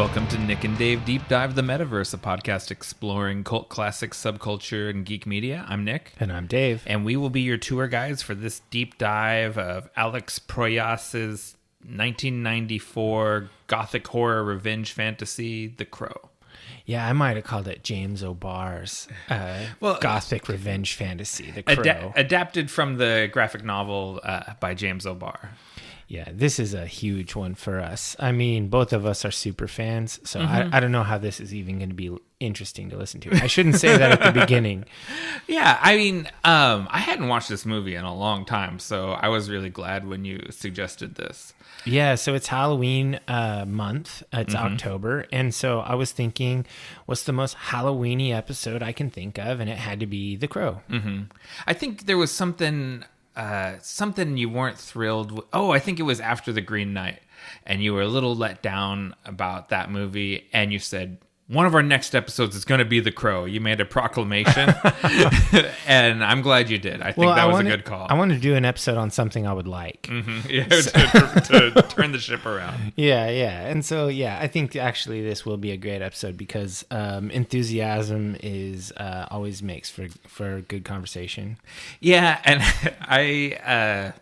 Welcome to Nick and Dave Deep Dive the Metaverse, a podcast exploring cult classics, subculture, and geek media. I'm Nick. And I'm Dave. And we will be your tour guides for this deep dive of Alex Proyas's 1994 gothic horror revenge fantasy, The Crow. Yeah, I might have called it James O'Barr's gothic revenge fantasy, The Crow. Adapted from the graphic novel by James O'Barr. Yeah, this is a huge one for us. I mean, both of us are super fans, so I don't know how this is even going to be interesting to listen to. I shouldn't say that at the beginning. Yeah, I mean, I hadn't watched this movie in a long time, so I was really glad when you suggested this. Yeah, so it's Halloween month. It's October, and so I was thinking, what's the most Halloween-y episode I can think of? And it had to be The Crow. Mm-hmm. I think there was something you weren't thrilled with. Oh, I think it was after The Green Knight, and you were a little let down about that movie, and you said, one of our next episodes is going to be The Crow. You made a proclamation, and I'm glad you did. I think that was a good call. I want to do an episode on something I would like. Mm-hmm. Yeah, to turn the ship around. Yeah. And so, I think actually this will be a great episode because enthusiasm is always makes for good conversation. Yeah, and I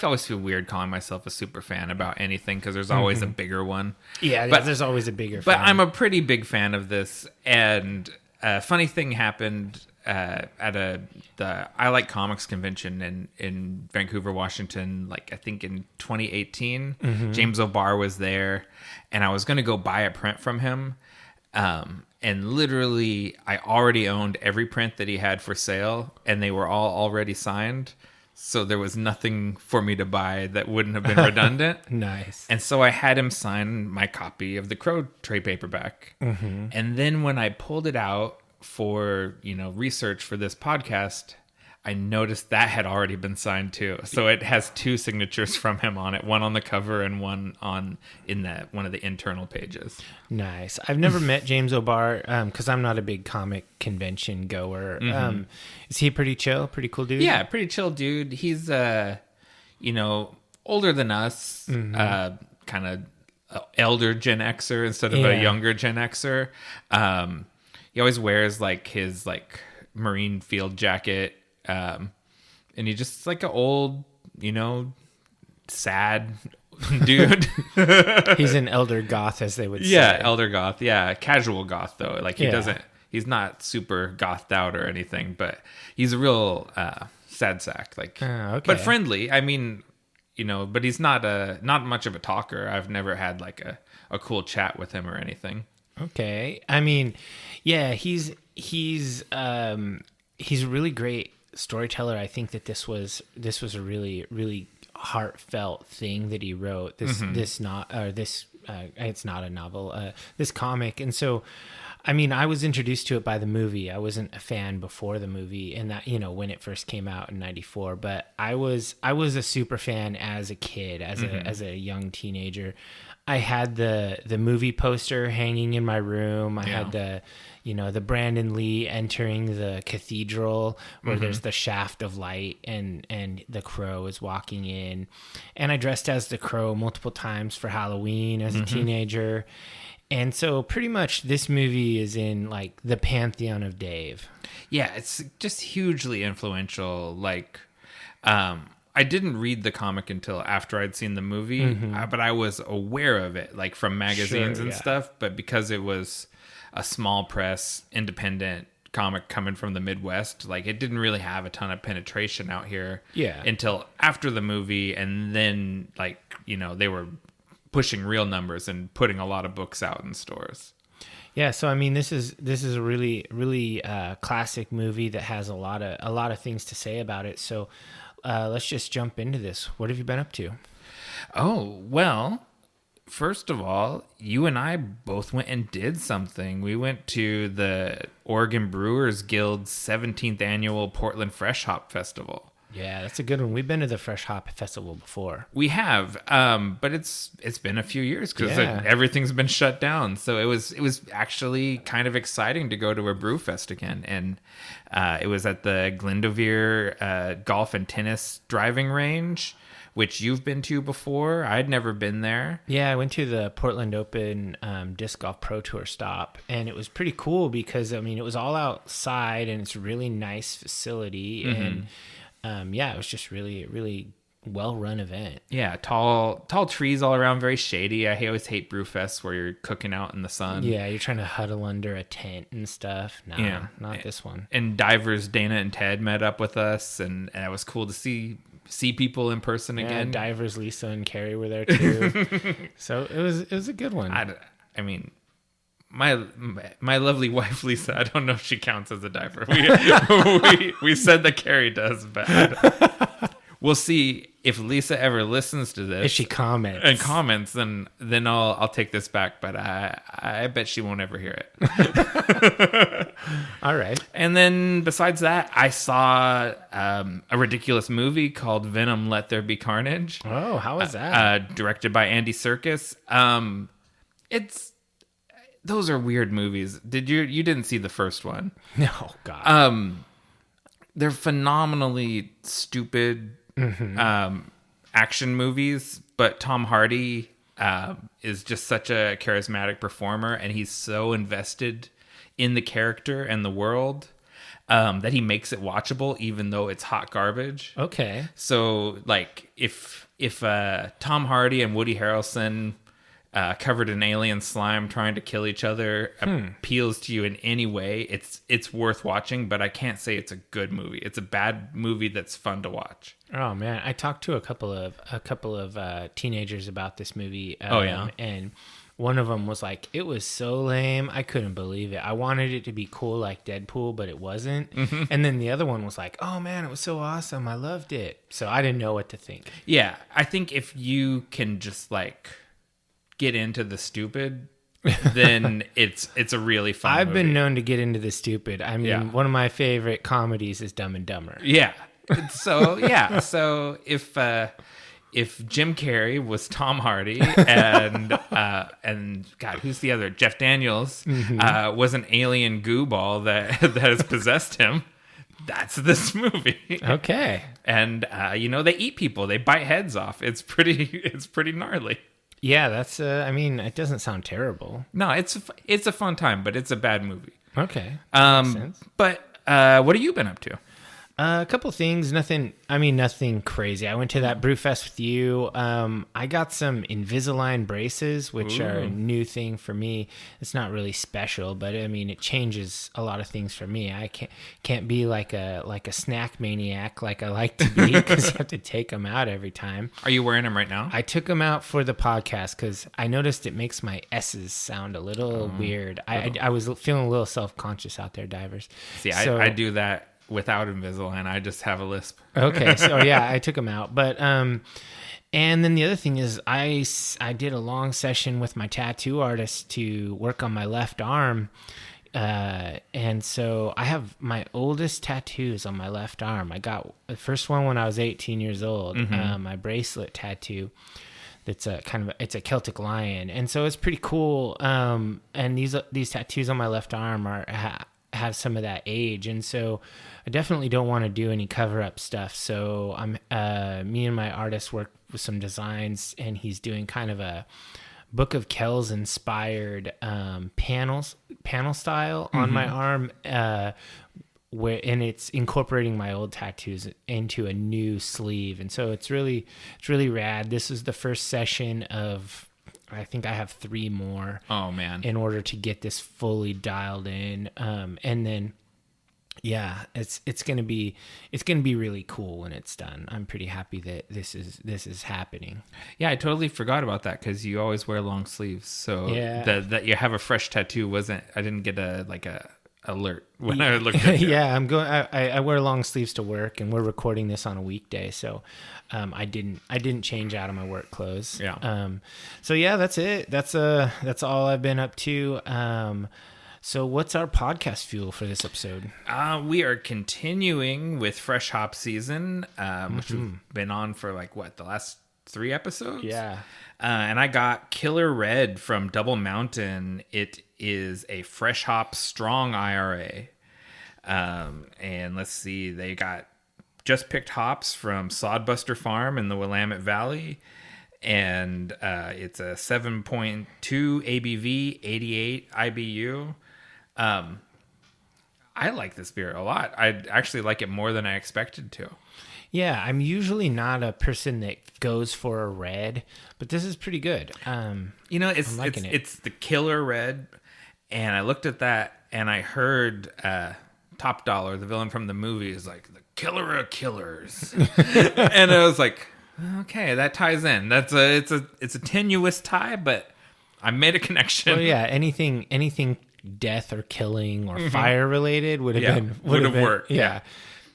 always feel weird calling myself a super fan about anything because there's always a bigger one. Yeah, but there's always a bigger fan. But I'm a pretty big fan of this. And a funny thing happened at the I Like Comics convention in Vancouver, Washington, I think in 2018. James O'Barr was there, and I was going to go buy a print from him. And literally, I already owned every print that he had for sale, and they were all already signed. So there was nothing for me to buy that wouldn't have been redundant. Nice. And so I had him sign my copy of the Crow trade paperback. And then when I pulled it out for, research for this podcast, I noticed that had already been signed too. So it has two signatures from him on it, one on the cover and one in one of the internal pages. Nice. I've never met James O'Barr because I'm not a big comic convention goer. Is he pretty chill, pretty cool dude? Yeah, pretty chill dude. He's older than us, kind of elder Gen Xer instead of a younger Gen Xer. He always wears his Marine field jacket. And he just an old, sad dude. He's an elder goth, as they would say. Yeah, elder goth. Yeah, casual goth though. He's not super gothed out or anything, but he's a real sad sack. Okay. But friendly. I mean, but he's not much of a talker. I've never had a cool chat with him or anything. Okay. I mean, yeah, he's a really great storyteller. I think that this was a really, really heartfelt thing that he wrote. It's not a novel. This comic, and so, I mean, I was introduced to it by the movie. I wasn't a fan before the movie, and that when it first came out in '94. But I was a super fan as a kid, as a young teenager. I had the movie poster hanging in my room. I had the Brandon Lee entering the cathedral where there's the shaft of light and the Crow is walking in. And I dressed as the Crow multiple times for Halloween as a teenager. And so pretty much this movie is in the pantheon of Dave. Yeah, it's just hugely influential. I didn't read the comic until after I'd seen the movie, but I was aware of it, from magazines and stuff. But because it was a small press, independent comic coming from the Midwest, it didn't really have a ton of penetration out here until after the movie. And then, they were pushing real numbers and putting a lot of books out in stores. Yeah, so I mean, this is a really, really classic movie that has a lot of things to say about it. So let's just jump into this. What have you been up to? Oh, well, first of all, you and I both went and did something. We went to the Oregon Brewers Guild's 17th annual Portland Fresh Hop Festival. Yeah, that's a good one. We've been to the Fresh Hop Festival before. We have, but it's been a few years because everything's been shut down. So it was actually kind of exciting to go to a brew fest again, and it was at the Glendoveer Golf and Tennis Driving Range, which you've been to before. I'd never been there. Yeah, I went to the Portland Open Disc Golf Pro Tour stop, and it was pretty cool because, I mean, it was all outside, and it's a really nice facility, and it was just really, really well-run event. Yeah, tall trees all around, very shady. I always hate Brewfest where you're cooking out in the sun. Yeah, you're trying to huddle under a tent and stuff. No, not this one. And divers Dana and Ted met up with us, and it was cool to see people in person again. Divers Lisa and Carrie were there too. So it was a good one. I mean, my lovely wife Lisa, I don't know if she counts as a diver. We said that Carrie does, but we'll see if Lisa ever listens to this. If she comments, then I'll take this back. But I bet she won't ever hear it. All right. And then besides that, I saw a ridiculous movie called Venom: Let There Be Carnage. Oh, how was that? Directed by Andy Serkis. Those are weird movies. You didn't see the first one? No, God. They're phenomenally stupid action movies, but Tom Hardy is just such a charismatic performer, and he's so invested in the character and the world that he makes it watchable, even though it's hot garbage. Okay. So, like, if Tom Hardy and Woody Harrelson covered in alien slime trying to kill each other appeals to you in any way, it's worth watching, but I can't say it's a good movie. It's a bad movie that's fun to watch. Oh man, I talked to a couple of teenagers about this movie. And one of them was like, "It was so lame, I couldn't believe it. I wanted it to be cool like Deadpool, but it wasn't." And then the other one was like, "Oh man, it was so awesome, I loved it." So I didn't know what to think. Yeah, I think if you can just like get into the stupid, then it's a really fun I've movie. been known to get into the stupid. I mean, one of my favorite comedies is Dumb and Dumber. Yeah. So if Jim Carrey was Tom Hardy and God, who's the other? Jeff Daniels was an alien goo ball that has possessed him. That's this movie. Okay. And they eat people. They bite heads off. It's pretty gnarly. Yeah, that's. I mean, it doesn't sound terrible. No, it's a fun time, but it's a bad movie. Okay. Makes sense. But what have you been up to? A couple things, nothing crazy. I went to that Brewfest with you. I got some Invisalign braces, which are a new thing for me. It's not really special, but I mean, it changes a lot of things for me. I can't be like a snack maniac like I like to be because you have to take them out every time. Are you wearing them right now? I took them out for the podcast because I noticed it makes my S's sound a little weird. I was feeling a little self-conscious out there, divers. See, I do that without Invisalign. I just have a lisp. Okay, so yeah, I took them out. But and then the other thing is I did a long session with my tattoo artist to work on my left arm. And so I have my oldest tattoos on my left arm. I got the first one when I was 18 years old, my bracelet tattoo. That's it's a Celtic lion. And so it's pretty cool. And these tattoos on my left arm have some of that age, and so I definitely don't want to do any cover-up stuff. So me and my artist worked with some designs, and he's doing kind of a Book of Kells inspired panel style on my arm, and it's incorporating my old tattoos into a new sleeve, and so it's really rad. This is the first session of, I think I have 3 more. Oh man! In order to get this fully dialed in, and then, yeah, it's gonna be really cool when it's done. I'm pretty happy that this is happening. Yeah, I totally forgot about that because you always wear long sleeves. So that you have a fresh tattoo I didn't get a alert when I looked at it. Yeah, I wear long sleeves to work, and we're recording this on a weekday, so I didn't change out of my work clothes. Yeah. So yeah, that's it. That's all I've been up to. So what's our podcast fuel for this episode? We are continuing with Fresh Hop Season, which we've been on for the last 3 episodes? Yeah. And I got Killer Red from Double Mountain. It is a fresh hop strong IRA. And let's see, they got just picked hops from Sodbuster Farm in the Willamette Valley. And it's a 7.2 ABV, 88 IBU. I like this beer a lot. I actually like it more than I expected to. Yeah, I'm usually not a person that goes for a red, but this is pretty good. It's the killer red, and I looked at that and I heard Top Dollar, the villain from the movie, is like the killer of killers, and I was like, okay, that ties in. It's a tenuous tie, but I made a connection. Well, yeah, anything death or killing or fire related would have worked. Yeah.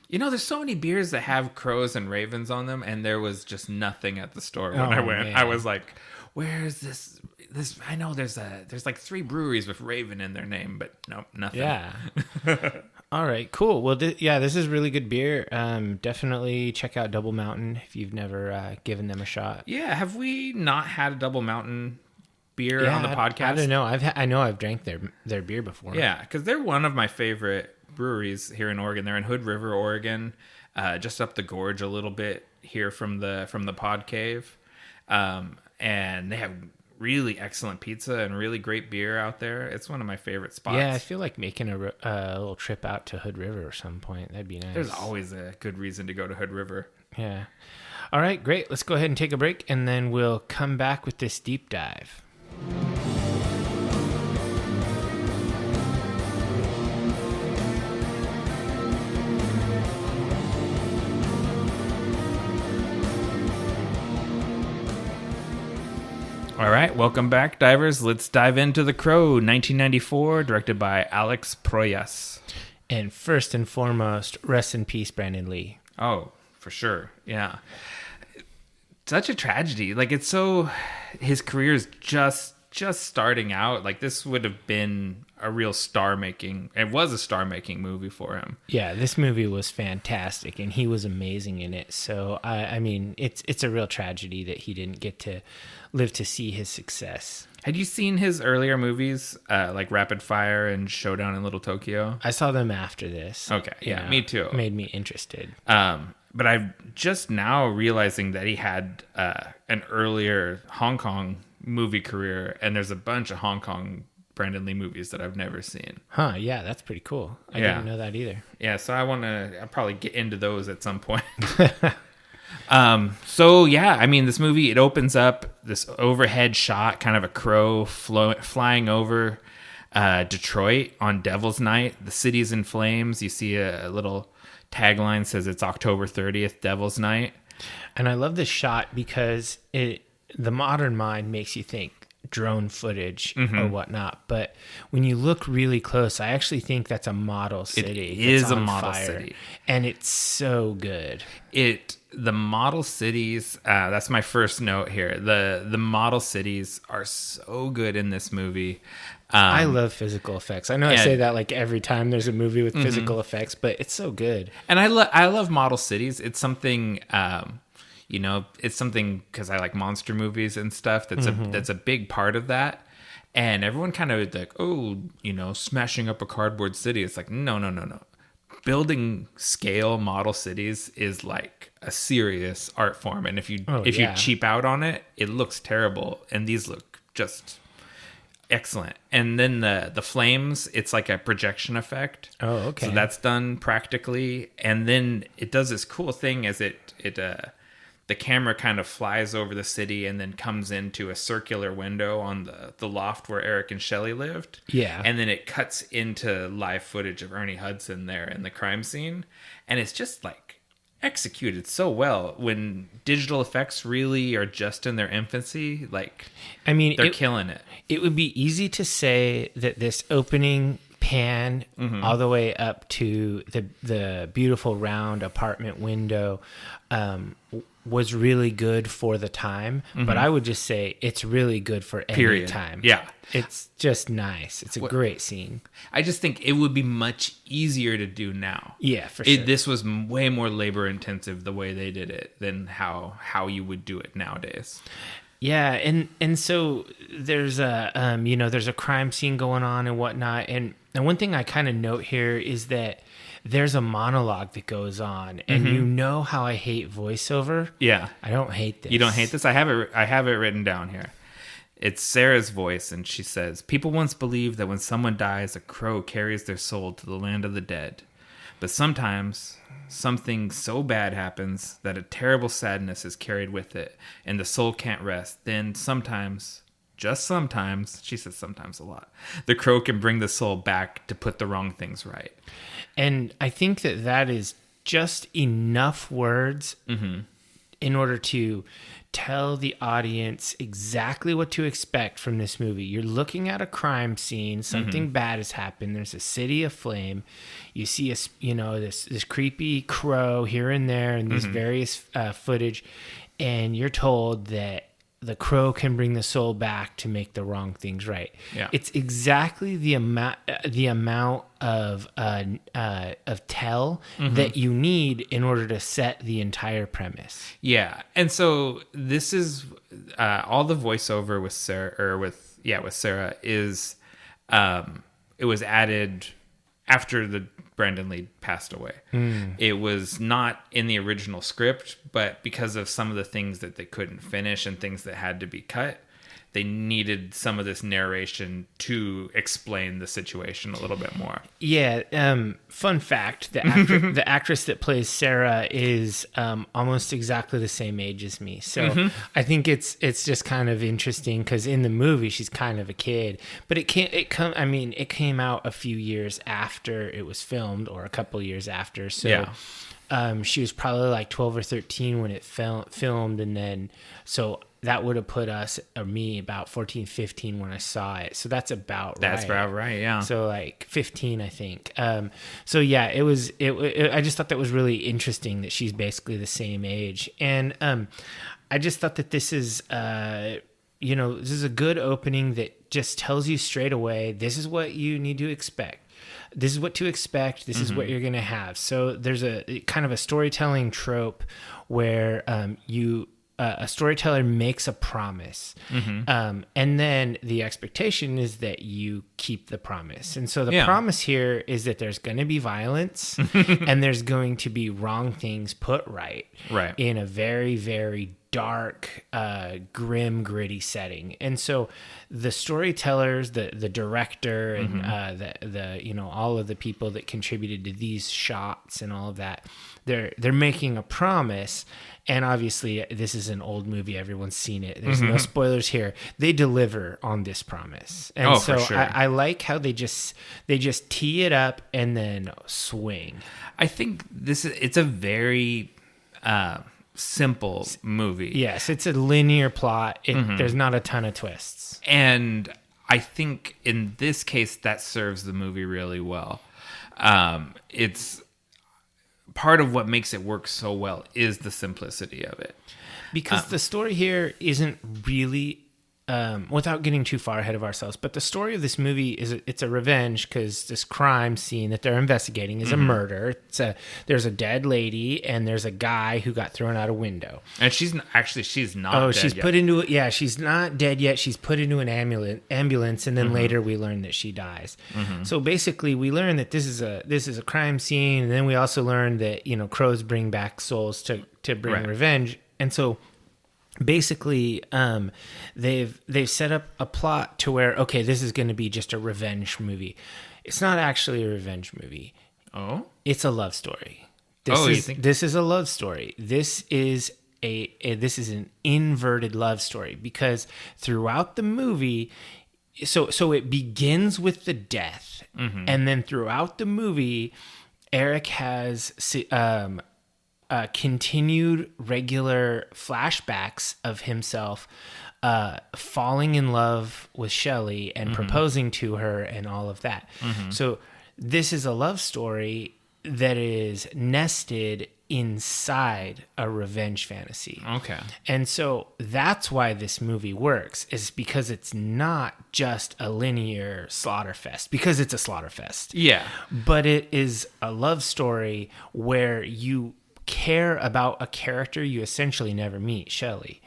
There's so many beers that have crows and ravens on them, and there was just nothing at the store when I went. Man. I was like, "Where's this? I know there's like 3 breweries with raven in their name, but nope, nothing." Yeah. All right, cool. Well, this is really good beer. Definitely check out Double Mountain if you've never given them a shot. Yeah, have we not had a Double Mountain beer on the podcast? I don't know. I know I've drank their beer before. Yeah, because they're one of my favorite breweries here in Oregon. They're in Hood River, Oregon, just up the gorge a little bit here from the Pod Cave, and they have really excellent pizza and really great beer out there. It's one of my favorite spots. Yeah, I feel like making a little trip out to Hood River at some point. That'd be nice. There's always a good reason to go to Hood River. Yeah. All right, great. Let's go ahead and take a break, and then we'll come back with this deep dive. All right, welcome back, divers. Let's dive into The Crow, 1994, directed by Alex Proyas. And first and foremost, rest in peace, Brandon Lee. Oh, for sure. Yeah. Such a tragedy. Like, his career is just starting out. Like, this would have been a real it was a star-making movie for him. Yeah, this movie was fantastic, and he was amazing in it. So, I mean, it's a real tragedy that he didn't get to live to see his success. Had you seen his earlier movies, like Rapid Fire and Showdown in Little Tokyo? I saw them after this. Okay, yeah, me too. Made me interested. But I'm just now realizing that he had an earlier Hong Kong movie career, and there's a bunch of Hong Kong Brandon Lee movies that I've never seen. Huh, yeah, that's pretty cool. I didn't know that either. Yeah, so I'll probably get into those at some point. So yeah, I mean, this movie, it opens up this overhead shot, kind of a crow flying over Detroit on Devil's Night. The city's in flames. You see a little tagline says it's October 30th, Devil's Night. And I love this shot because the modern mind makes you think drone footage or whatnot, but when you look really close, I actually think that's a model city. It is a model city, and it's so good. The model cities, that's my first note here. The model cities are so good in this movie. I love physical effects. I know I say that like every time there's a movie with physical effects, but it's so good. And I love model cities. It's something, it's something because I like monster movies and stuff. That's a big part of that. And everyone kind of like, smashing up a cardboard city. It's like, no. Building scale model cities is like a serious art form. And if you cheap out on it, it looks terrible. And these look just excellent. And then the flames, it's like a projection effect. Oh, okay. So that's done practically. And then it does this cool thing as the camera kind of flies over the city and then comes into a circular window on the loft where Eric and Shelley lived. Yeah. And then it cuts into live footage of Ernie Hudson there in the crime scene. And it's just like executed so well when digital effects really are just in their infancy. Like, I mean, they're killing it. It would be easy to say that this opening pan all the way up to the beautiful round apartment window was really good for the time, but I would just say it's really good for any time. Yeah. It's just nice. It's a great scene. I just think it would be much easier to do now. Yeah, for sure. This was way more labor intensive the way they did it than how you would do it nowadays. Yeah, and so there's a there's a crime scene going on and whatnot, and one thing I kind of note here is that there's a monologue that goes on, and you know how I hate voiceover. Yeah, I don't hate this. You don't hate this? I have it written down here. It's Sarah's voice, and she says, "People once believed that when someone dies, a crow carries their soul to the land of the dead. But sometimes something so bad happens that a terrible sadness is carried with it, and the soul can't rest. Then sometimes, just sometimes," she says sometimes a lot, "the crow can bring the soul back to put the wrong things right." And I think that is just enough words in order to tell the audience exactly what to expect from this movie. You're looking at a crime scene, something bad has happened, there's a city aflame, you see this creepy crow here and there and these various footage, and you're told that the crow can bring the soul back to make the wrong things right. Yeah. It's exactly the amount of tell that you in order to set the entire premise. Yeah, and so this is all the voiceover with Sarah is it was added after the Brandon Lee passed away. It was not in the original script, but because of some of the things that they couldn't finish and things that had to be cut, they needed some of this narration to explain the situation a little bit more. Yeah. Fun fact: the actress that plays Sarah is almost exactly the same age as me. So I think it's just kind of interesting because in the movie she's kind of a kid, but it came out a few years after it was filmed, or a couple years after. So. Yeah. She was probably like 12 or 13 when it filmed, and then so that would have put us or me about 14, 15 when I saw it. So that's about right. Yeah. So like 15, I think. So yeah, it was. I just thought that was really interesting that she's basically the same age, and I just thought that this is this is a good opening that just tells you straight away this is what you need to expect. This is what to expect. This is what you're going to have. So there's a kind of a storytelling trope where a storyteller makes a promise, and then the expectation is that you keep the promise. And so the promise here is that there's going to be violence and there's going to be wrong things put right in a very, very dark, grim, gritty setting. And so the storytellers, the director, and the all of the people that contributed to these shots and all of that, they're making a promise. And obviously, this is an old movie; everyone's seen it. There's no spoilers here. They deliver on this promise, and so for sure. I like how they just tee it up and then swing. I think it's a very simple movie. Yes, it's a linear plot. There's not a ton of twists. And I think in this case, that serves the movie really well. It's part of what makes it work so well is the simplicity of it. Because the story here isn't really, without getting too far ahead of ourselves, but the story of this movie it's a revenge because this crime scene that they're investigating is a murder. There's a dead lady and there's a guy who got thrown out a window. And she's not Oh, dead she's yet. put into it. Yeah, she's not dead yet. She's put into an ambulance, and then later we learn that she dies. So basically, we learn that this is a crime scene, and then we also learn that crows bring back souls to bring revenge, and so. Basically, they've set up a plot to where, okay, this is going to be just a revenge movie. It's not actually a revenge movie. Oh? It's a love story. This is a love story. This is an inverted love story because throughout the movie, so it begins with the death, and then throughout the movie, Eric has continued regular flashbacks of himself falling in love with Shelley and proposing to her and all of that. So this is a love story that is nested inside a revenge fantasy. Okay. And so that's why this movie works, is because it's not just a linear slaughterfest, because it's a slaughterfest. Yeah. But it is a love story where you care about a character you essentially never meet, Shelley.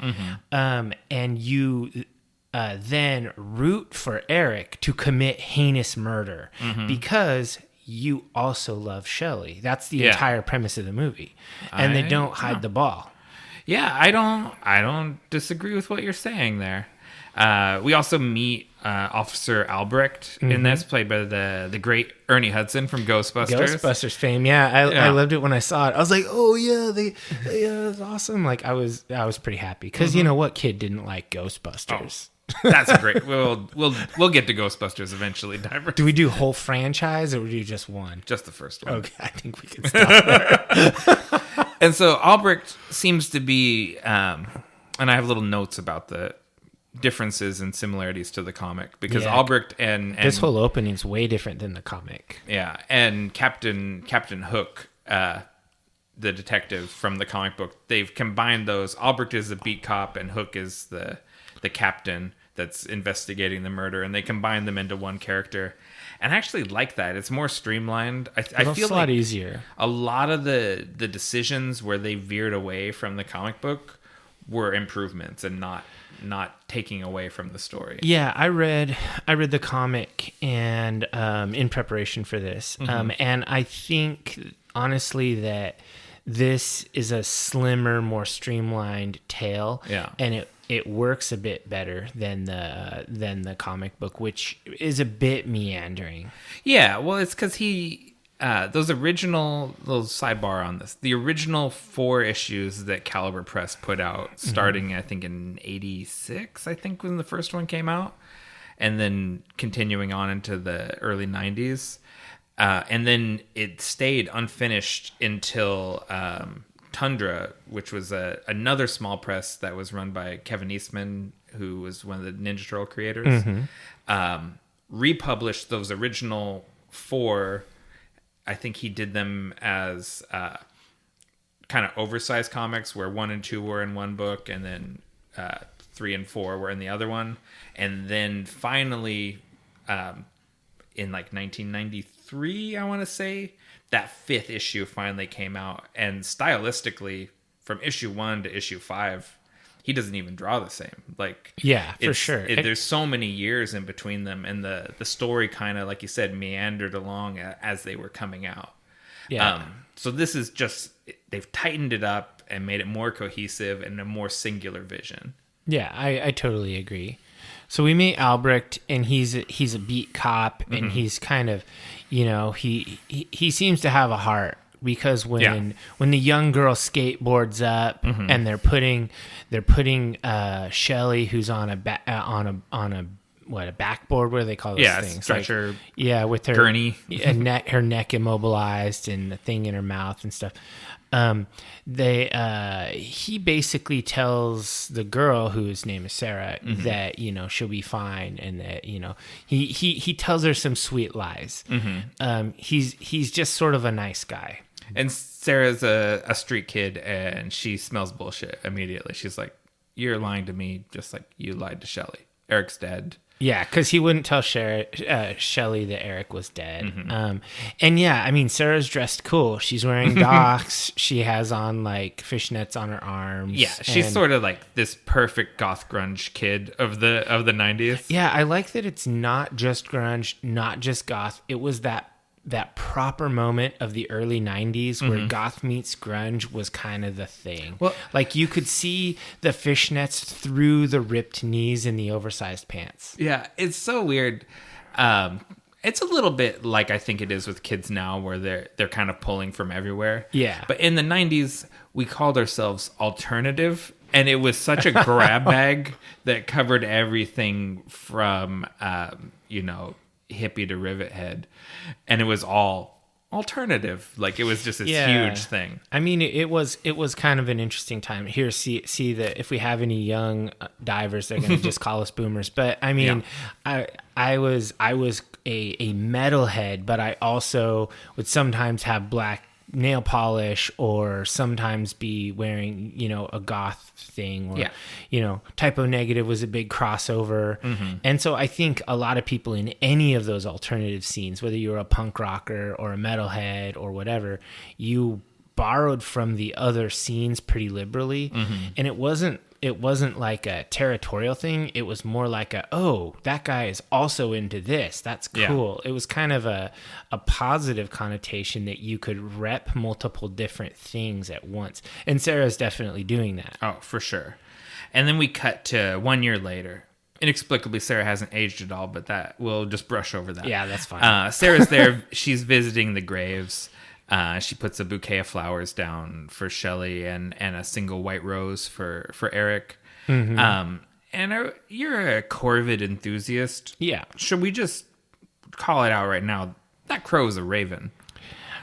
And you then root for Eric to commit heinous murder because you also love Shelley. That's the entire premise of the movie. And they don't hide the ball. Yeah, I don't disagree with what you're saying there. We also meet Officer Albrecht in this, played by the great Ernie Hudson from Ghostbusters fame. I loved it when I saw it. I was like, oh yeah, it's awesome. Like I was pretty happy because you know what kid didn't like Ghostbusters? That's great. We'll get to Ghostbusters eventually, Diver. Do we do whole franchise or do we do just one? Just the first one. Okay, I think we can stop there. And so Albrecht seems to be, and I have little notes about the differences and similarities to the comic because Albrecht and this whole opening's way different than the comic. Yeah, and Captain Hook, the detective from the comic book, they've combined those. Albrecht is the beat cop and Hook is the captain that's investigating the murder, and they combine them into one character. And I actually like that. It's more streamlined. I feel a lot easier. A lot of the decisions where they veered away from the comic book were improvements and not taking away from the story. Yeah, I read the comic and in preparation for this, and I think honestly that this is a slimmer, more streamlined tale. Yeah, and it works a bit better than the comic book, which is a bit meandering. Yeah, well, it's because those original, little sidebar on this, the original 4 issues that Caliber Press put out, starting I think in '86, I think when the first one came out, and then continuing on into the early '90s, and then it stayed unfinished until Tundra, which was another small press that was run by Kevin Eastman, who was one of the Ninja Turtle creators, republished those original 4. I think he did them as kind of oversized comics where 1 and 2 were in one book and then 3 and 4 were in the other one. And then finally, in like 1993, I want to say, that 5th issue finally came out. And stylistically, from issue 1 to issue 5, he doesn't even draw the same. Like, yeah, for sure. There's so many years in between them, and the story kind of, like you said, meandered along as they were coming out. Yeah. So this is just, they've tightened it up and made it more cohesive and a more singular vision. Yeah, I totally agree. So we meet Albrecht, and he's a beat cop, and he's kind of, he seems to have a heart. Because when the young girl skateboards up and they're putting Shelley, who's on a backboard, what do they call those things? Stretcher. Like, with her gurney, her neck immobilized and the thing in her mouth and stuff. He basically tells the girl, whose name is Sarah, that she'll be fine, and that he tells her some sweet lies. He's just sort of a nice guy. And Sarah's a street kid, and she smells bullshit immediately. She's like, "You're lying to me, just like you lied to Shelley. Eric's dead." Yeah, because he wouldn't tell Shelley that Eric was dead. And yeah, I mean, Sarah's dressed cool. She's wearing docks. She has on like fishnets on her arms. Yeah, she's sort of like this perfect goth grunge kid of the 90s. Yeah, I like that it's not just grunge, not just goth. It was that proper moment of the early 90s where goth meets grunge was kind of the thing. Well, like you could see the fishnets through the ripped knees and the oversized pants. Yeah, it's so weird. It's a little bit like I think it is with kids now, where they're kind of pulling from everywhere. Yeah. But in the 90s, we called ourselves alternative, and it was such a grab bag that covered everything from hippie to rivet head, and it was all alternative. Like, it was just this huge thing. I mean, it was kind of an interesting time. Here, see that if we have any young divers, they're going to just call us boomers. But I mean, I was a metalhead, but I also would sometimes have black nail polish, or sometimes be wearing a goth thing, or Typo Negative was a big crossover. And so I think a lot of people in any of those alternative scenes, whether you're a punk rocker or a metalhead or whatever, you borrowed from the other scenes pretty liberally, and it wasn't like a territorial thing. It was more like that guy is also into this. That's cool. Yeah. It was kind of a positive connotation that you could rep multiple different things at once. And Sarah's definitely doing that. Oh, for sure. And then we cut to 1 year later. Inexplicably, Sarah hasn't aged at all, but we'll just brush over that. Yeah, that's fine. Sarah's there. She's visiting the graves. She puts a bouquet of flowers down for Shelley and a single white rose for Eric. Mm-hmm. You're a corvid enthusiast. Yeah. Should we just call it out right now? That crow is a raven.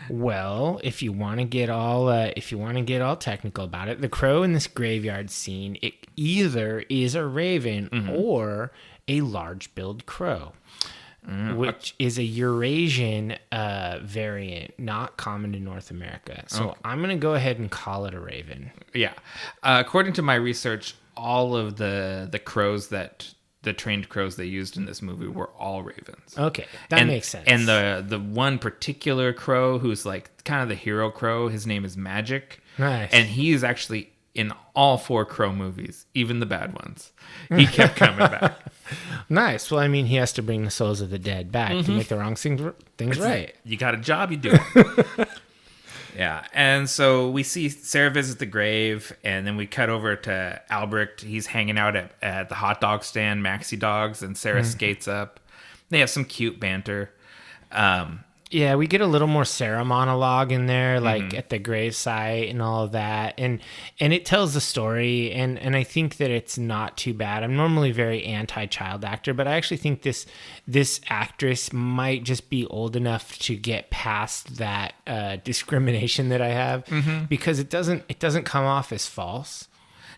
Well, if you want to get all technical about it, the crow in this graveyard scene, it either is a raven or a large-billed crow, which is a Eurasian variant, not common to North America. So I'm going to go ahead and call it a raven. Yeah. According to my research, all of the crows the trained crows they used in this movie were all ravens. Okay, that makes sense. And the one particular crow who's like kind of the hero crow, his name is Magic. Nice. And he is actually in all 4 crow movies, even the bad ones. He kept coming back. Nice. Well, I mean, he has to bring the souls of the dead back to make the wrong things right. You got a job, you do it. Yeah, and so we see Sarah visit the grave, and then we cut over to Albrecht. He's hanging out at the hot dog stand, Maxi Dogs, and Sarah skates up. They have some cute banter. Yeah, we get a little more Sarah monologue in there, like at the gravesite and all of that, and it tells the story, and I think that it's not too bad. I'm normally very anti-child actor, but I actually think this actress might just be old enough to get past that discrimination that I have, because it doesn't come off as false.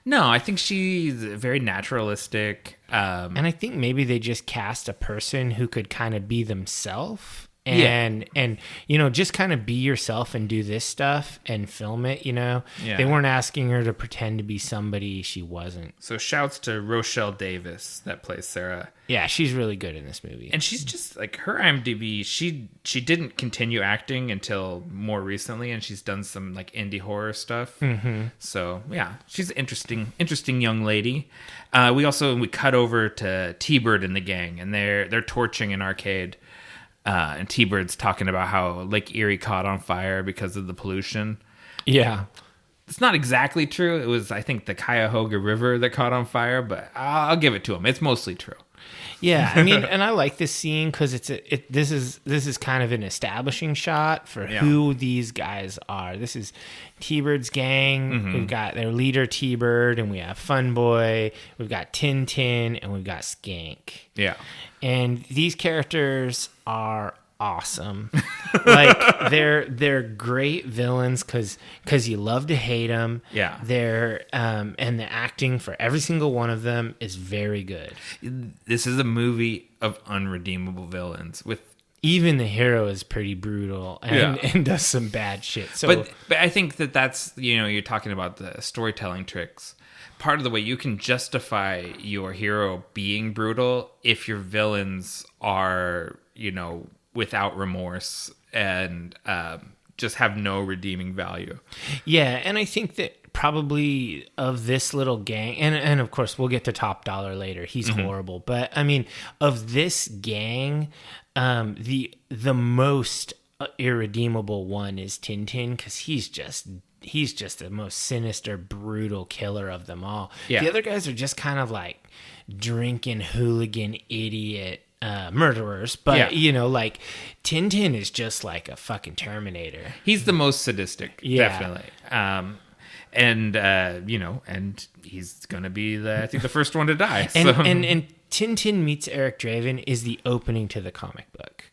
No, I think she's very naturalistic, and I think maybe they just cast a person who could kind of be themselves. And just kind of be yourself and do this stuff and film it, They weren't asking her to pretend to be somebody she wasn't. So shouts to Rochelle Davis that plays Sarah. Yeah, she's really good in this movie. And she's just like, her IMDb, she didn't continue acting until more recently, and she's done some like indie horror stuff. So yeah, she's an interesting young lady. We cut over to T-Bird and the gang, and they're torching an arcade. And T-Bird's talking about how Lake Erie caught on fire because of the pollution. Yeah. It's not exactly true. It was, I think, the Cuyahoga River that caught on fire, but I'll give it to him. It's mostly true. Yeah, I mean, and I like this scene because this is kind of an establishing shot for who these guys are. This is T-Bird's gang. We've got their leader T-Bird, and we have Fun Boy. We've got Tintin, and we've got Skank. Yeah, and these characters are awesome. Like they're great villains because you love to hate them. Yeah, they're and the acting for every single one of them is very good. This is a movie of unredeemable villains. With even the hero is pretty brutal and does some bad shit. So, but I think that's you're talking about the storytelling tricks. Part of the way you can justify your hero being brutal if your villains are without remorse and just have no redeeming value. Yeah, and I think that probably of this little gang, and of course we'll get to Top Dollar later. He's horrible, but I mean of this gang, the most irredeemable one is Tintin because he's just the most sinister, brutal killer of them all. Yeah. The other guys are just kind of like drinking hooligan idiot murderers, but like Tintin is just like a fucking Terminator. He's the most sadistic, definitely. And he's gonna be the first one to die. And Tintin meets Eric Draven is the opening to the comic book.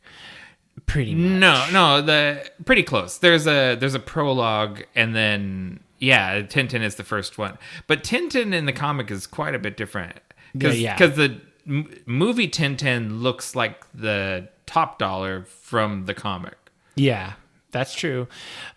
Pretty much. No, pretty close. There's a prologue, and then Tintin is the first one. But Tintin in the comic is quite a bit different because the movie Tintin looks like the Top Dollar from the comic. Yeah, That's true.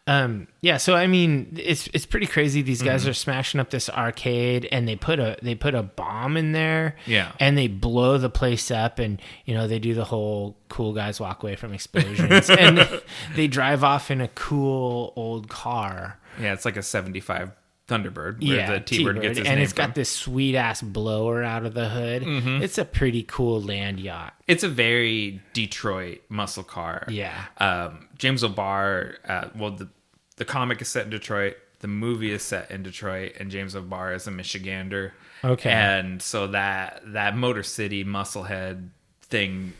Yeah. So I mean, it's pretty crazy. These guys are smashing up this arcade, and they put a bomb in there. Yeah. And they blow the place up, and they do the whole cool guys walk away from explosions, and they drive off in a cool old car. Yeah, it's like a 75 Thunderbird, where the T-Bird gets his and name it's got this sweet ass blower out of the hood. It's a pretty cool land yacht. It's a very Detroit muscle car. Yeah. James O'Barr, the comic is set in Detroit, the movie is set in Detroit, and James O'Barr is a Michigander. Okay. And so that Motor City musclehead thing,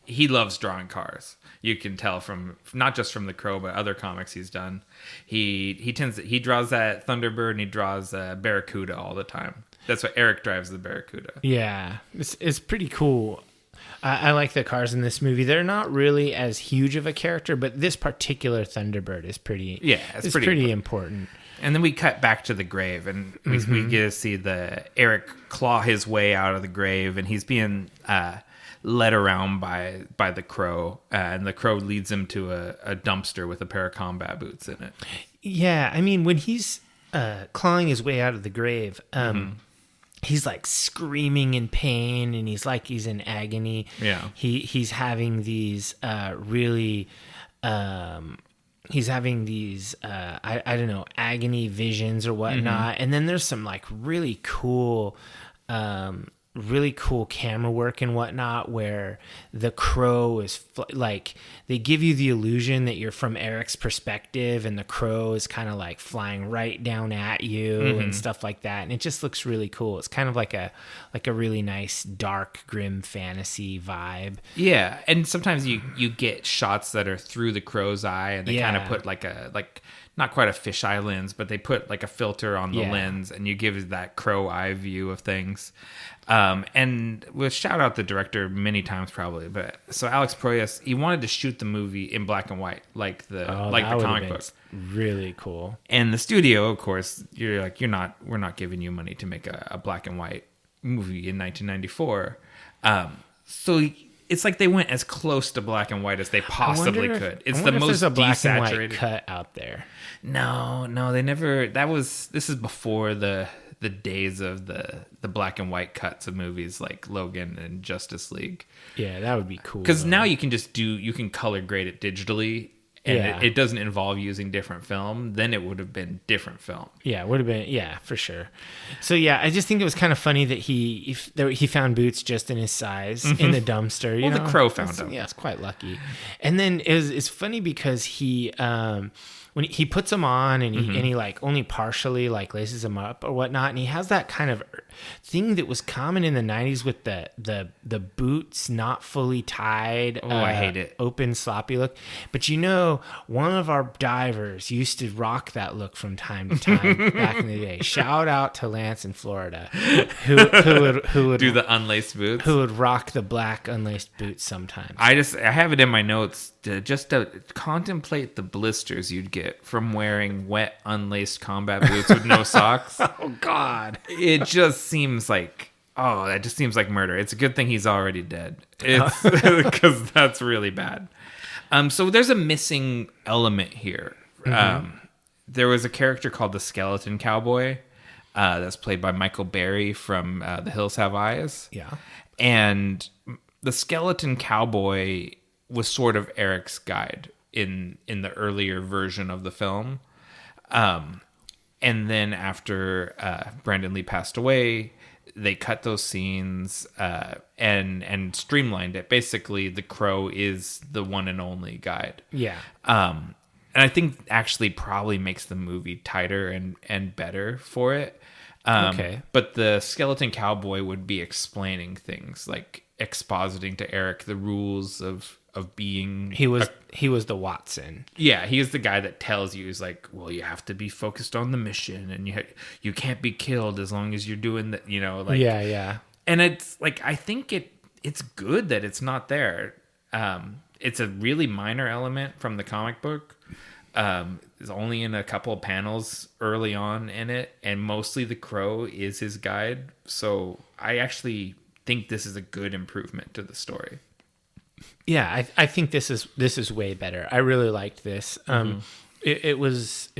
he loves drawing cars. You can tell from not just from The Crow, but other comics he's done. He draws that Thunderbird, and he draws Barracuda all the time. That's what Eric drives, the Barracuda. Yeah, it's pretty cool. I like the cars in this movie. They're not really as huge of a character, but this particular Thunderbird is pretty. Yeah, it's pretty important. And then we cut back to the grave, and we get to see the Eric claw his way out of the grave, and he's being led around by the Crow, and the Crow leads him to a dumpster with a pair of combat boots in it. Yeah, I mean, when he's clawing his way out of the grave, he's like screaming in pain, and he's in agony. Yeah, he's having these really. He's having these, I don't know, agony visions or whatnot. And then there's some like really cool camera work and whatnot, where the Crow is like, they give you the illusion that you're from Eric's perspective, and the Crow is kind of like flying right down at you and stuff like that. And it just looks really cool. It's kind of like a really nice, dark, grim fantasy vibe. Yeah. And sometimes you get shots that are through the Crow's eye, and they kind of put like not quite a fisheye lens, but they put like a filter on the lens, and you give that Crow eye view of things. And we'll shout out the director many times probably, but so Alex Proyas, he wanted to shoot the movie in black and white, like the comic book. Really cool. And the studio, of course, we're not giving you money to make a black and white movie in 1994. So it's like they went as close to black and white as they possibly could. It's the most a black desaturated and white cut out there. No, they never. This is before the days of the black and white cuts of movies like Logan and Justice League. Yeah, that would be cool. Because now you can color grade it digitally, and it doesn't involve using different film. Then it would have been different film. Yeah, it would have been. Yeah, for sure. So yeah, I just think it was kind of funny that he found boots just in his size in the dumpster. The Crow found them. Yeah, it's quite lucky. And then it's funny because he. When he puts them on, and he like only partially like laces them up or whatnot, and he has that kind of thing that was common in the 90s with the boots not fully tied. I hate it. Open sloppy look. But one of our divers used to rock that look from time to time back in the day. Shout out to Lance in Florida, who would do the unlaced boots, who would rock the black unlaced boots sometimes. I have it in my notes to contemplate the blisters you'd get from wearing wet, unlaced combat boots with no socks. Oh, God. It just seems like, that just seems like murder. It's a good thing he's already dead. It's because that's really bad. So there's a missing element here. There was a character called the Skeleton Cowboy that's played by Michael Berry from The Hills Have Eyes. Yeah. And the Skeleton Cowboy was sort of Eric's guide in the earlier version of the film. And then after Brandon Lee passed away, they cut those scenes and streamlined it. Basically, the Crow is the one and only guide. Yeah. And I think actually probably makes the movie tighter and better for it. Okay. But the Skeleton Cowboy would be explaining things, like expositing to Eric the rules of being. He was the Watson. Yeah, he is the guy that tells you, he's like, well, you have to be focused on the mission, and you can't be killed as long as you're doing that. Yeah. And it's like, I think it's good that it's not there. It's a really minor element from the comic book. It's only in a couple of panels early on in it, and mostly the Crow is his guide. So I actually think this is a good improvement to the story. Yeah, I think this is way better. I really liked this. It was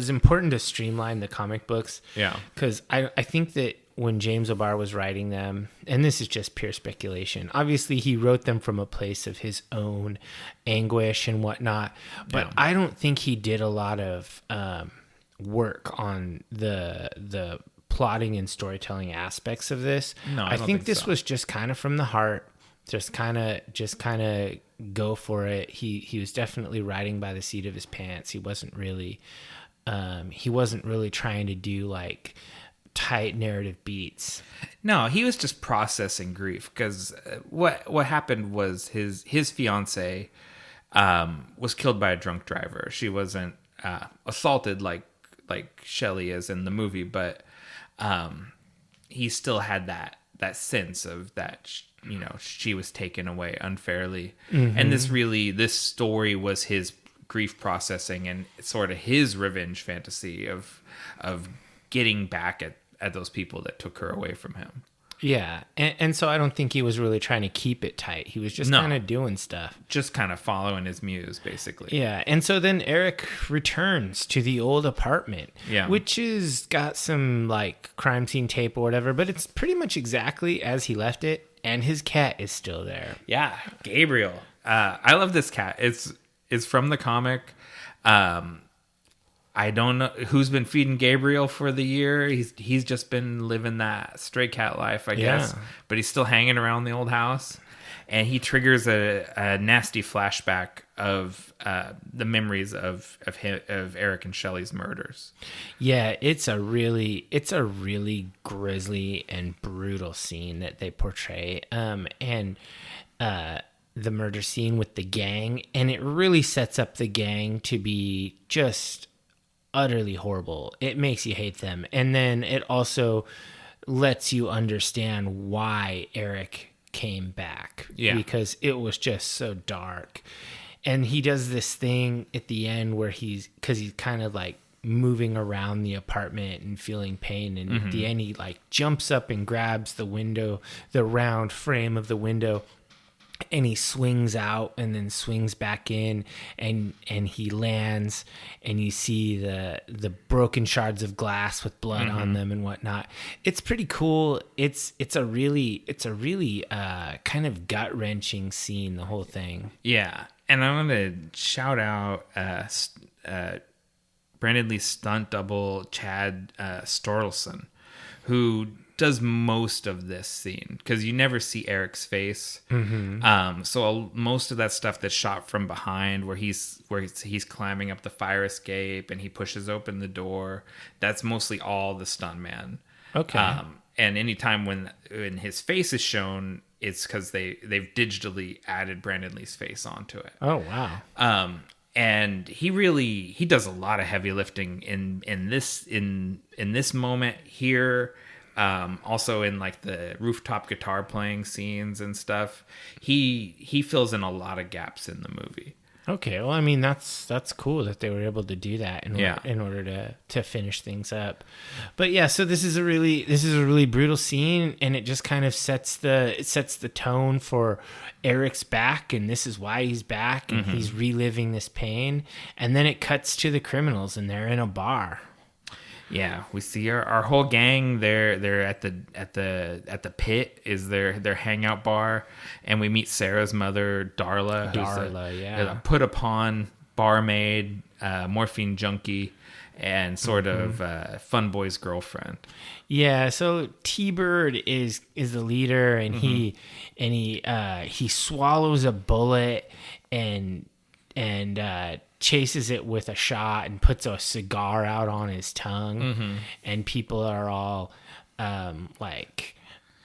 important to streamline the comic books. Yeah, because I think that when James O'Barr was writing them, and this is just pure speculation, obviously he wrote them from a place of his own anguish and whatnot, but yeah. I don't think he did a lot of work on the plotting and storytelling aspects of this. No, I think this was just kind of from the heart. Just kind of go for it. He was definitely riding by the seat of his pants. He wasn't really trying to do like tight narrative beats. No, he was just processing grief, because what happened was his fiance was killed by a drunk driver. She wasn't assaulted like Shelley is in the movie, but he still had that sense of that. She was taken away unfairly. Mm-hmm. And this story was his grief processing and sort of his revenge fantasy of getting back at those people that took her away from him. Yeah. And so I don't think he was really trying to keep it tight. He was just kind of doing stuff. Just kind of following his muse, basically. Yeah. And so then Eric returns to the old apartment, which is got some like crime scene tape or whatever, but it's pretty much exactly as he left it. And his cat is still there. Yeah, Gabriel. I love this cat. It's from the comic. I don't know who's been feeding Gabriel for the year. He's just been living that stray cat life, I guess. But he's still hanging around the old house. And he triggers a nasty flashback of the memories of Eric and Shelley's murders. Yeah, it's a really grisly and brutal scene that they portray. And the murder scene with the gang, and it really sets up the gang to be just utterly horrible. It makes you hate them. And then it also lets you understand why Eric came back, because it was just so dark. And he does this thing at the end where he's kind of like moving around the apartment and feeling pain, and at the end he like jumps up and grabs the window, the round frame of the window, and he swings out and then swings back in, and he lands, and you see the broken shards of glass with blood on them and whatnot. It's pretty cool. It's a really kind of gut-wrenching scene, the whole thing. Yeah. And I want to shout out Brandon Lee's stunt double, Chad Storlson, who does most of this scene, because you never see Eric's face. So most of that stuff that's shot from behind, where he's climbing up the fire escape and he pushes open the door, that's mostly all the stuntman. Okay. And anytime when his face is shown, it's because they've digitally added Brandon Lee's face onto it. Oh wow. And he does a lot of heavy lifting in this moment here. Also in like the rooftop guitar playing scenes and stuff, he fills in a lot of gaps in the movie. Okay, well, I mean that's cool that they were able to do that in order to finish things up. But yeah, so this is a really brutal scene, and it just kind of sets the tone for Eric's back, and this is why he's back, and he's reliving this pain, and then it cuts to the criminals, and they're in a bar. Yeah, we see our whole gang. They're at the pit is their hangout bar, and we meet Sarah's mother, Darla, who's a put upon barmaid, morphine junkie, and sort of Fun Boy's girlfriend. Yeah, so T-Bird is the leader, and he swallows a bullet and chases it with a shot and puts a cigar out on his tongue, and people are all like,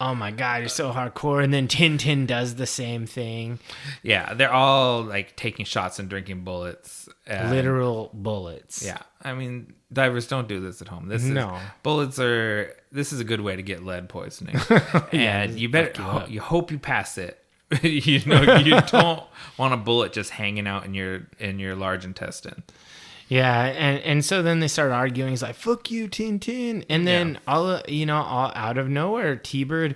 oh my god, you're so hardcore. And then Tintin does the same thing. Yeah, they're all like taking shots and drinking bullets, literal bullets. Yeah, I mean, divers, don't do this at home. This is a good way to get lead poisoning. And you better you hope you pass it. You don't want a bullet just hanging out in your large intestine. Yeah, and so then they start arguing. He's like, "Fuck you, Tintin," and then all out of nowhere, T-Bird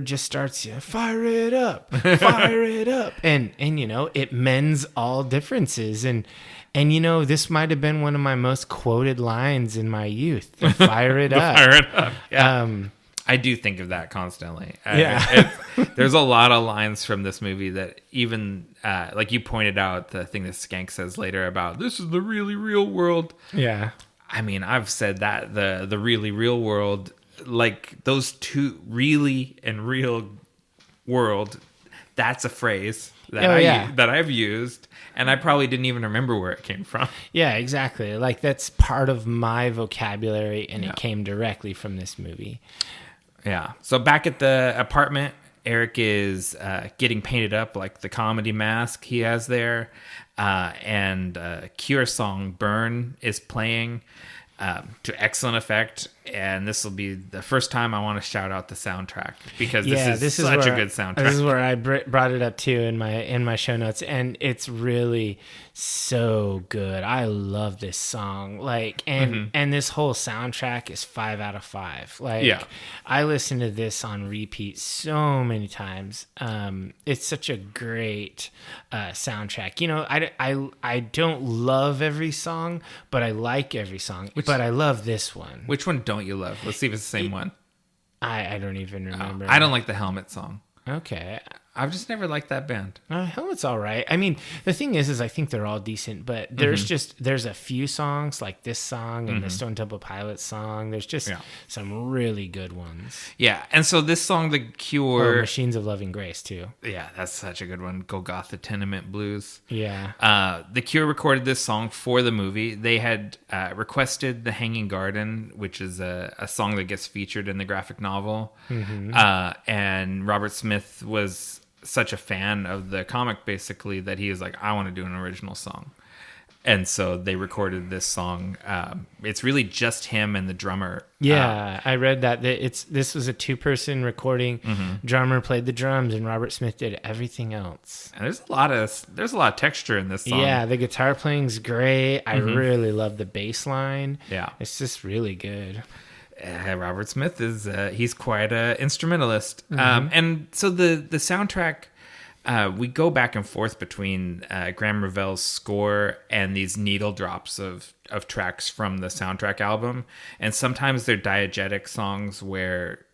just starts, "Fire it up, fire it up," and it mends all differences, and this might have been one of my most quoted lines in my youth. The "Fire it up, fire it up." Yeah. I do think of that constantly. There's a lot of lines from this movie that even, like you pointed out, the thing that Skank says later about, "This is the really real world." Yeah. I mean, I've said that, the really real world, like those two, really and real world, that's a phrase that I've used, and I probably didn't even remember where it came from. Yeah, exactly. Like that's part of my vocabulary, and it came directly from this movie. Yeah. So back at the apartment, Eric is getting painted up like the comedy mask he has there. And Cure song "Burn" is playing to excellent effect. And this will be the first time I want to shout out the soundtrack, because this is such a good soundtrack. This is where I brought it up too in my show notes, and it's really so good. I love this song, and this whole soundtrack is 5 out of 5. I listen to this on repeat so many times. It's such a great soundtrack. I don't love every song, but I like every song. But I love this one. Which one don't you love? Let's see if it's the same one. I don't even remember. I don't like the Helmet song. Okay. I've just never liked that band. Helmet's all right. I mean, the thing is I think they're all decent, but there's a few songs like this song and the Stone Temple Pilots song. There's just some really good ones. Yeah, and so this song, The Cure... Machines of Loving Grace, too. Yeah, that's such a good one. Go Gothic Tenement Blues. Yeah. The Cure recorded this song for the movie. They had requested The Hanging Garden, which is a song that gets featured in the graphic novel. And Robert Smith was such a fan of the comic, basically, that he was like, "I want to do an original song." And so they recorded this song. It's really just him and the drummer. Yeah, I read that. This was a 2-person recording. Drummer played the drums, and Robert Smith did everything else. And there's a lot of texture in this song. Yeah, the guitar playing's great. I really love the bass line. Yeah, it's just really good. Robert Smith is he's quite an instrumentalist. And so the soundtrack, we go back and forth between Graham Revell's score and these needle drops of tracks from the soundtrack album, and sometimes they're diegetic songs where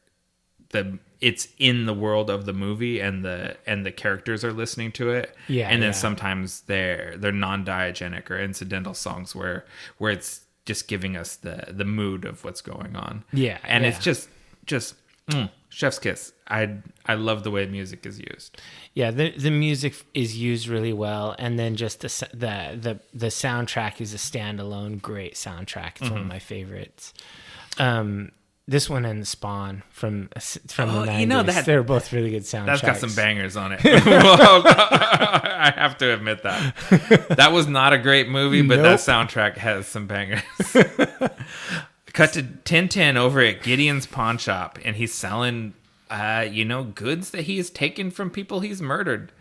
it's in the world of the movie and the characters are listening to it. And then sometimes they're non-diegenic or incidental songs where it's just giving us the mood of what's going on. It's just chef's kiss. I love the way music is used. Yeah, the music is used really well, and then just the soundtrack is a standalone great soundtrack. It's one of my favorites. This one and Spawn from the 90s. They're both really good soundtracks. That's got some bangers on it. Well, I have to admit that was not a great movie, but that soundtrack has some bangers. Cut to Tintin over at Gideon's pawn shop, and he's selling, goods that he has taken from people he's murdered.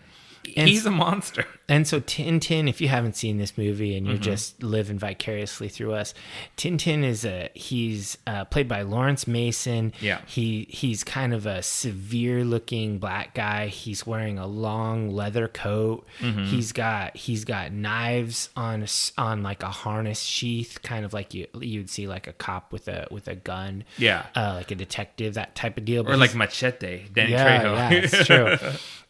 He's a monster. And so Tintin, if you haven't seen this movie and you're just living vicariously through us, Tintin he's played by Lawrence Mason. Yeah. He's kind of a severe looking black guy. He's wearing a long leather coat. He's got knives on like a harness sheath, kind of like you'd see like a cop with a gun. Yeah. Like a detective, that type of deal. Or like Machete, Danny Trejo. Yeah, it's true.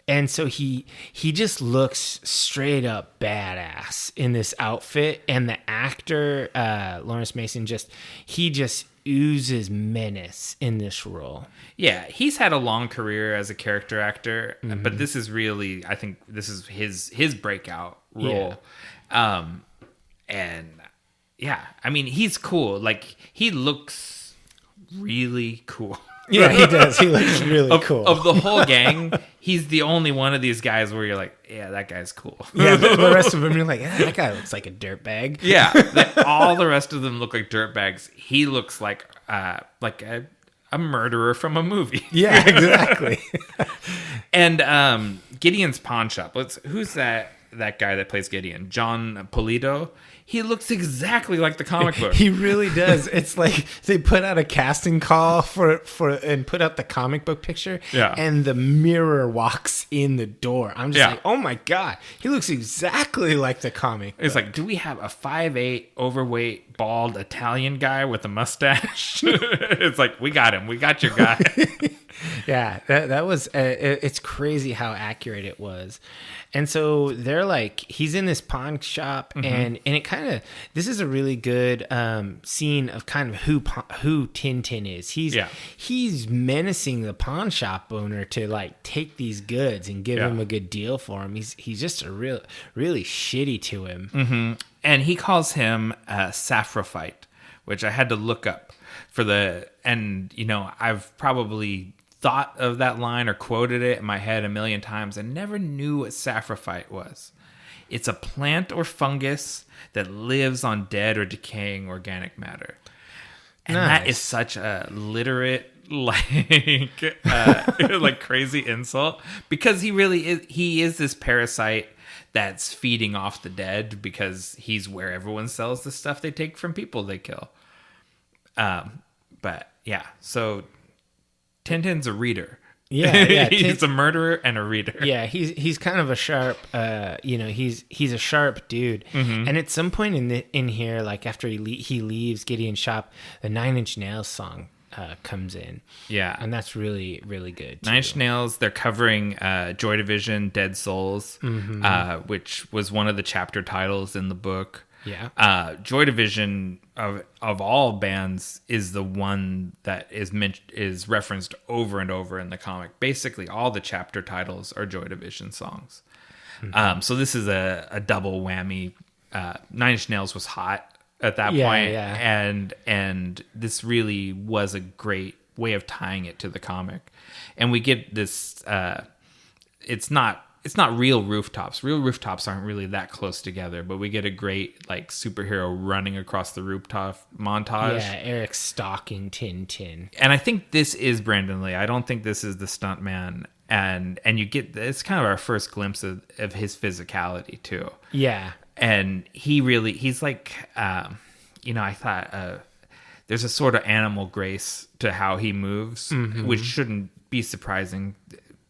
And so he just looks straight up badass in this outfit, and the actor Lawrence Mason just oozes menace in this role. Yeah, he's had a long career as a character actor, but this is really, I think this is his breakout role. And yeah, I mean, he's cool. Like, he looks really cool. Yeah, he does. He looks really cool. Of the whole gang, he's the only one of these guys where you're like, yeah, that guy's cool. Yeah, the rest of them, you're like, that guy looks like a dirtbag. Yeah, all the rest of them look like dirtbags. He looks like a murderer from a movie. Yeah, exactly. And Gideon's pawn shop. Who's that that guy that plays Gideon, John Polito. He looks exactly like the comic book. He really does. It's like they put out a casting call for and put out the comic book picture. Yeah. And the mirror walks in the door. I'm just like, oh my God, he looks exactly like the comic book. It's like, do we have a 5'8", overweight, bald Italian guy with a mustache? It's like, we got him. We got your guy. Yeah, that was it's crazy how accurate it was. And so they're like, he's in this pawn shop, and it kind of, this is a really good scene of kind of who Tintin is. He's menacing the pawn shop owner to like take these goods and give him a good deal for him. He's just really shitty to him. And he calls him a saprophyte, which I had to look up and I've probably thought of that line or quoted it in my head a million times and never knew what saprophyte was. It's a plant or fungus that lives on dead or decaying organic matter. And that is such a literate, like crazy insult, because he is this parasite that's feeding off the dead, because he's where everyone sells the stuff they take from people they kill. But yeah, so Tintin's a reader. Yeah. He's a murderer and a reader. Yeah, he's kind of a sharp, he's a sharp dude. And at some point in here, like after he leaves Gideon's shop, the 9 Inch Nails song comes in. Yeah, and that's really, really good too. 9 Inch Nails, they're covering Joy Division, Dead Souls, which was one of the chapter titles in the book. Yeah. Joy Division of all bands is the one that is referenced over and over in the comic. Basically, all the chapter titles are Joy Division songs. So this is a double whammy. 9 Inch Nails was hot at that point, and this really was a great way of tying it to the comic. And we get this. It's not real rooftops. Real rooftops aren't really that close together, but we get a great like superhero running across the rooftop montage. Yeah, Eric stalking Tintin. And I think this is Brandon Lee. I don't think this is the stuntman. And you get, it's kind of our first glimpse of his physicality too. Yeah. And he's like, I thought there's a sort of animal grace to how he moves, which shouldn't be surprising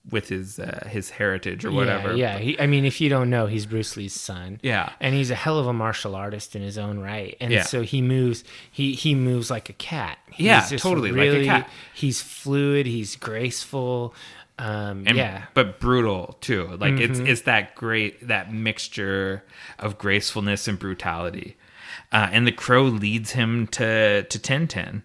with his heritage or whatever. Yeah. If you don't know, he's Bruce Lee's son. Yeah. And he's a hell of a martial artist in his own right. And so he moves like a cat. He's totally like a cat. He's fluid, he's graceful. But brutal too. Like it's that mixture of gracefulness and brutality. And the crow leads him to Tintin,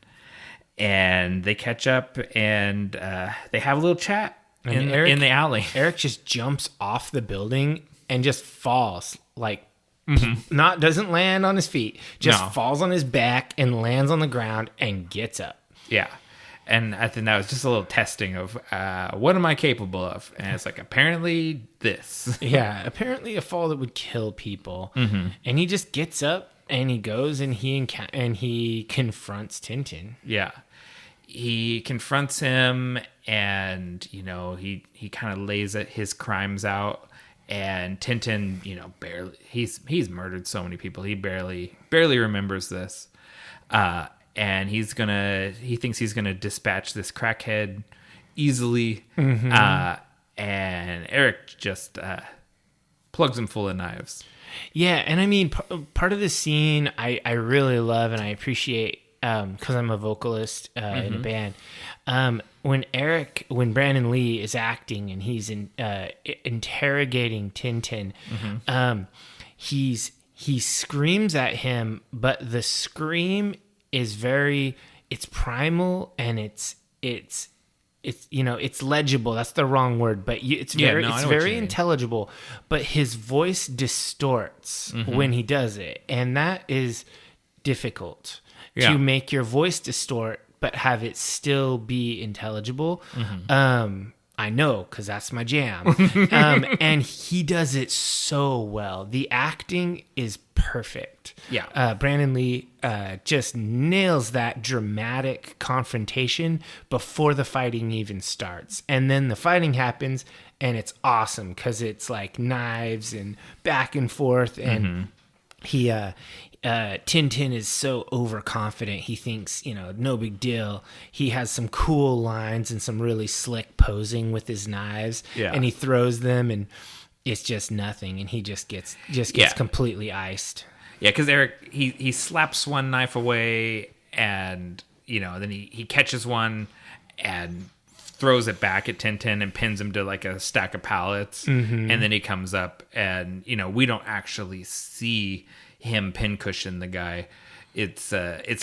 and they catch up, and they have a little chat. In the alley. Eric just jumps off the building and just falls, like doesn't land on his feet, just falls on his back and lands on the ground and gets up. Yeah. And I think that was just a little testing of what am I capable of? And it's like, apparently this. Yeah, apparently a fall that would kill people. And he just gets up and he goes and he confronts Tintin. Yeah. He confronts him, and he kind of lays his crimes out, and Tintin barely he's murdered so many people, he barely remembers this, and he thinks he's gonna dispatch this crackhead easily, and Eric just plugs him full of knives. Yeah, and part of the scene I really love and I appreciate, because I'm a vocalist in a band. When Brandon Lee is acting and he's interrogating Tintin, he screams at him, but the scream is it's primal and it's legible. That's the wrong word, but it's very intelligible. But his voice distorts when he does it, and that is difficult. To make your voice distort but have it still be intelligible. I I know, because that's my jam. And he does it so well. The acting is perfect. Yeah. Brandon Lee just nails that dramatic confrontation before the fighting even starts. And then the fighting happens, and it's awesome because it's like knives and back and forth. And Tintin is so overconfident. He thinks, no big deal. He has some cool lines and some really slick posing with his knives. Yeah. And he throws them, and it's just nothing. And he just gets completely iced. Yeah, because Eric, he slaps one knife away, and then he catches one and throws it back at Tintin and pins him to like a stack of pallets. And then he comes up, and we don't actually see him pincushion the guy. It's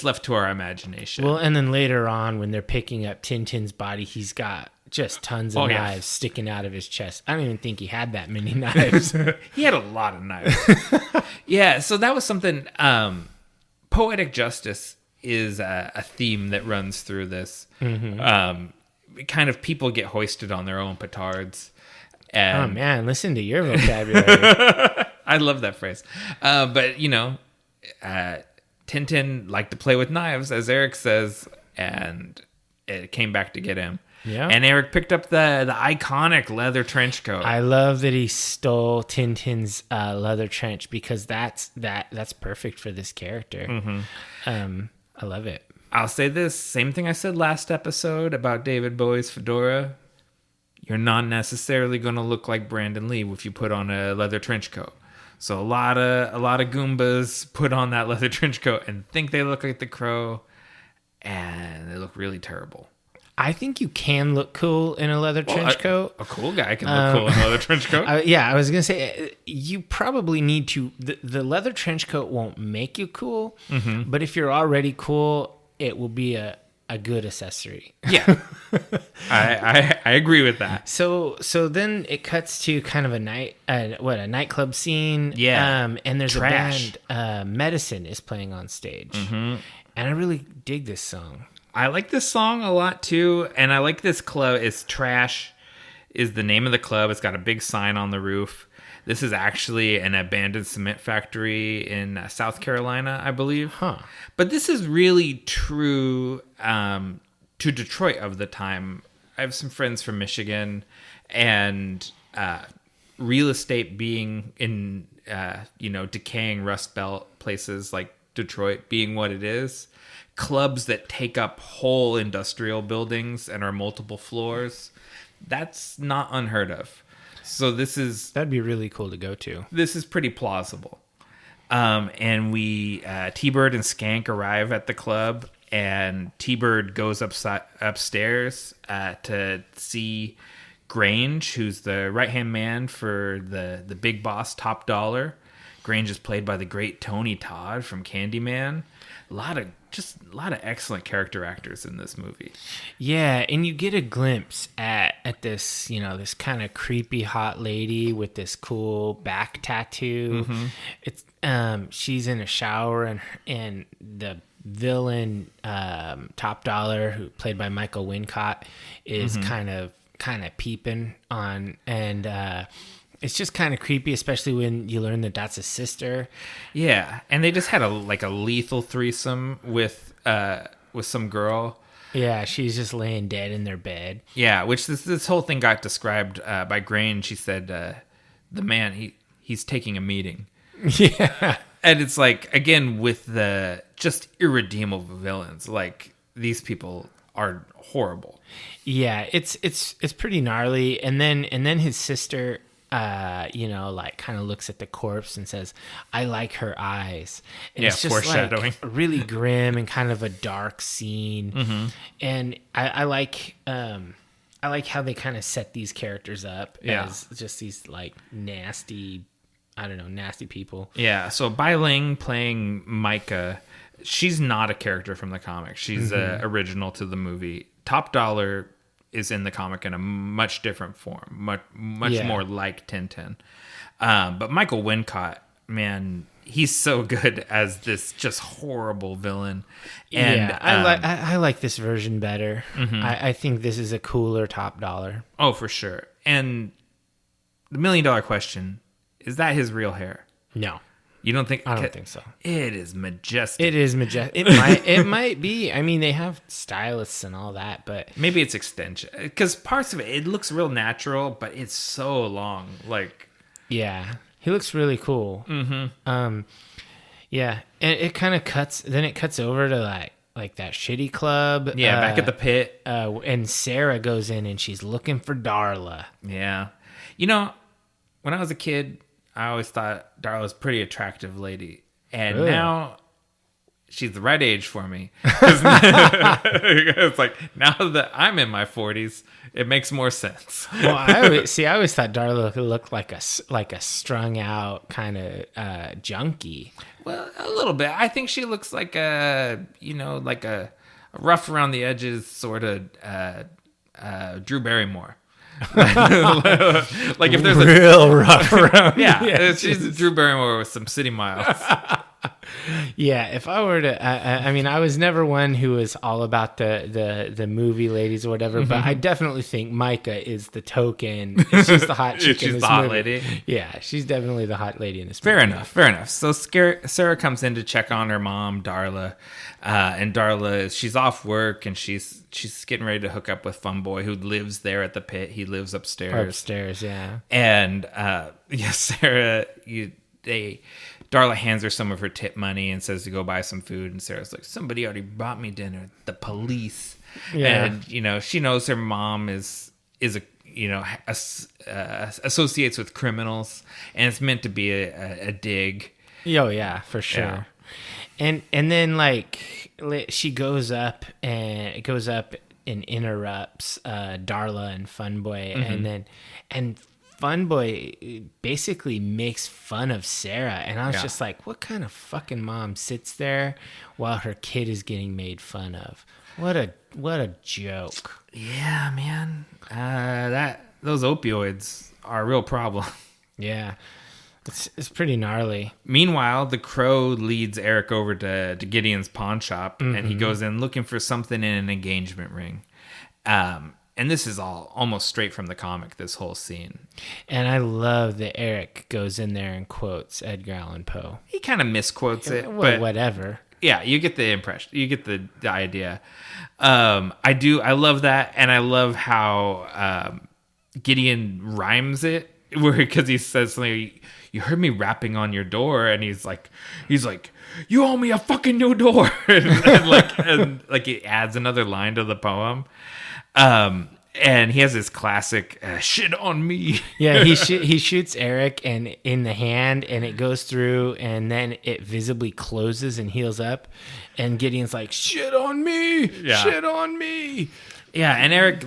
left to our imagination. Well, and then later on, when they're picking up Tintin's body, he's got just tons of knives sticking out of his chest. I don't even think he had that many knives. He had a lot of knives. Yeah, so that was something. Poetic justice is a theme that runs through this. Kind of people get hoisted on their own petards. And oh man, listen to your vocabulary. I love that phrase. But Tintin liked to play with knives, as Eric says, and it came back to get him. Yeah. And Eric picked up the iconic leather trench coat. I love that he stole Tintin's leather trench, because that's perfect for this character. I love it. I'll say this, same thing I said last episode about David Bowie's fedora. You're not necessarily going to look like Brandon Lee if you put on a leather trench coat. So a lot of Goombas put on that leather trench coat and think they look like the Crow, and they look really terrible. I think you can look cool in a leather trench coat. A cool guy can look cool in a leather trench coat. I was going to say, you probably need to... The leather trench coat won't make you cool, but if you're already cool, it will be a good accessory. Yeah. I agree with that. So then it cuts to kind of a nightclub scene. Yeah. And there's Trash. a band, Medicine is playing on stage. And I really dig this song. I like this song a lot too, and I like this club. It's Trash is the name of the club. It's got a big sign on the roof. This is actually an abandoned cement factory in South Carolina, I believe. But this is really true to Detroit of the time. I have some friends from Michigan, and real estate being in decaying Rust Belt places like Detroit being what it is. Clubs that take up whole industrial buildings and are multiple floors, that's not unheard of. So that'd be really cool to go to. This is pretty plausible. And we T-Bird and Skank arrive at the club, and T-Bird goes upstairs to see Grange, who's the right-hand man for the big boss, Top Dollar. Grange is played by the great Tony Todd from Candyman. A lot of excellent character actors in this movie. Yeah, and you get a glimpse at this, this kind of creepy hot lady with this cool back tattoo. It's she's in a shower, and the villain, Top Dollar, who played by Michael Wincott, is kind of peeping on, and it's just kind of creepy, especially when you learn that that's a sister. Yeah, and they just had a lethal threesome with some girl. Yeah, she's just laying dead in their bed. Yeah, which this whole thing got described by Grange. She said the man he's taking a meeting. Yeah, and it's like, again, with the just irredeemable villains, like these people are horrible. Yeah, it's pretty gnarly. And then his sister, kind of looks at the corpse and says, "I like her eyes." And it's just foreshadowing. Really grim and kind of a dark scene. And I like how they kind of set these characters up as just these nasty people. Yeah. So Bai Ling playing Micah, she's not a character from the comic. She's original to the movie. Top Dollar is in the comic in a much different form, much more like Tintin. But Michael Wincott, man, he's so good as this just horrible villain. And I like this version better. Mm-hmm. I think this is a cooler top dollar. Oh, for sure. And the $1 million question, is that his real hair? No. You don't think? I don't think so. It is majestic. It is majestic. It might be. I mean, they have stylists and all that, but maybe it's extension. Because parts of it looks real natural, but it's so long. Like, yeah, he looks really cool. Mm-hmm. Yeah, and it kind of cuts. Then it cuts over to like that shitty club. Yeah, back at the pit. And Sarah goes in and she's looking for Darla. Yeah, you know, when I was a kid, I always thought Darla was a pretty attractive lady. And now she's the right age for me. It's like, now that I'm in my 40s, it makes more sense. Well, I always thought Darla looked like a strung out kind of junkie. Well, a little bit. I think she looks like a rough around the edges sort of Drew Barrymore. Like if there's real rough around. Yeah, she's a Drew Barrymore with some city miles. Yeah, if I were to, I mean, I was never one who was all about the movie ladies or whatever, but I definitely think Micah is the token. She's the hot chick in this the hot movie. lady. Yeah, she's definitely the hot lady in this Fair movie. enough. So Sarah comes in to check on her mom, Darla, and Darla, she's off work and she's getting ready to hook up with Funboy, who lives there at the pit. He lives upstairs. Yeah. And Sarah, Darla hands her some of her tip money and says to go buy some food. And Sarah's like, somebody already brought me dinner. The police. Yeah. And, she knows her mom is associates with criminals. And it's meant to be a dig. Oh, yeah, for sure. Yeah. And then, she goes up and interrupts Darla and Funboy. Mm-hmm. And Funboy basically makes fun of Sarah, and I was just like, what kind of fucking mom sits there while her kid is getting made fun of? What a joke. Yeah, man. Those opioids are a real problem. Yeah. It's pretty gnarly. Meanwhile, the Crow leads Eric over to Gideon's pawn shop, and he goes in looking for something in an engagement ring. And this is all almost straight from the comic, this whole scene. And I love that Eric goes in there and quotes Edgar Allan Poe. He kind of misquotes it. Well, but whatever. Yeah, you get the impression. You get the idea. I love that. And I love how Gideon rhymes it. Because he says something, you heard me rapping on your door. And he's like, you owe me a fucking new door. and he adds another line to the poem. And he has this classic shit on me. Yeah, he shoots Eric and in the hand, and it goes through, and then it visibly closes and heals up. And Gideon's like, shit on me, shit on me. Yeah, and Eric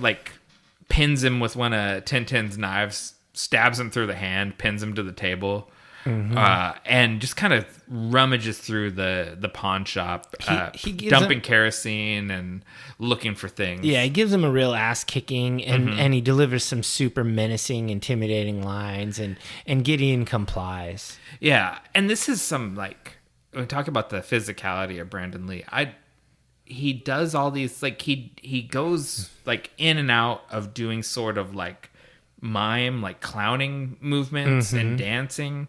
pins him with one of Tintin's knives, stabs him through the hand, pins him to the table. And just kind of rummages through the pawn shop, he dumping kerosene and looking for things. Yeah, he gives him a real ass kicking, and he delivers some super menacing, intimidating lines, and Gideon complies. Yeah, and this is some when we talk about the physicality of Brandon Lee, he does all these he goes in and out of doing sort of mime clowning movements and dancing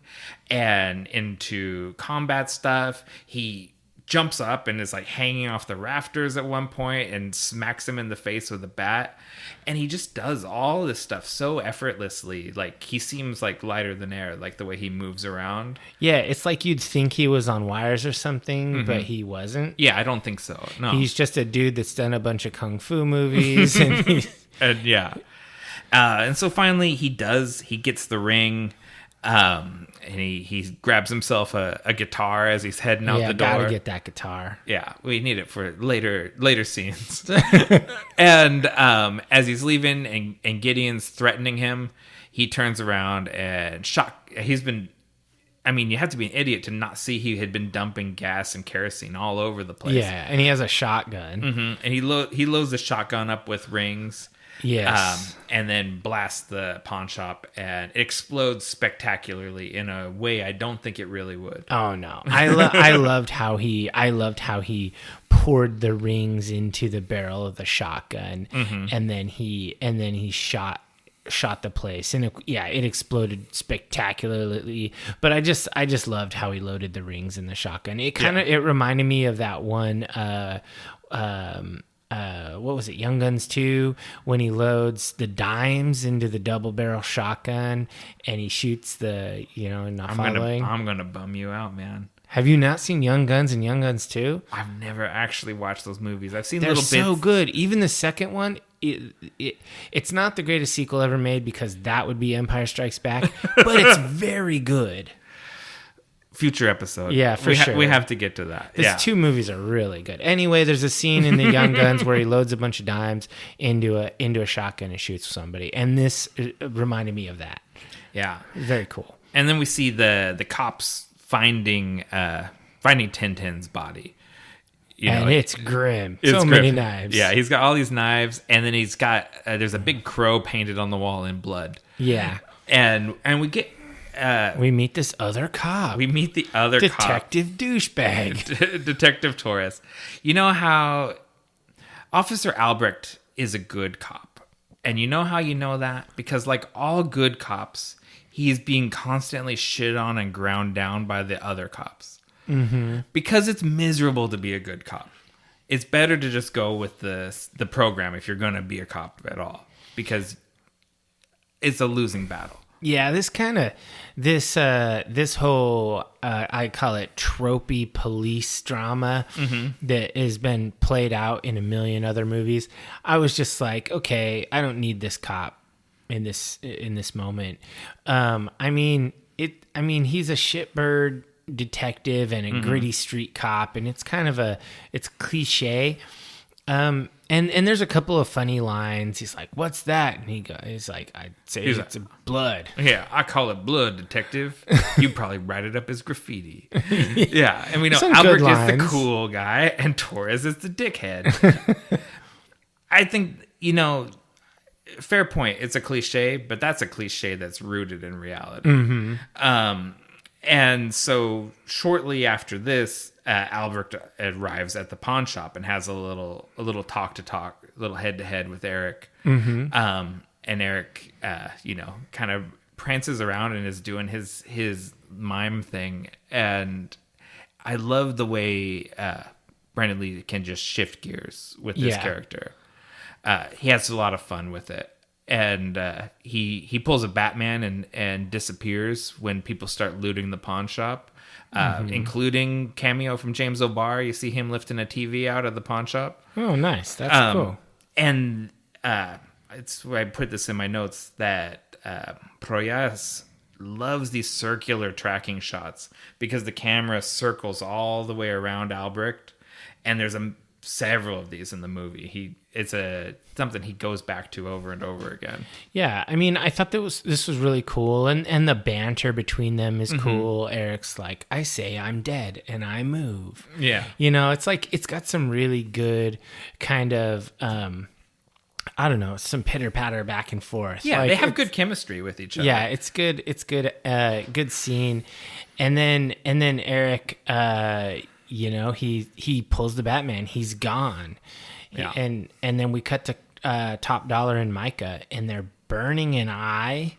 and into combat stuff. He jumps up and is hanging off the rafters at one point and smacks him in the face with a bat, and he just does all this stuff so effortlessly. He seems lighter than air, the way he moves around. Yeah, it's like you'd think he was on wires or something, but he wasn't. Yeah, I don't think so. No, he's just a dude that's done a bunch of kung fu movies and so finally he gets the ring, and he grabs himself a guitar as he's heading out the door. Gotta get that guitar. Yeah, we need it for later scenes. And as he's leaving and Gideon's threatening him, he turns around and you have to be an idiot to not see he had been dumping gas and kerosene all over the place. Yeah, and he has a shotgun. And he loads the shotgun up with rings. Yes. And then blasts the pawn shop, and it explodes spectacularly in a way I don't think it really would. Oh no, I loved how he poured the rings into the barrel of the shotgun, and then he shot the place, and it exploded spectacularly. But I just loved how he loaded the rings in the shotgun. It it reminded me of that one. What was it? Young Guns 2, when he loads the dimes into the double barrel shotgun and he shoots the, not following. I'm gonna bum you out, man. Have you not seen Young Guns and Young Guns 2? I've never actually watched those movies. I've seen They're little bits. so good. Even the second one, it's not the greatest sequel ever made, because that would be Empire Strikes Back, but it's very good. Future episode. Yeah, for sure. We have to get to that. These two movies are really good. Anyway, there's a scene in the Young Guns where he loads a bunch of dimes into a shotgun and shoots somebody, and this reminded me of that. Yeah, very cool. And then we see the cops finding Tintin's body. It's grim. So many knives. Yeah, he's got all these knives, and then he's got there's a big crow painted on the wall in blood. Yeah, and we get. We meet this other cop. We meet the other Detective douchebag. Detective Torres. You know how Officer Albrecht is a good cop. And you know how you know that? Because like all good cops, he's being constantly shit on and ground down by the other cops. Mm-hmm. Because it's miserable to be a good cop. It's better to just go with the program if you're going to be a cop at all. Because it's a losing battle. Yeah, this whole I call it tropey police drama that has been played out in a million other movies. I was just like, okay, I don't need this cop in this moment. I mean, he's a shitbird detective and a gritty street cop, and it's kind of it's cliche. And there's a couple of funny lines. He's like, "What's that?" And he's like, "I'd say it's blood." Yeah, I call it blood, detective. You probably write it up as graffiti. Yeah, and we know Albert is the cool guy, and Torres is the dickhead. I think fair point. It's a cliche, but that's a cliche that's rooted in reality. Mm-hmm. And so shortly after this, Albert arrives at the pawn shop and has a little talk, little head to head with Eric. Mm-hmm. And Eric, kind of prances around and is doing his mime thing. And I love the way Brandon Lee can just shift gears with this character. He has a lot of fun with it. And he pulls a Batman and disappears when people start looting the pawn shop, including cameo from James O'Barr. You see him lifting a TV out of the pawn shop. Oh, nice. That's cool. And it's where I put this in my notes that Proyas loves these circular tracking shots because the camera circles all the way around Albrecht, and there's several of these in the movie. It's something he goes back to over and over again. Yeah, I mean, I thought this was really cool, and the banter between them is cool. Eric's like, "I say I'm dead and I move." Yeah, it's like it's got some really good kind of I don't know, some pitter patter back and forth. Yeah, they have good chemistry with each other. Yeah, it's good. It's good. Good scene, and then Eric. He pulls the Batman. He's gone. Yeah. And then we cut to Top Dollar and Micah, and they're burning an eye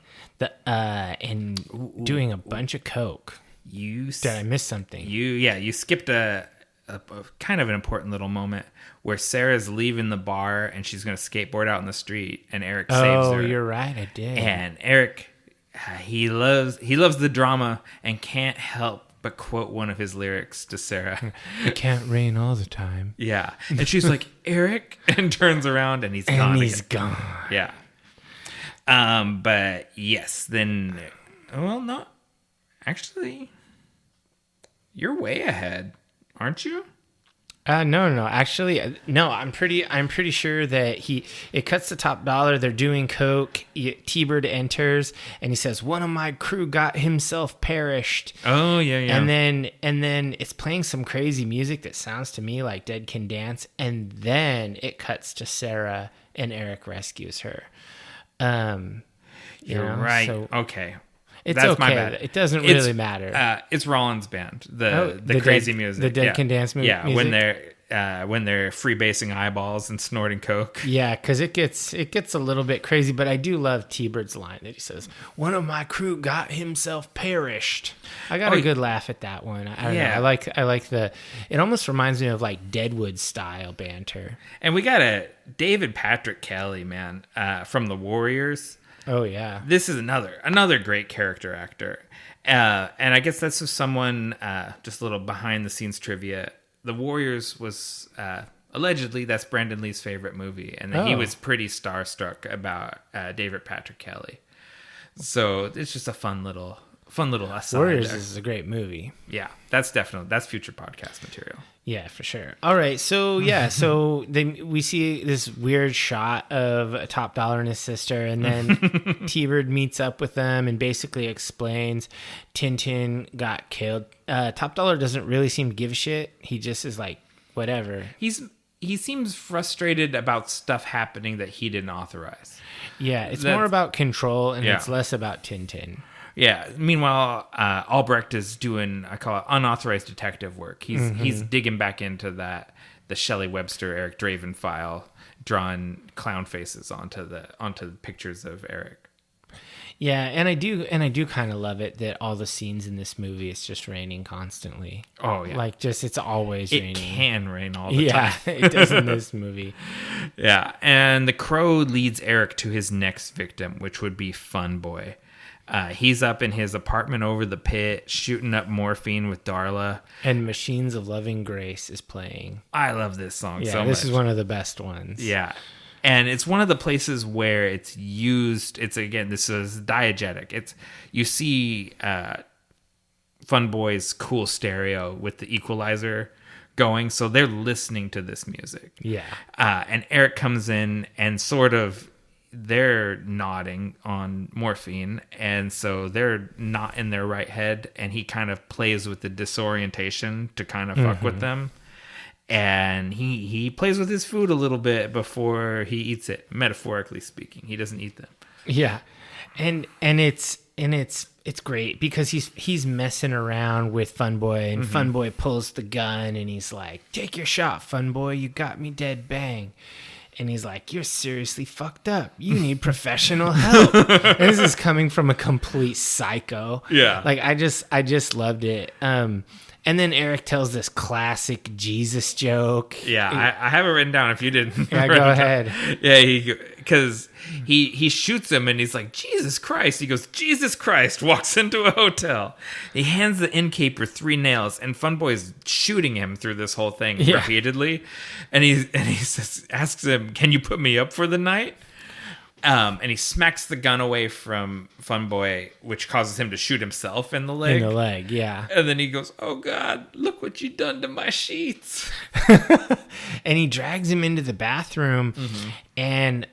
and doing a bunch of coke. Did I miss something? You skipped a kind of an important little moment where Sarah's leaving the bar and she's going to skateboard out in the street, and Eric saves her. Oh, you're right. I did. And Eric, he loves the drama and can't help but quote one of his lyrics to Sarah. It can't rain all the time. Yeah. And she's like, "Eric," and turns around and he's gone. And he's gone. Yeah. But yes, then, well, no, actually, you're way ahead, aren't you? No. Actually, no. I'm pretty sure that it cuts to Top Dollar. They're doing coke. T-Bird enters and he says, "One of my crew got himself perished." Oh yeah. And then it's playing some crazy music that sounds to me like Dead Can Dance. And then it cuts to Sarah and Eric rescues her. You're right. So, okay. It's That's okay. my bad. It doesn't really matter. It's Rollins Band, the crazy music, the Dead Can Dance music. Yeah, when they're freebasing eyeballs and snorting coke. Yeah, because it gets a little bit crazy, but I do love T-Bird's line that he says, "One of my crew got himself perished." I got a good laugh at that one. I don't know. I like the. It almost reminds me of like Deadwood style banter. And we got a David Patrick Kelly, man, from the Warriors. Oh yeah, this is another great character actor, and I guess that's just someone. Just a little behind the scenes trivia. The Warriors was allegedly that's Brandon Lee's favorite movie, and he was pretty starstruck about David Patrick Kelly. So it's just a fun little aside. Warriors there. is a great movie. Yeah, that's future podcast material. Yeah, for sure. All right, so we see this weird shot of Top Dollar and his sister, and then T-Bird meets up with them and basically explains Tintin got killed. Top Dollar doesn't really seem to give a shit. He just is like, whatever. He seems frustrated about stuff happening that he didn't authorize. Yeah, it's more about control, and it's less about Tintin. Yeah. Meanwhile, Albrecht is doing, I call it unauthorized detective work. He's digging back into the Shelley Webster, Eric Draven file, drawing clown faces onto the pictures of Eric. Yeah, and I do kind of love it that all the scenes in this movie it's just raining constantly. Oh yeah, like it's always raining. It can rain all the time. Yeah, it does in this movie. Yeah, and the crow leads Eric to his next victim, which would be Fun Boy. He's up in his apartment over the pit, shooting up morphine with Darla. And Machines of Loving Grace is playing. I love this song so much. This is one of the best ones. Yeah. And it's one of the places where it's used. This is diegetic. You see Fun Boy's cool stereo with the equalizer going. So they're listening to this music. Yeah. And Eric comes in and sort of, they're nodding on morphine, and so they're not in their right head, and he kind of plays with the disorientation to kind of fuck with them, and he plays with his food a little bit before he eats it, metaphorically speaking. He doesn't eat them. Yeah, and it's great because he's messing around with Fun Boy, and Fun Boy pulls the gun, and he's like, "Take your shot, Fun Boy, you got me dead bang." And he's like, "You're seriously fucked up. You need professional help." And this is coming from a complete psycho. Yeah. Like, I just loved it. And then Eric tells this classic Jesus joke. Yeah, I have it written down if you didn't. Yeah, go ahead. Yeah, because he shoots him and he's like, "Jesus Christ." He goes, "Jesus Christ," walks into a hotel. He hands the innkeeper 3 nails, and Fun Boy's shooting him through this whole thing repeatedly. And he asks him, "Can you put me up for the night?" And he smacks the gun away from Fun Boy, which causes him to shoot himself in the leg. In the leg, yeah. And then he goes, "Oh God, look what you done to my sheets." And he drags him into the bathroom. And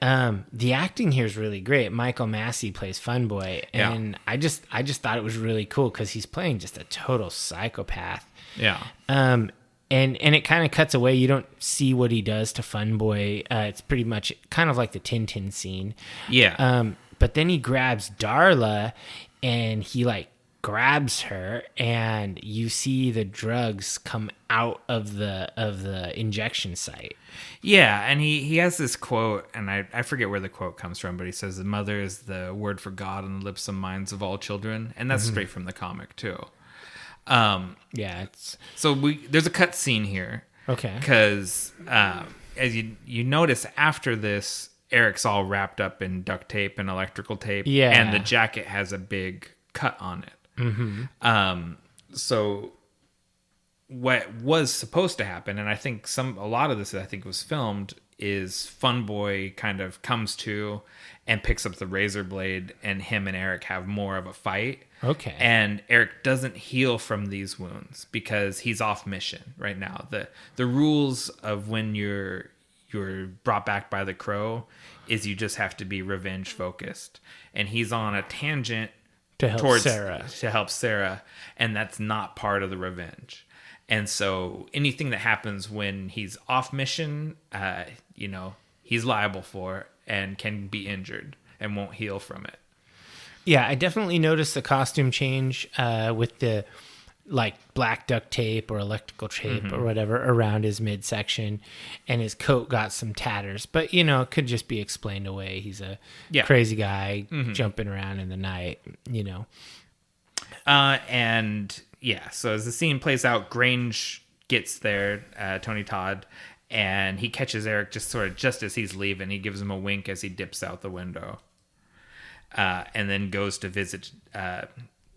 the acting here is really great. Michael Massey plays Fun Boy. And I just thought it was really cool because he's playing just a total psychopath. Yeah. And it kind of cuts away. You don't see what he does to Fun Boy. It's pretty much kind of like the Tintin scene. Yeah. But then he grabs Darla, and he like grabs her, and you see the drugs come out of the injection site. Yeah, and he has this quote, and I forget where the quote comes from, but he says, "The mother is the word for God on the lips and minds of all children," and that's straight from the comic too. So there's a cut scene here. Okay. Because as you notice after this, Eric's all wrapped up in duct tape and electrical tape. Yeah. And the jacket has a big cut on it. So what was supposed to happen, and I think a lot of this I think was filmed, is Fun Boy kind of comes to and picks up the razor blade, and him and Eric have more of a fight. Okay. And Eric doesn't heal from these wounds because he's off mission right now. The rules of when you're brought back by the crow is you just have to be revenge focused. And he's on a tangent to help Sarah, and that's not part of the revenge. And so anything that happens when he's off mission, he's liable for and can be injured and won't heal from it. Yeah, I definitely noticed the costume change with the black duct tape or electrical tape or whatever around his midsection, and his coat got some tatters. But, it could just be explained away. He's a crazy guy jumping around in the night, So as the scene plays out, Grange gets there, Tony Todd, and he catches Eric just as he's leaving. He gives him a wink as he dips out the window. And then goes to visit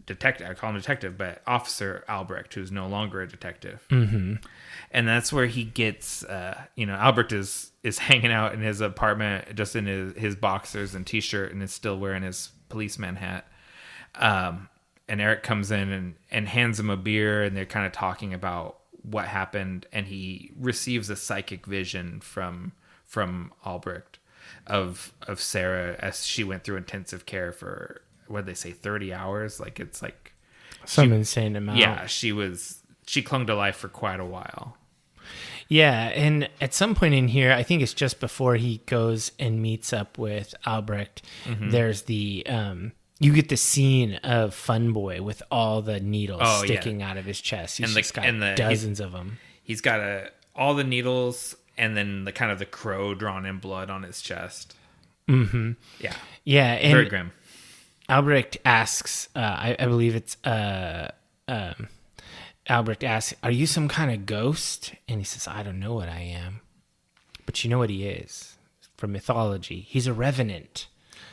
detective. I call him detective, but Officer Albrecht, who's no longer a detective. Mm-hmm. And that's where he gets, Albrecht is hanging out in his apartment, just in his boxers and t-shirt, and is still wearing his policeman hat. And Eric comes in and hands him a beer, and they're kind of talking about what happened, and he receives a psychic vision from Albrecht of Sarah as she went through intensive care for, what did they say, 30 hours? It's some insane amount. Yeah, she clung to life for quite a while. Yeah, and at some point in here, I think it's just before he goes and meets up with Albrecht, there's the you get the scene of Fun Boy with all the needles sticking out of his chest. He's got dozens of them. He's got all the needles, and then the crow drawn in blood on his chest. Mm-hmm. Yeah. Yeah. And very grim. Albrecht asks, I believe it's, Albrecht asks, "Are you some kind of ghost?" And he says, "I don't know what I am. But you know what he is? From mythology. He's a revenant."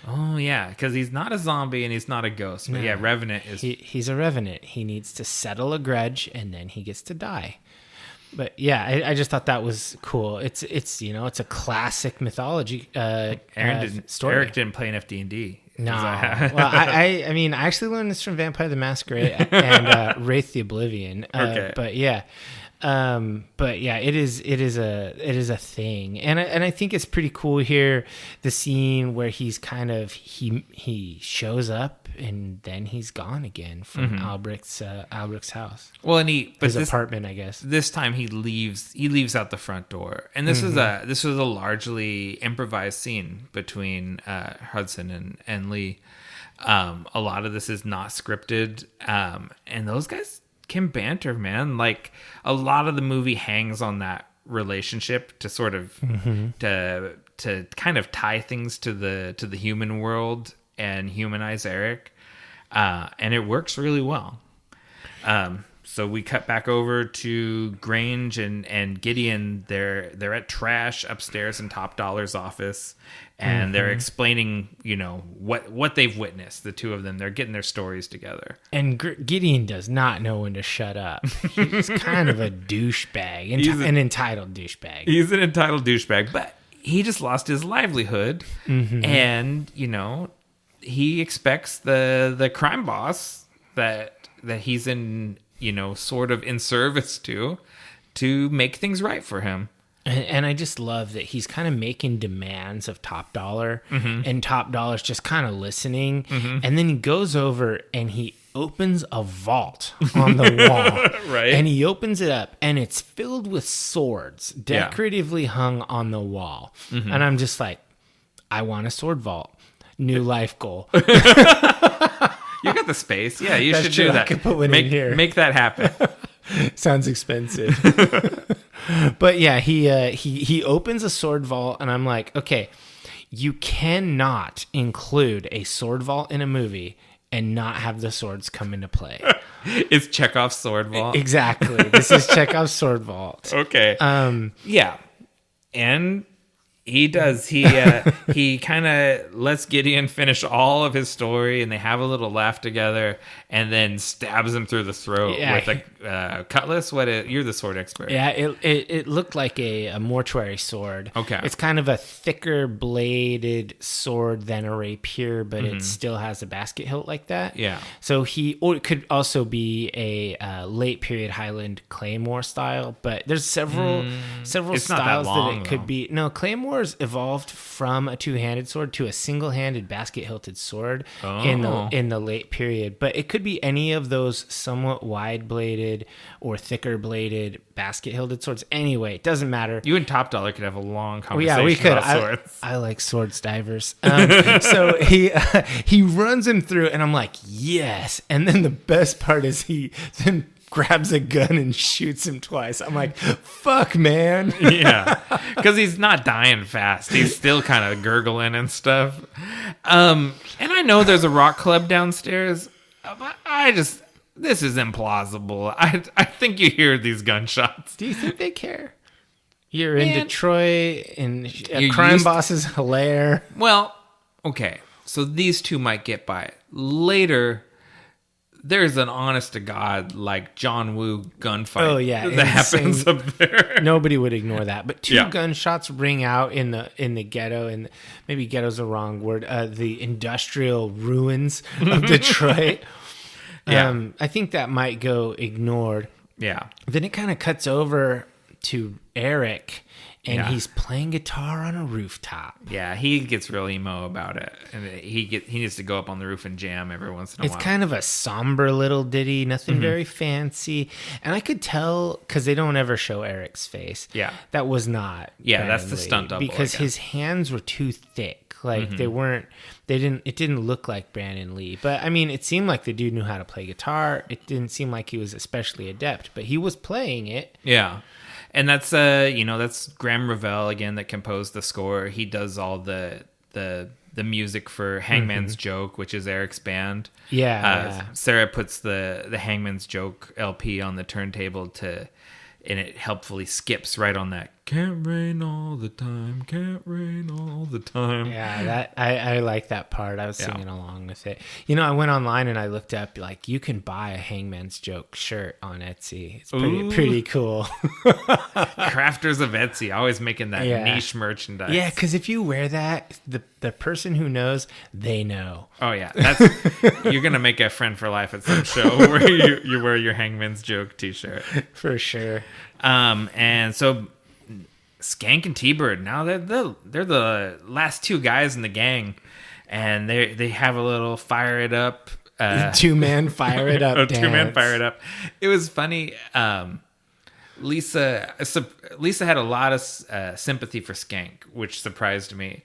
Oh, yeah. Because he's not a zombie and he's not a ghost. But revenant is... He's a revenant. He needs to settle a grudge, and then he gets to die. But yeah, I just thought that was cool. It's it's a classic mythology story. Eric didn't play enough D&D. No, well, I actually learned this from Vampire the Masquerade and Wraith the Oblivion. Okay, but yeah, it is a thing, and I think it's pretty cool here. The scene where he's he shows up and then he's gone again from Albrecht's house. Well, and his apartment, I guess. This time he leaves out the front door, and this was a largely improvised scene between Hudson and Lee. A lot of this is not scripted, and those guys can banter, man. A lot of the movie hangs on that relationship to sort of to kind of tie things to the human world and humanize Eric, and it works really well. So we cut back over to Grange and Gideon. They're at Trash upstairs in Top Dollar's office, and they're explaining, what they've witnessed. The two of them, they're getting their stories together. And Gideon does not know when to shut up. He's kind of a douchebag, an entitled douchebag. He's an entitled douchebag, but he just lost his livelihood, and he expects the crime boss that he's in, sort of in service to make things right for him. And I just love that he's kind of making demands of Top Dollar, and Top Dollar's just kind of listening. And then he goes over and he opens a vault on the wall. Right. And he opens it up, and it's filled with swords decoratively hung on the wall. And I'm just like, I want a sword vault. New life goal. You got the space. Yeah, you should do that. I could put one in here. Make that happen. Sounds expensive. But yeah, he opens a sword vault, and I'm like, okay, you cannot include a sword vault in a movie and not have the swords come into play. It's Chekhov's sword vault. Exactly. This is Chekhov's sword vault. Okay. Yeah. And He does. He kind of lets Gideon finish all of his story, and they have a little laugh together, and then stabs him through the throat with a cutlass. You're the sword expert. Yeah, it looked like a mortuary sword. Okay. It's kind of a thicker bladed sword than a rapier, but it still has a basket hilt like that. Yeah. So or it could also be a late period Highland claymore style, but there's several It's styles not that long, that it could though. be. No, claymores evolved from a two-handed sword to a single-handed basket-hilted sword in the late period. But it could be any of those somewhat wide-bladed or thicker-bladed basket-hilted swords. Anyway, it doesn't matter. You and Top Dollar could have a long conversation Yeah, we could. about swords. I like swords divers. So he runs him through, and I'm like, yes. And then the best part is he then grabs a gun and shoots him twice. I'm like, fuck, man. Yeah, because he's not dying fast. He's still kind of gurgling and stuff. And I know there's a rock club downstairs, but this is implausible. I think you hear these gunshots. Do you think they care? You're in Detroit, and a You're crime used- boss's lair. Well, okay, so these two might get by it. Later, there's an honest to God, like John Woo gunfight. Oh, yeah, that happens insane. up there. Nobody would ignore that. But two Yeah. gunshots ring out in the ghetto, and maybe ghetto's the wrong word. The industrial ruins of Detroit. Yeah. I think that might go ignored. Yeah. Then it kind of cuts over to Eric, and Yeah. he's playing guitar on a rooftop. Yeah, he gets real emo about it, and he needs to go up on the roof and jam every once in a It's while. kind of a somber little ditty, nothing very fancy. And I could tell, because they don't ever show Eric's face. Yeah. That was not. Yeah, that's the Brandon stunt Lee, double, because I his hands were too thick. Like it didn't look like Brandon Lee. But I mean, it seemed like the dude knew how to play guitar. It didn't seem like he was especially adept, but he was playing it. Yeah. And that's Graham Revell again that composed the score. He does all the music for Hangman's Joke, which is Eric's band. Yeah. Sarah puts the Hangman's Joke LP on the turntable and it helpfully skips right on that. Can't rain all the time. Can't rain all the time. Yeah, that I like that part. I was singing along with it. I went online and I looked up, like, you can buy a Hangman's Joke shirt on Etsy. It's pretty cool. Crafters of Etsy, always making that niche merchandise. Yeah, because if you wear that, the person who knows, they know. Oh yeah, you're gonna make a friend for life at some show where you wear your Hangman's Joke T-shirt For sure. And so Skank and T-Bird, now they're the last two guys in the gang, and they have a little fire it up. Two-man fire it up dance. Two-man fire it up. It was funny. Lisa had a lot of sympathy for Skank, which surprised me,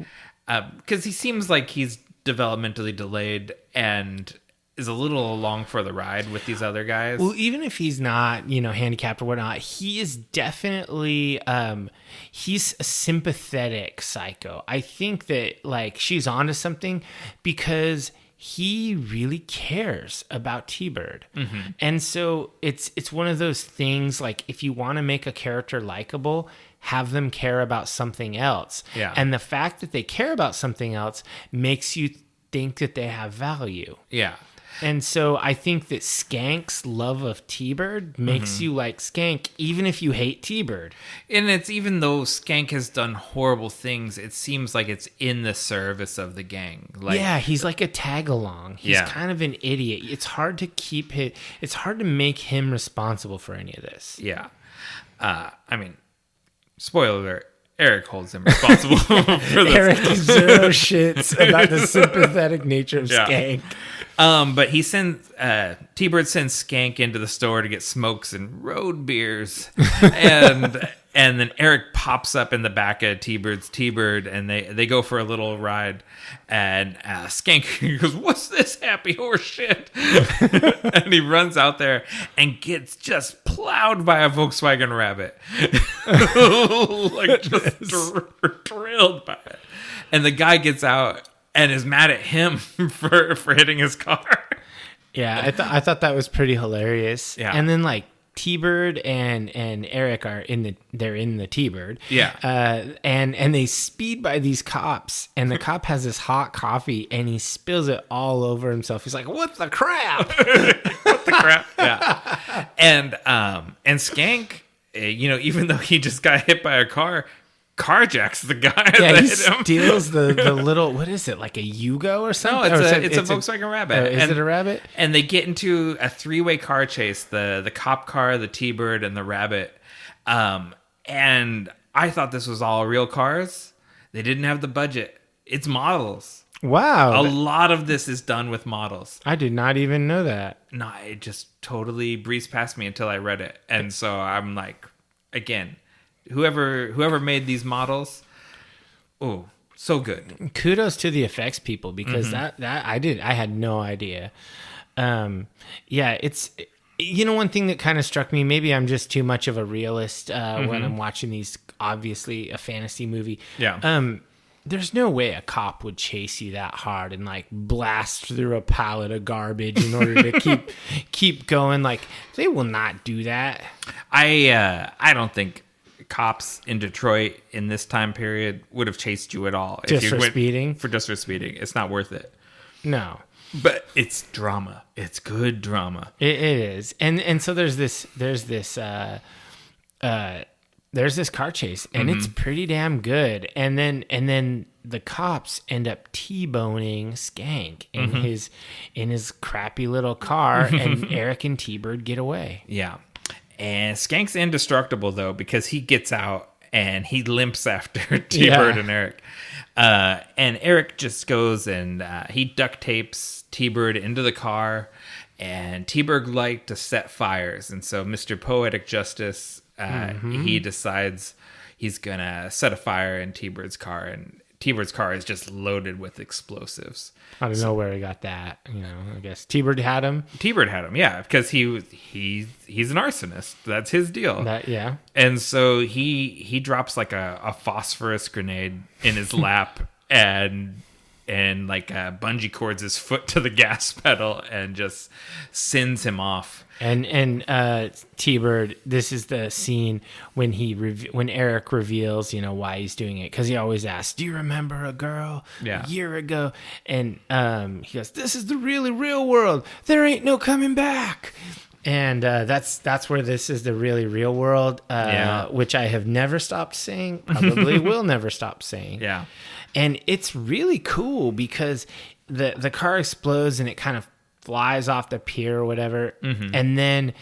because he seems like he's developmentally delayed and is a little along for the ride with these other guys. Well, even if he's not, handicapped or whatnot, he is definitely, he's a sympathetic psycho. I think that, like, she's onto something because he really cares about T-Bird. Mm-hmm. And so it's one of those things, like, if you want to make a character likable, have them care about something else. Yeah. And the fact that they care about something else makes you think that they have value. Yeah. And so I think that Skank's love of T-Bird makes you like Skank, even if you hate T-Bird. And it's, even though Skank has done horrible things, it seems like it's in the service of the gang. Like, yeah, he's like a tag-along. He's kind of an idiot. It's hard to make him responsible for any of this. Yeah. I mean, spoiler alert, Eric holds him responsible for this. Eric gives zero shits about the sympathetic nature of Skank. But he sends T-Bird sends Skank into the store to get smokes and road beers, and then Eric pops up in the back of T-Bird's T-Bird, and they go for a little ride, and Skank goes, "What's this happy horse shit?" And he runs out there and gets just plowed by a Volkswagen Rabbit, like just drilled by it, and the guy gets out and is mad at him for hitting his car. Yeah, I thought that was pretty hilarious. Yeah. And then, like, T-Bird and Eric are they're in the T-Bird. Yeah. And they speed by these cops, and the cop has this hot coffee, and he spills it all over himself. He's like, "What the crap?" What the crap? Yeah. And Skank, even though he just got hit by a car, carjacks the guy. Yeah, he hit him. steals the little, what is it, like a Yugo or something? No, it's a Volkswagen Rabbit. Is it a Rabbit? And they get into a 3-way car chase: the cop car, the T-Bird, and the Rabbit. And I thought this was all real cars. They didn't have the budget. It's models. Wow. A lot of this is done with models. I did not even know that. No, it just totally breezed past me until I read it. And so I'm like, again, whoever made these models, oh, so good. Kudos to the effects people, because that I had no idea. It's, one thing that kind of struck me, maybe I'm just too much of a realist when I'm watching these, obviously a fantasy movie. Yeah. There's no way a cop would chase you that hard and like blast through a pallet of garbage in order to keep going. Like, they will not do that. I don't think cops in Detroit in this time period would have chased you at all. Just for speeding? Just for speeding. It's not worth it. No. But it's drama. It's good drama. It is. And so there's this car chase, and it's pretty damn good. And then the cops end up T-boning Skank in his crappy little car, and Eric and T-Bird get away. Yeah. And Skank's indestructible, though, because he gets out and he limps after T-Bird and Eric. And Eric just goes and he duct tapes T-Bird into the car, and T-Bird liked to set fires. And so Mr. Poetic Justice, he decides he's going to set a fire in T-Bird's car, and T-Bird's car is just loaded with explosives. I don't know where he got that. I guess T-Bird had him. T-Bird had him, yeah, because he's an arsonist. That's his deal. Yeah. And so he drops like a phosphorus grenade in his lap, and like bungee cords his foot to the gas pedal and just sends him off. And T-Bird, this is the scene when when Eric reveals, why he's doing it, because he always asks, "Do you remember a girl a year ago?" And he goes, "This is the really real world. There ain't no coming back." And that's where this is the really real world, which I have never stopped saying, probably will never stop saying. Yeah. And it's really cool because the car explodes and it kind of flies off the pier or whatever. And then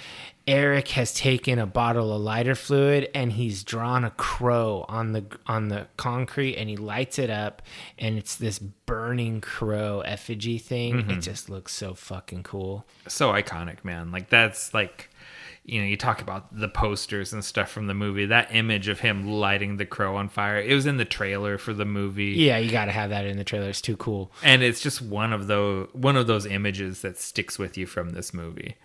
Eric has taken a bottle of lighter fluid and he's drawn a crow on the concrete, and he lights it up, and it's this burning crow effigy thing. It just looks so fucking cool. So iconic, man. Like, that's like, you talk about the posters and stuff from the movie. That image of him lighting the crow on fire, it was in the trailer for the movie. Yeah, you got to have that in the trailer. It's too cool. And it's just one of those images that sticks with you from this movie.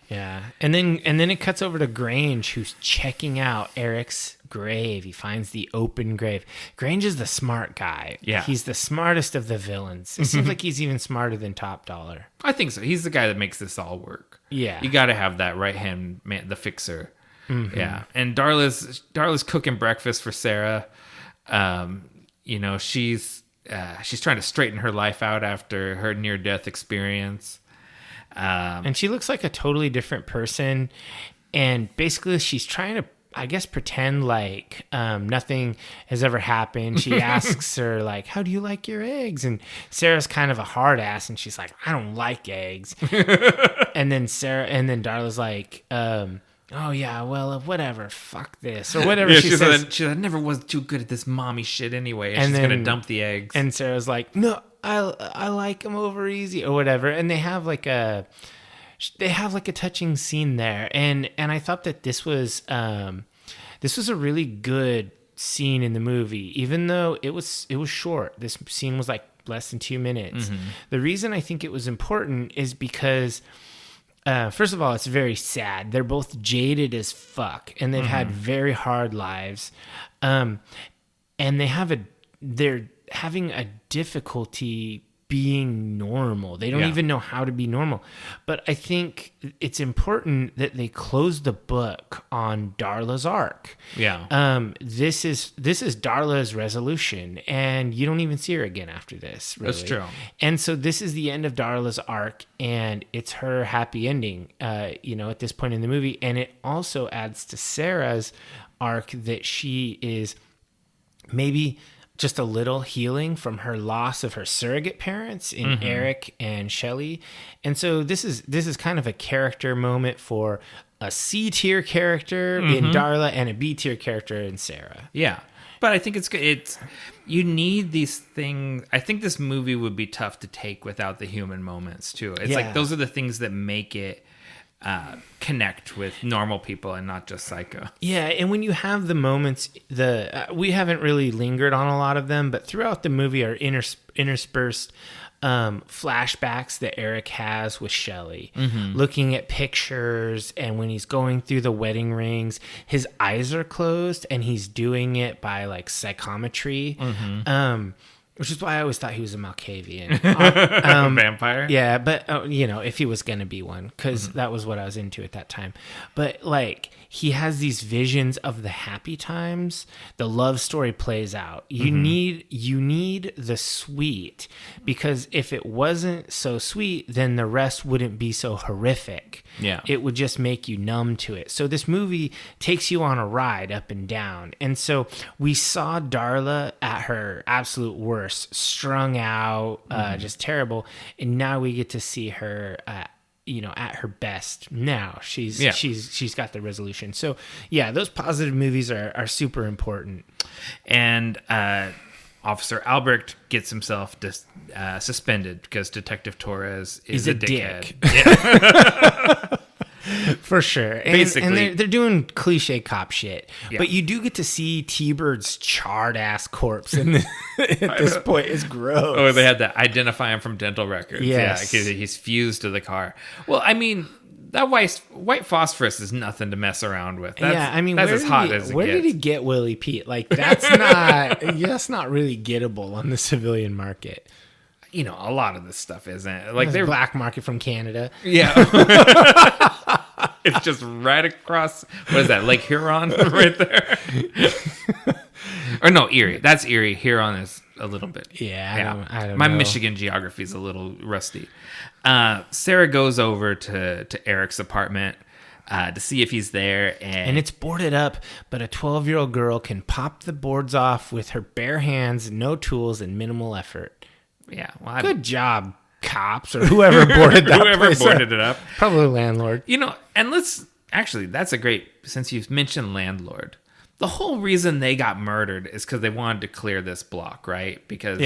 Yeah. And then it cuts over to Grange, who's checking out Eric's grave. He finds the open grave. Grange is the smart guy. Yeah. He's the smartest of the villains. It seems like he's even smarter than Top Dollar. I think so. He's the guy that makes this all work. Yeah. You got to have that right-hand man, the fixer. Yeah. And Darla's cooking breakfast for Sarah. She's trying to straighten her life out after her near-death experience. And she looks like a totally different person. And basically she's trying to, I guess, pretend like nothing has ever happened. She asks her, like, "How do you like your eggs?" And Sarah's kind of a hard ass, and she's like, "I don't like eggs." and then Darla's like, "Oh yeah, well, whatever, fuck this," or whatever. Yeah, she says. She said, "I never was too good at this mommy shit anyway," and she's gonna dump the eggs. And Sarah's like, "No, I like them over easy," or whatever. And they have like a touching scene there, and I thought that this was a really good scene in the movie, even though it was short. This scene was like less than 2 minutes. The reason I think it was important is because first of all, it's very sad. They're both jaded as fuck, and they've had very hard lives, and they're having a difficulty being normal. They don't even know how to be normal. But I think it's important that they close the book on Darla's arc. Yeah. This is Darla's resolution, and you don't even see her again after this. Really. That's true. And so this is the end of Darla's arc, and it's her happy ending, at this point in the movie. And it also adds to Sarah's arc that she is maybe just a little healing from her loss of her surrogate parents in Eric and Shelley. And so this is kind of a character moment for a C tier character in Darla and a B tier character in Sarah. Yeah. But I think it's good. You need these things. I think this movie would be tough to take without the human moments too. It's like those are the things that make it connect with normal people and not just psycho. Yeah, and when you have the moments, we haven't really lingered on a lot of them, but throughout the movie are interspersed flashbacks that Eric has with Shelley, looking at pictures, and when he's going through the wedding rings, his eyes are closed, and he's doing it by like psychometry. Which is why I always thought he was a Malkavian. Vampire? Yeah, but, if he was going to be one, because that was what I was into at that time. But, like, he has these visions of the happy times. The love story plays out. You need the sweet, because if it wasn't so sweet, then the rest wouldn't be so horrific. Yeah. It would just make you numb to it. So this movie takes you on a ride up and down. And so we saw Darla at her absolute worst, strung out, just terrible. And now we get to see her at her best. Now she's got the resolution. So yeah, those positive movies are super important. And Officer Albrecht gets himself suspended because Detective Torres is a dickhead. Dick. For sure. Basically. And they're doing cliche cop shit. Yeah. But you do get to see T-Bird's charred ass corpse at this point. It's gross. Oh, they had to identify him from dental records. Yes. Yeah, because he's fused to the car. Well, I mean, that white phosphorus is nothing to mess around with. That's as hot as it gets. Where did he get Willie Pete? Like, that's not really gettable on the civilian market. A lot of this stuff isn't. Like, they're black market from Canada. Yeah. It's just right across, what is that, Lake Huron right there? Or no, Erie. That's Erie. Huron is a little bit. Yeah, I don't My know. Michigan geography is a little rusty. Sarah goes over to Eric's apartment to see if he's there. And it's boarded up, but a 12-year-old girl can pop the boards off with her bare hands, no tools, and minimal effort. Yeah. Well, good job, cops, or whoever boarded that whoever boarded it up. Probably landlord. And that's a great, since you've mentioned landlord, the whole reason they got murdered is because they wanted to clear this block, right? Because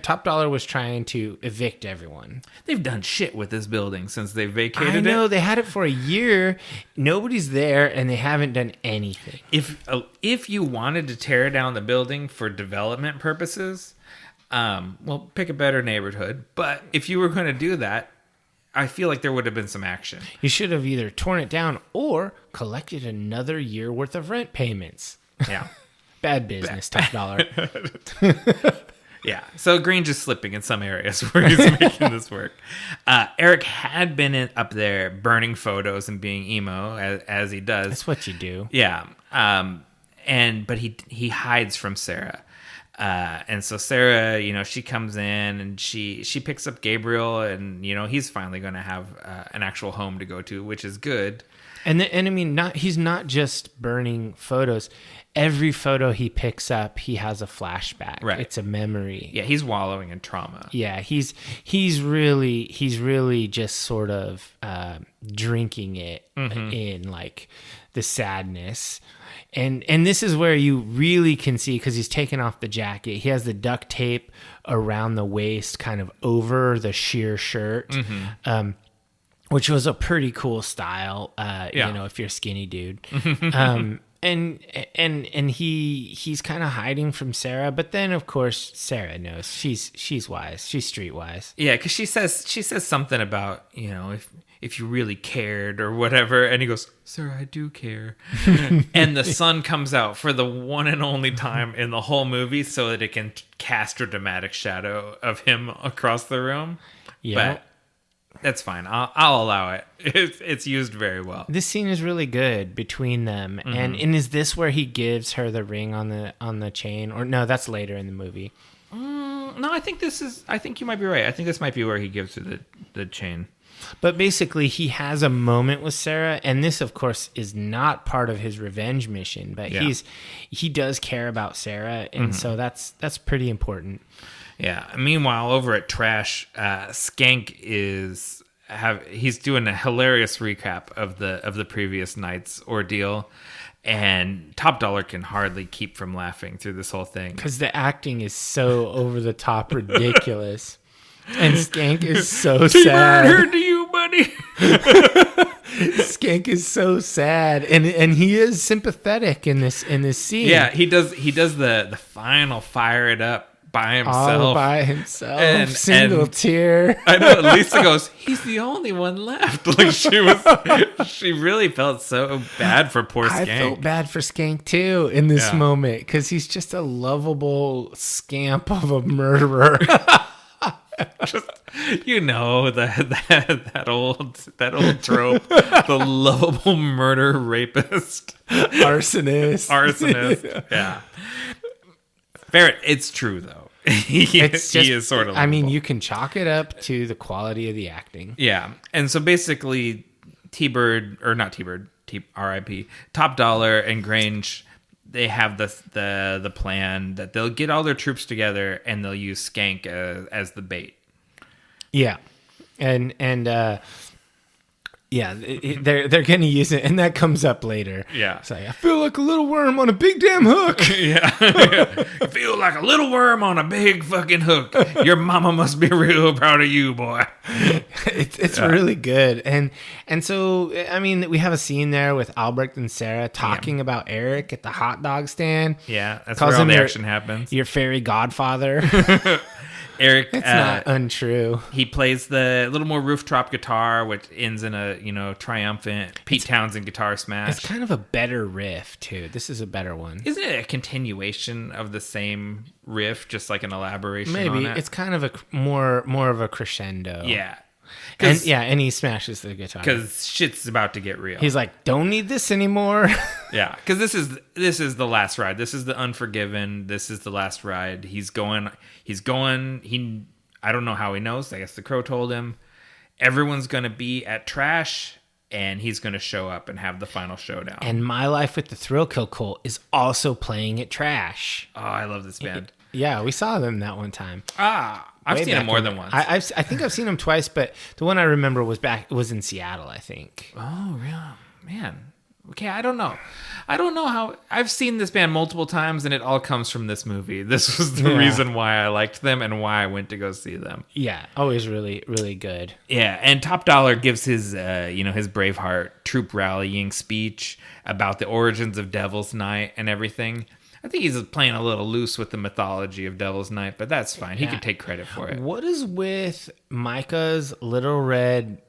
Top Dollar was trying to evict everyone. They've done shit with this building since they vacated it. I know, they had it for a year. Nobody's there, and they haven't done anything. If you wanted to tear down the building for development purposes, pick a better neighborhood. But if you were going to do that, I feel like there would have been some action. You should have either torn it down or collected another year worth of rent payments. Yeah. Bad business, Top Dollar. Yeah. So Grange is slipping in some areas where he's making this work. Eric had been up there burning photos and being emo, as he does. That's what you do. Yeah. But he hides from Sarah. And so Sarah, she comes in and she picks up Gabriel, and he's finally going to have an actual home to go to, which is good. And I mean, he's not just burning photos. Every photo he picks up, he has a flashback. Right. It's a memory. Yeah, he's wallowing in trauma. Yeah, he's really just sort of drinking it in like the sadness. And this is where you really can see, because he's taken off the jacket. He has the duct tape around the waist, kind of over the sheer shirt, which was a pretty cool style, if you're a skinny dude. and he's kind of hiding from Sarah, but then of course Sarah knows. She's wise. She's streetwise. Yeah, because she says something about, if you really cared or whatever, and he goes, "Sir, I do care." And the sun comes out for the one and only time in the whole movie, so that it can cast a dramatic shadow of him across the room. Yeah. But that's fine. I'll allow it. It's used very well. This scene is really good between them. Mm-hmm. And is this where he gives her the ring on the chain? Or no, that's later in the movie. No, I think you might be right. I think this might be where he gives her the chain. But basically, he has a moment with Sarah, and this, of course, is not part of his revenge mission. But he does care about Sarah, and so that's pretty important. Yeah. Meanwhile, over at Trash, Skank he's doing a hilarious recap of the previous night's ordeal, and Top Dollar can hardly keep from laughing through this whole thing because the acting is so over the top, ridiculous, and Skank is so sad. T-Bird to you, buddy. Skank is so sad, and he is sympathetic in this scene. Yeah, he does the final fire it up. All by himself, and single tear. I know. Lisa goes, "He's the only one left." Like she really felt so bad for poor Skank. I felt bad for Skank too in this moment because he's just a lovable scamp of a murderer. Just that old trope, the lovable murder rapist, arsonist. Yeah. Barrett, it's true though. He is sort of lovable. I mean, you can chalk it up to the quality of the acting. Yeah. And so basically R.I.P. Top Dollar and Grange, they have the plan that they'll get all their troops together and they'll use Skank as the bait. Yeah. And yeah, they're going to use it, and that comes up later. Yeah. It's like, I feel like a little worm on a big damn hook. Yeah. You feel like a little worm on a big fucking hook. Your mama must be real proud of you, boy. It's really good. And so, I mean, we have a scene there with Albrecht and Sarah talking about Eric at the hot dog stand. Yeah, that's where all the action happens. Your fairy godfather. Eric, it's not untrue. He plays the little more rooftop guitar, which ends in a triumphant Pete Townsend guitar smash. It's kind of a better riff too. This is a better one. Isn't it a continuation of the same riff, just like an elaboration? Maybe on it? It's kind of a more of a crescendo. Yeah. And he smashes the guitar because shit's about to get real. He's like, "Don't need this anymore." Yeah, because this is the last ride. This is the Unforgiven. This is the last ride. He's going. I don't know how he knows. I guess the crow told him. Everyone's going to be at Trash, and he's going to show up and have the final showdown. And My Life with the Thrill Kill Cult is also playing at Trash. Oh, I love this band. Yeah, we saw them that one time. I've seen him more than once. I think I've seen him twice, but the one I remember was in Seattle, I think. Oh, yeah. Man. Okay, I don't know how... I've seen this band multiple times, and it all comes from this movie. This was the reason why I liked them and why I went to go see them. Yeah, always really, really good. Yeah, and Top Dollar gives his Braveheart troop rallying speech about the origins of Devil's Night and everything. I think he's playing a little loose with the mythology of Devil's Night, but that's fine. He can take credit for it. What is with Micah's little red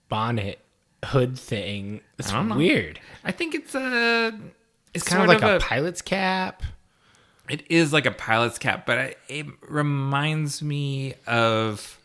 bonnet hood thing? It's weird. I think it's kind of like a pilot's cap. It is like a pilot's cap, but it reminds me of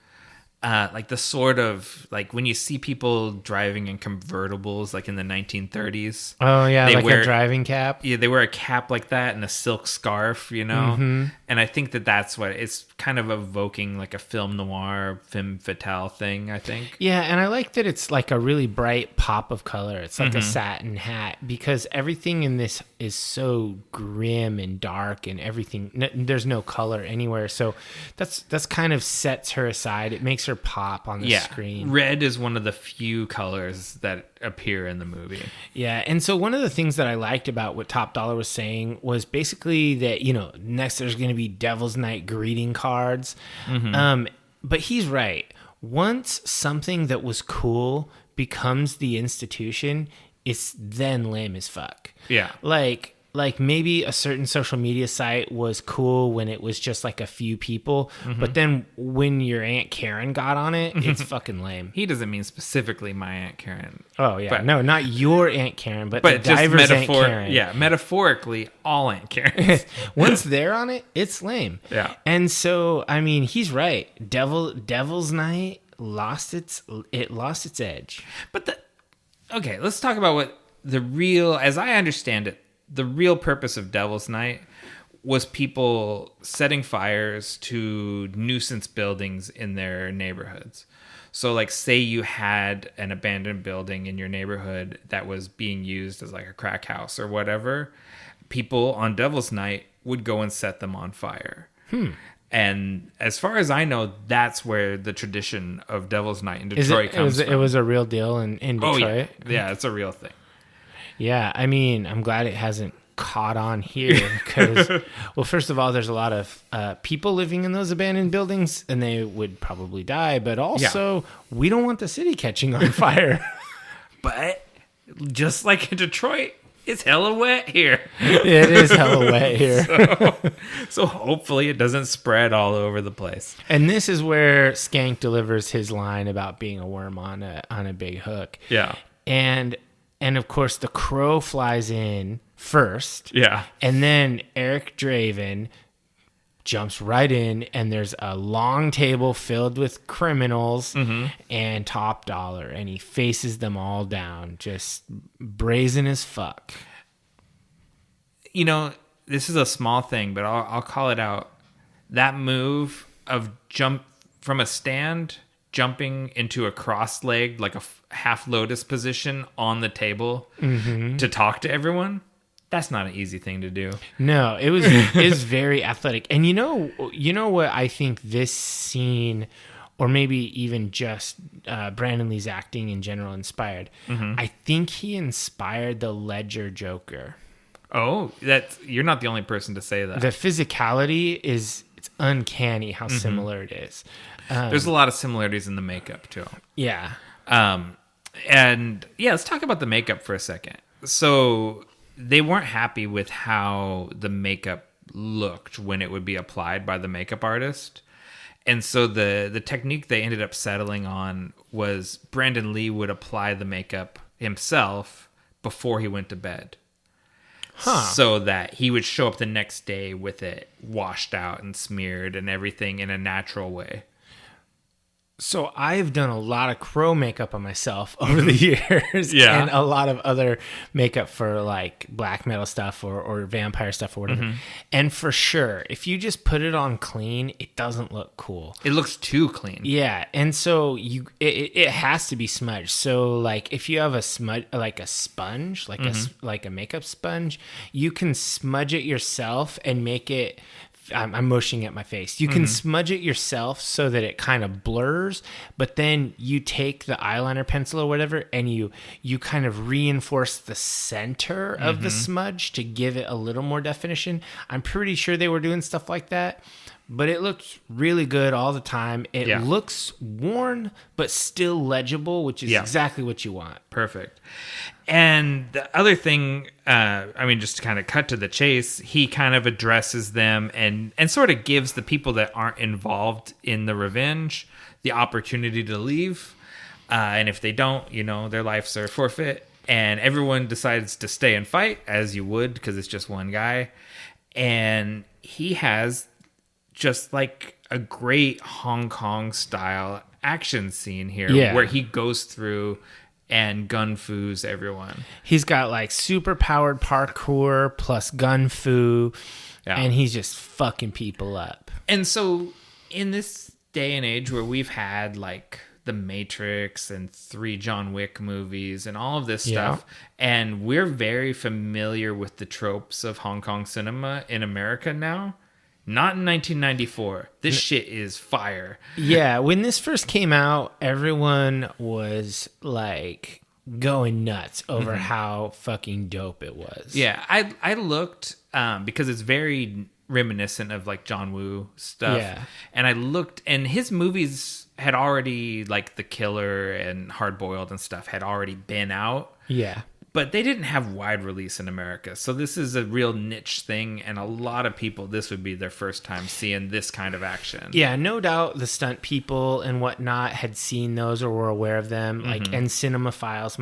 like the sort of like when you see people driving in convertibles like in the 1930s. Oh yeah, like a driving cap. Yeah, they wear a cap like that and a silk scarf, Mm-hmm. And I think that's what it's kind of evoking, like a film noir, femme fatale thing, I think. Yeah, and I like that it's like a really bright pop of color. It's like a satin hat, because everything in this is so grim and dark, and everything. There's no color anywhere, so that's kind of sets her aside. It makes her pop on the screen. Red is one of the few colors that appear in the movie. Yeah, and so one of the things that I liked about what Top Dollar was saying was basically that, next there's going to be Devil's Night greeting cards. Mm-hmm. But he's right. Once something that was cool becomes the institution, it's then lame as fuck. Yeah. Like maybe a certain social media site was cool when it was just like a few people, but then when your Aunt Karen got on it, it's fucking lame. He doesn't mean specifically my Aunt Karen. Oh yeah, but, no, not your Aunt Karen, but the diver's Aunt Karen. Yeah, metaphorically, all Aunt Karens. Once they're on it, it's lame. Yeah, and so I mean, he's right. Devil's Night lost its edge. But okay, let's talk about what the real, as I understand it. The real purpose of Devil's Night was people setting fires to nuisance buildings in their neighborhoods. So, like, say you had an abandoned building in your neighborhood that was being used as, like, a crack house or whatever, people on Devil's Night would go and set them on fire. And as far as I know, that's where the tradition of Devil's Night in Detroit comes from. It was a real deal in Detroit? Oh, yeah, it's a real thing. Yeah, I mean, I'm glad it hasn't caught on here because, well, first of all, there's a lot of people living in those abandoned buildings and they would probably die, but also we don't want the city catching on fire. But just like in Detroit, it's hella wet here. It is hella wet here. So hopefully it doesn't spread all over the place. And this is where Skank delivers his line about being a worm on a big hook. Yeah. And of course, the Crow flies in first. Yeah. And then Eric Draven jumps right in, and there's a long table filled with criminals and top dollar, and he faces them all down, just brazen as fuck. You know, this is a small thing, but I'll call it out. That move of jump from a stand, jumping into a cross-legged, like a half lotus position on the table to talk to everyone, that's not an easy thing to do. No, it was very athletic. And you know what I think this scene, or maybe even just Brandon Lee's acting in general, inspired? I think he inspired the Ledger Joker. Oh, you're not the only person to say that. The physicality it's uncanny how similar it is. There's a lot of similarities in the makeup too. Yeah. And yeah, let's talk about the makeup for a second. So they weren't happy with how the makeup looked when it would be applied by the makeup artist. And so the technique they ended up settling on was Brandon Lee would apply the makeup himself before he went to bed. So that he would show up the next day with it washed out and smeared and everything in a natural way. So I've done a lot of Crow makeup on myself over the years, Yeah. and a lot of other makeup for like black metal stuff or vampire stuff or whatever. And for sure, if you just put it on clean, it doesn't look cool. It looks too clean. Yeah, and so it has to be smudged. So like if you have a smudge, like a sponge, like a makeup sponge, you can smudge it yourself and make it. I'm motioning at my face. You can smudge it yourself so that it kind of blurs, but then you take the eyeliner pencil or whatever and you kind of reinforce the center of the smudge to give it a little more definition. I'm pretty sure they were doing stuff like that, but it looks really good all the time. It looks worn, but still legible, which is exactly what you want. Perfect. And the other thing, just to kind of cut to the chase, he kind of addresses them and sort of gives the people that aren't involved in the revenge the opportunity to leave. And if they don't, their lives are forfeit. And everyone decides to stay and fight, as you would, because it's just one guy. And he has just like a great Hong Kong style action scene here where he goes through and gun foos everyone. He's got like super powered parkour plus gun foo, and he's just fucking people up. And so in this day and age where we've had like The Matrix and 3 John Wick movies and all of this stuff, and we're very familiar with the tropes of Hong Kong cinema in America now. Not in 1994. This shit is fire. Yeah, when this first came out, everyone was like going nuts over how fucking dope it was. Yeah, I looked because it's very reminiscent of like John Woo stuff. Yeah. And I looked, and his movies had already, like The Killer and Hard Boiled and stuff had already been out. Yeah. but they didn't have wide release in America. So this is a real niche thing, and a lot of people, this would be their first time seeing this kind of action. Yeah, no doubt the stunt people and whatnot had seen those or were aware of them. Like, and cinemaphiles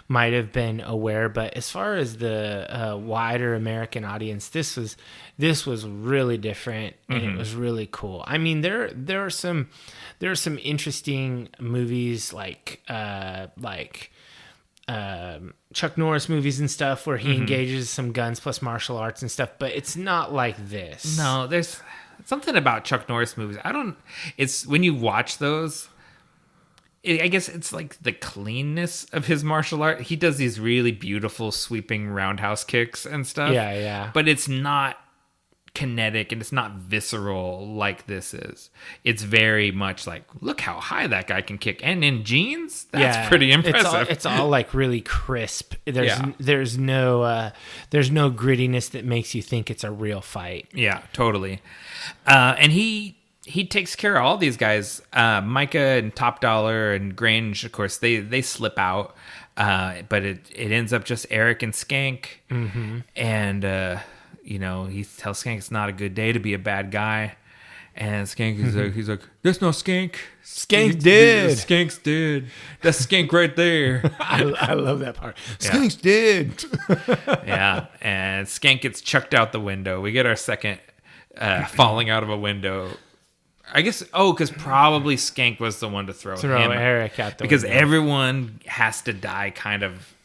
might have been aware. But as far as the wider American audience, this was really different, and it was really cool. I mean, there are some interesting movies like Chuck Norris movies and stuff where he engages some guns plus martial arts and stuff, but it's not like this. No, there's something about Chuck Norris movies. It's when you watch those, I guess it's like the cleanness of his martial art. He does these really beautiful sweeping roundhouse kicks and stuff. Yeah. But it's not kinetic and it's not visceral like this is. It's very much like, look how high that guy can kick, and in jeans, that's pretty impressive. It's all like really crisp. There's no grittiness that makes you think it's a real fight. Yeah, totally. And he takes care of all these guys. Micah and Top Dollar and Grange, of course, they slip out, but it ends up just Eric and Skank, and he tells Skank it's not a good day to be a bad guy. And Skank he's like, there's no Skank. Skank's dead. Skank's dead. That's Skank right there. I love that part. Skank's dead. Yeah. And Skank gets chucked out the window. We get our second falling out of a window. I guess, because probably Skank was the one to throw him Eric out the because window. Everyone has to die kind of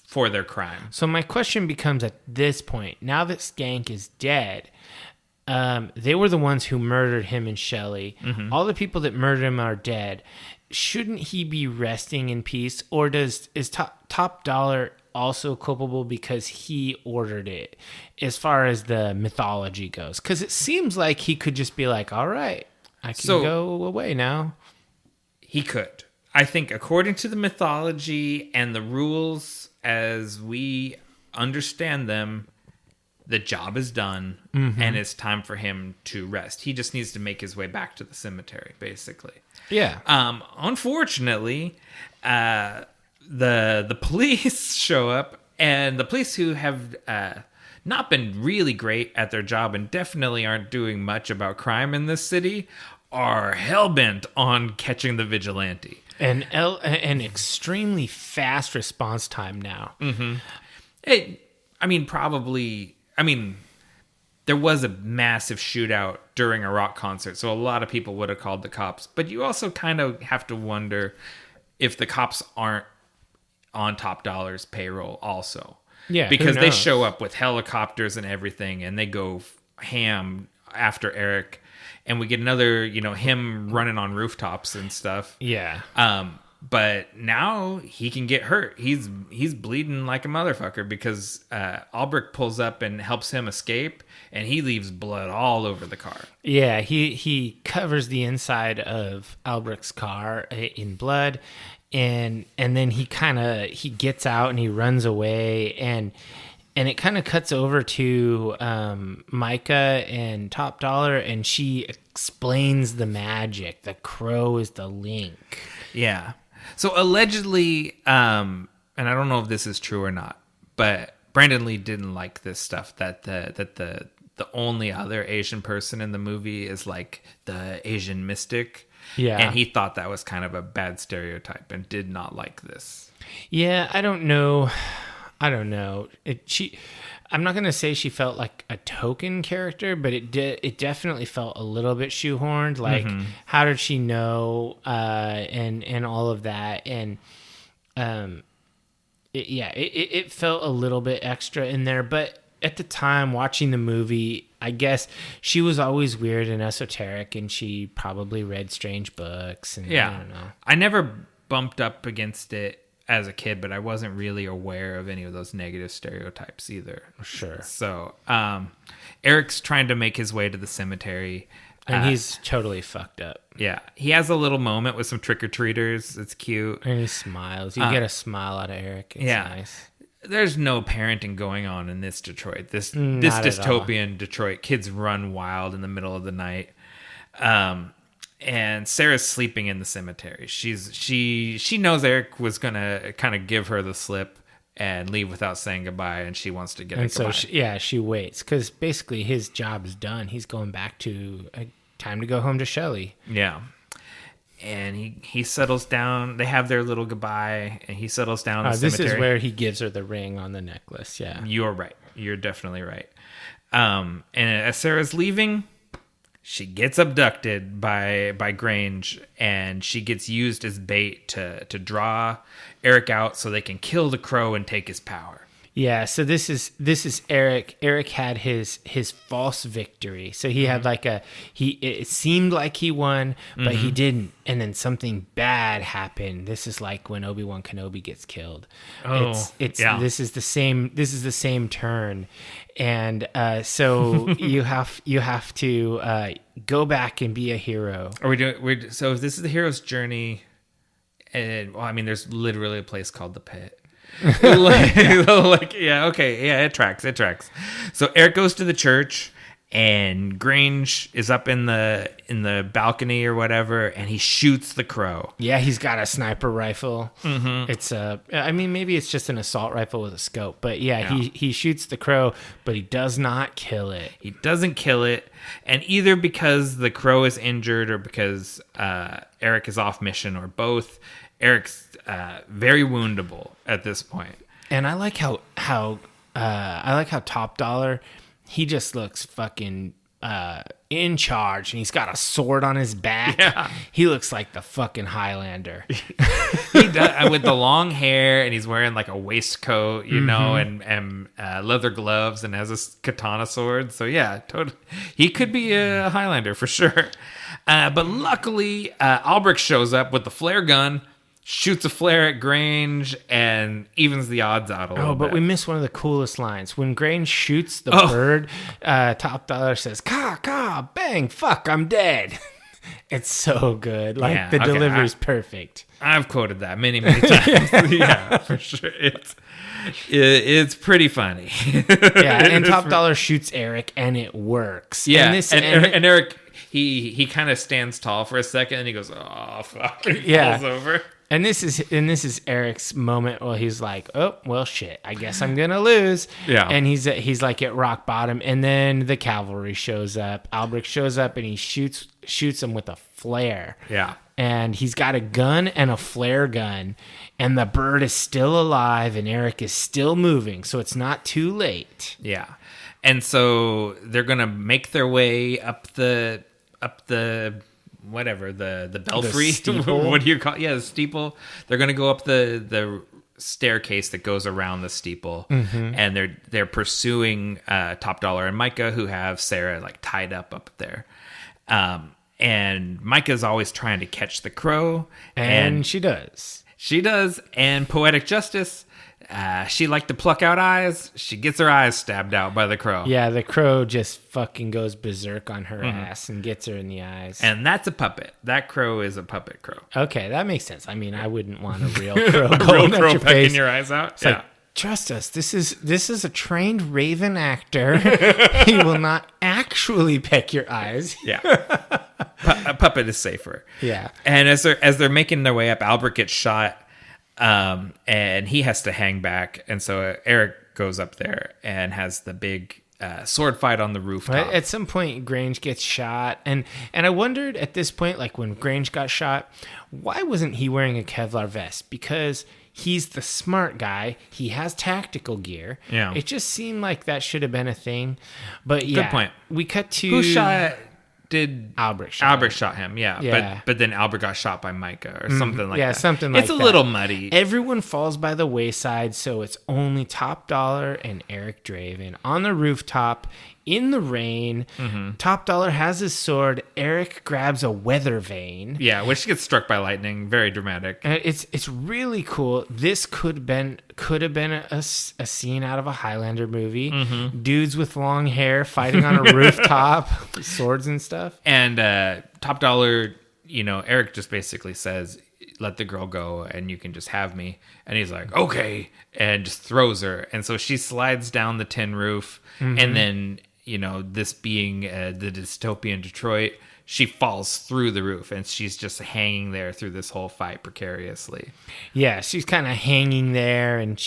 for their crime. So my question becomes at this point, now that Skank is dead, they were the ones who murdered him and Shelley. All the people that murdered him are dead. Shouldn't he be resting in peace, or is Top Dollar also culpable because he ordered it, as far as the mythology goes? Because it seems like he could just be like, all right, I can go away now. He could. I think according to the mythology and the rules as we understand them, the job is done, and it's time for him to rest. He just needs to make his way back to the cemetery, basically. Yeah. Unfortunately, the police show up, and the police, who have not been really great at their job and definitely aren't doing much about crime in this city, are hell-bent on catching the vigilante. An extremely fast response time now. There was a massive shootout during a rock concert, so a lot of people would have called the cops. But you also kind of have to wonder if the cops aren't on Top Dollar's payroll also. Yeah, because they show up with helicopters and everything, and they go ham after Eric. And we get another, him running on rooftops and stuff. Yeah. But now he can get hurt. He's bleeding like a motherfucker because Albrecht pulls up and helps him escape, and he leaves blood all over the car. Yeah, he covers the inside of Albrecht's car in blood, and then he gets out and he runs away, and it kind of cuts over to Micah and Top Dollar, and she explains the magic. The crow is the link. Yeah. So allegedly, and I don't know if this is true or not, but Brandon Lee didn't like this stuff, that the only other Asian person in the movie is like the Asian mystic. Yeah. And he thought that was kind of a bad stereotype and did not like this. Yeah, I don't know. I'm not going to say she felt like a token character, but it definitely felt a little bit shoehorned. Like, how did she know, and all of that. And, it felt a little bit extra in there, but at the time watching the movie, I guess she was always weird and esoteric, and she probably read strange books. And I don't know. I never bumped up against it as a kid, but I wasn't really aware of any of those negative stereotypes either. Sure. So, Eric's trying to make his way to the cemetery. And he's totally fucked up. Yeah. He has a little moment with some trick-or-treaters. It's cute. And he smiles. You get a smile out of Eric. It's nice. There's no parenting going on in this Detroit. This dystopian Detroit. Kids run wild in the middle of the night. And Sarah's sleeping in the cemetery. She knows Eric was gonna kind of give her the slip, and leave without saying goodbye, and she wants to get And a goodbye. so she waits because basically his job is done. He's going back to time to go home to Shelley. Yeah. And he settles down. They have their little goodbye, and he settles down in the This cemetery. is where he gives her the ring on the necklace. Yeah. You're right. You're definitely right. And as Sarah's leaving, she gets abducted by Grange, and she gets used as bait to draw Eric out so they can kill the crow and take his power. Yeah, so this is Eric. Eric had his false victory. So he had like it seemed like he won, but he didn't. And then something bad happened. This is like when Obi-Wan Kenobi gets killed. This is the same turn. And so you have to go back and be a hero. Are we doing so if this is the hero's journey, and there's literally a place called the Pit. It tracks. So Eric goes to the church, and Grange is up in the balcony or whatever, and he shoots the crow. Yeah, he's got a sniper rifle. It's maybe it's just an assault rifle with a scope, but he shoots the crow, but he does not kill it. He doesn't kill it, and either because the crow is injured or because Eric is off mission or both, Eric's very woundable at this point. And I like how Top Dollar, he just looks fucking in charge, and he's got a sword on his back. Yeah. He looks like the fucking Highlander. He does, with the long hair, and he's wearing like a waistcoat, and leather gloves, and has a katana sword. So yeah, totally, he could be a Highlander for sure. But luckily, Albrecht shows up with the flare gun, shoots a flare at Grange, and evens the odds out a little bit. But we missed one of the coolest lines. When Grange shoots the bird, Top Dollar says, "Caw, caw, bang, fuck, I'm dead." It's so good. The delivery's perfect. I've quoted that many times. Yeah, for sure. It's pretty funny. Yeah, and Top Dollar shoots Eric, and it works. Yeah, and Eric, he kind of stands tall for a second, and he goes, "Oh fuck!" He falls over. And this is Eric's moment where he's like, "Oh well, shit. I guess I'm gonna lose." Yeah. And he's like at rock bottom, and then the cavalry shows up. Albrecht shows up, and he shoots him with a flare. Yeah. And he's got a gun and a flare gun, and the bird is still alive, and Eric is still moving, so it's not too late. Yeah. And so they're gonna make their way up the whatever, the belfry. The steeple. What do you call it? Yeah, the steeple. They're gonna go up the staircase that goes around the steeple, and they're pursuing Top Dollar and Micah, who have Sarah like tied up there. And Micah's always trying to catch the crow, and she does. She does, and poetic justice. She liked to pluck out eyes. She gets her eyes stabbed out by the crow. Yeah, the crow just fucking goes berserk on her ass and gets her in the eyes. And that's a puppet. That crow is a puppet crow. Okay, that makes sense. I wouldn't want a real crow a going real crow at your pecking face. your eyes out. It's like, trust us. This is a trained raven actor. He will not actually peck your eyes. Yeah. A puppet is safer. Yeah. And as they're making their way up, Albert gets shot. And he has to hang back, and so Eric goes up there and has the big sword fight on the rooftop. At some point, Grange gets shot, and I wondered at this point, like when Grange got shot, why wasn't he wearing a Kevlar vest? Because he's the smart guy. He has tactical gear. Yeah, it just seemed like that should have been a thing. But yeah, good point. We cut to who shot. Did Albrecht shot him? Yeah. But then Albert got shot by Micah or something like that. Yeah, something like that. It's a little muddy. Everyone falls by the wayside, so it's only Top Dollar and Eric Draven on the rooftop in the rain. Top Dollar has his sword. Eric grabs a weather vane. Yeah, which gets struck by lightning. Very dramatic. It's really cool. This could have been a scene out of a Highlander movie. Dudes with long hair fighting on a rooftop, swords and stuff. And Top Dollar, Eric just basically says, "Let the girl go and you can just have me." And he's like, "Okay," and just throws her. And so she slides down the tin roof, and then this being the dystopian Detroit, she falls through the roof, and she's just hanging there through this whole fight precariously. Yeah, she's kind of hanging there, and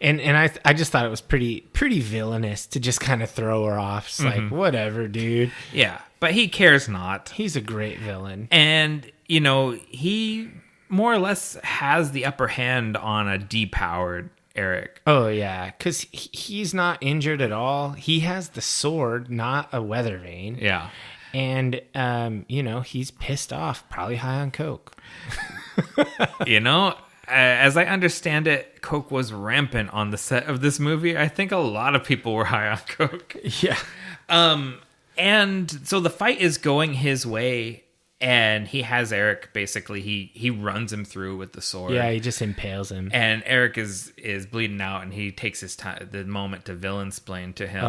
I just thought it was pretty villainous to just kind of throw her off. It's like, whatever, dude. Yeah, but he cares not. He's a great villain. And, he more or less has the upper hand on a depowered Eric. Oh, yeah, because he's not injured at all. He has the sword, not a weather vane. Yeah. And, he's pissed off, probably high on coke. As I understand it, coke was rampant on the set of this movie. I think a lot of people were high on coke. Yeah. And so the fight is going his way, and he has Eric, basically, he runs him through with the sword. Yeah, he just impales him. And Eric is bleeding out, and he takes his time, the moment to villain-splain to him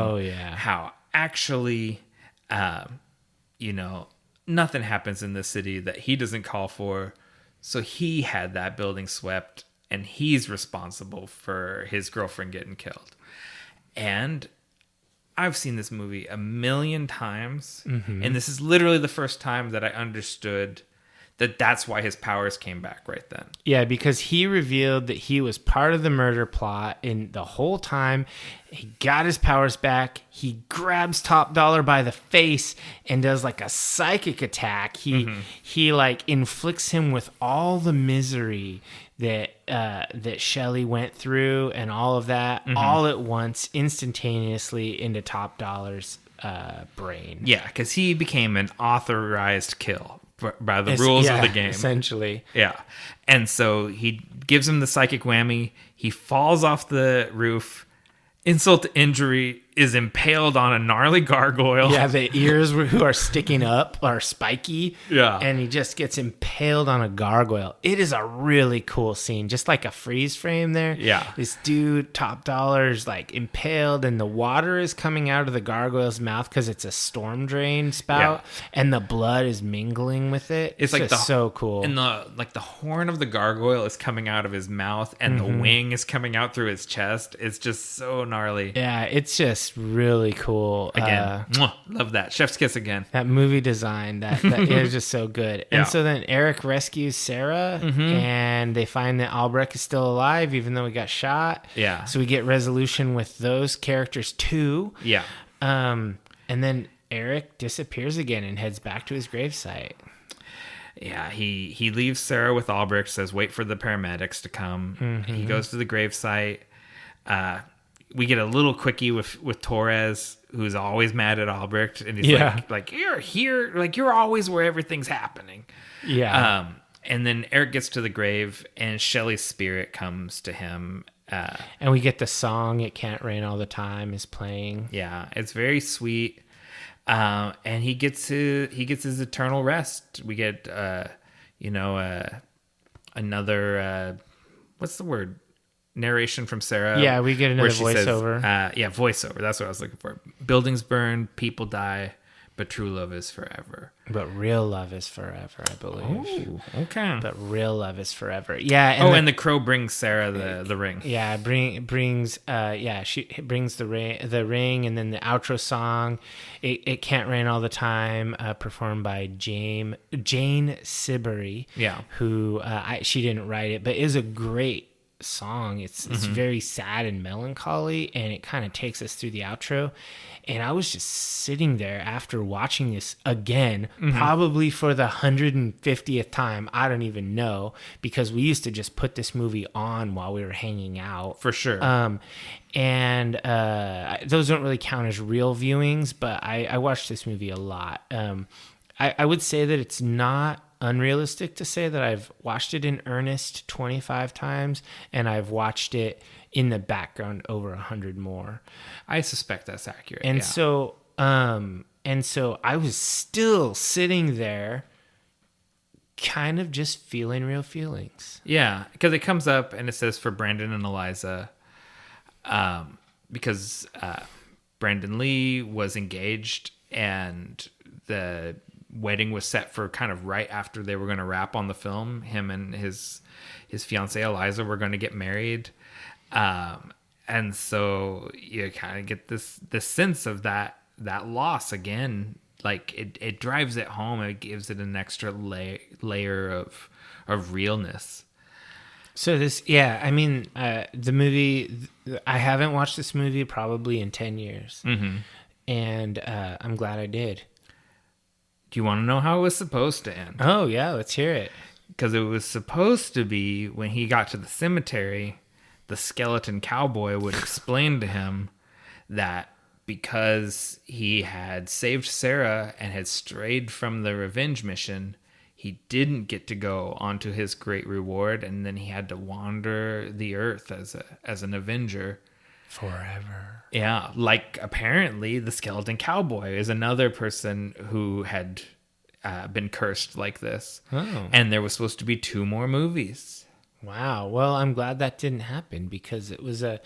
how actually... nothing happens in the city that he doesn't call for. So he had that building swept, and he's responsible for his girlfriend getting killed. And I've seen this movie a million times, and this is literally the first time that I understood that that's why his powers came back right then. Yeah, because he revealed that he was part of the murder plot, and the whole time he got his powers back. He grabs Top Dollar by the face and does like a psychic attack. He like inflicts him with all the misery that Shelley went through and all of that all at once, instantaneously into Top Dollar's brain. Yeah, because he became an authorized kill by the rules of the game. Essentially. Yeah. And so he gives him the psychic whammy. He falls off the roof. Insult to injury, is impaled on a gnarly gargoyle. Yeah, the ears who are sticking up are spiky. Yeah. And he just gets impaled on a gargoyle. It is a really cool scene. Just like a freeze frame there. Yeah. This dude, Top Dollar's like impaled, and the water is coming out of the gargoyle's mouth because it's a storm drain spout. Yeah. And the blood is mingling with it. It's like so cool. And the horn of the gargoyle is coming out of his mouth, and the wing is coming out through his chest. It's just so gnarly. Yeah, it's just really cool. Again, love that. Chef's kiss again. That movie design, that is just so good. And so then Eric rescues Sarah, and they find that Albrecht is still alive, even though he got shot. Yeah. So we get resolution with those characters too. Yeah. And then Eric disappears again and heads back to his gravesite. Yeah, he leaves Sarah with Albrecht, says wait for the paramedics to come. He goes to the gravesite. We get a little quickie with Torres, who's always mad at Albrecht, and he's like you're here, like you're always where everything's happening. Yeah. And then Eric gets to the grave, and Shelley's spirit comes to him. And we get the song "It Can't Rain All the Time" is playing. Yeah, it's very sweet. And he gets his eternal rest. We get another what's the word? Narration from Sarah. Yeah, we get another voiceover. Voiceover. That's what I was looking for. Buildings burn, people die, but true love is forever. But real love is forever, I believe. Oh, okay. But real love is forever. Yeah. And the crow brings Sarah the ring. Yeah, she brings the ring, and then the outro song, It Can't Rain All the Time, performed by Jane Siberry. Yeah. Who she didn't write it, but is a great song. It's very sad and melancholy, and it kind of takes us through the outro. And I was just sitting there after watching this again, probably for the 150th time. I don't even know, because we used to just put this movie on while we were hanging out. For sure. And those don't really count as real viewings, but I watched this movie a lot. I would say that it's not unrealistic to say that I've watched it in earnest 25 times, and I've watched it in the background over 100 more. I suspect that's accurate. And so I was still sitting there kind of just feeling real feelings. Yeah, because it comes up and it says for Brandon and Eliza, because Brandon Lee was engaged, and the wedding was set for kind of right after they were going to wrap on the film. Him and his fiancée Eliza were going to get married, and so you kind of get this sense of that loss again like it drives it home. It gives it an extra layer of realness. So this, yeah, I mean, the movie, I haven't watched this movie probably in 10 years. Mm-hmm. And I'm glad I did. Do you want to know how it was supposed to end? Oh, yeah, let's hear it. Because it was supposed to be when he got to the cemetery, the skeleton cowboy would explain to him that because he had saved Sarah and had strayed from the revenge mission, he didn't get to go onto his great reward, and then he had to wander the earth as an avenger forever. Yeah, like apparently the skeleton cowboy is another person who had been cursed like this. Oh. And there was supposed to be 2 more movies. Wow. Well, I'm glad that didn't happen because it was a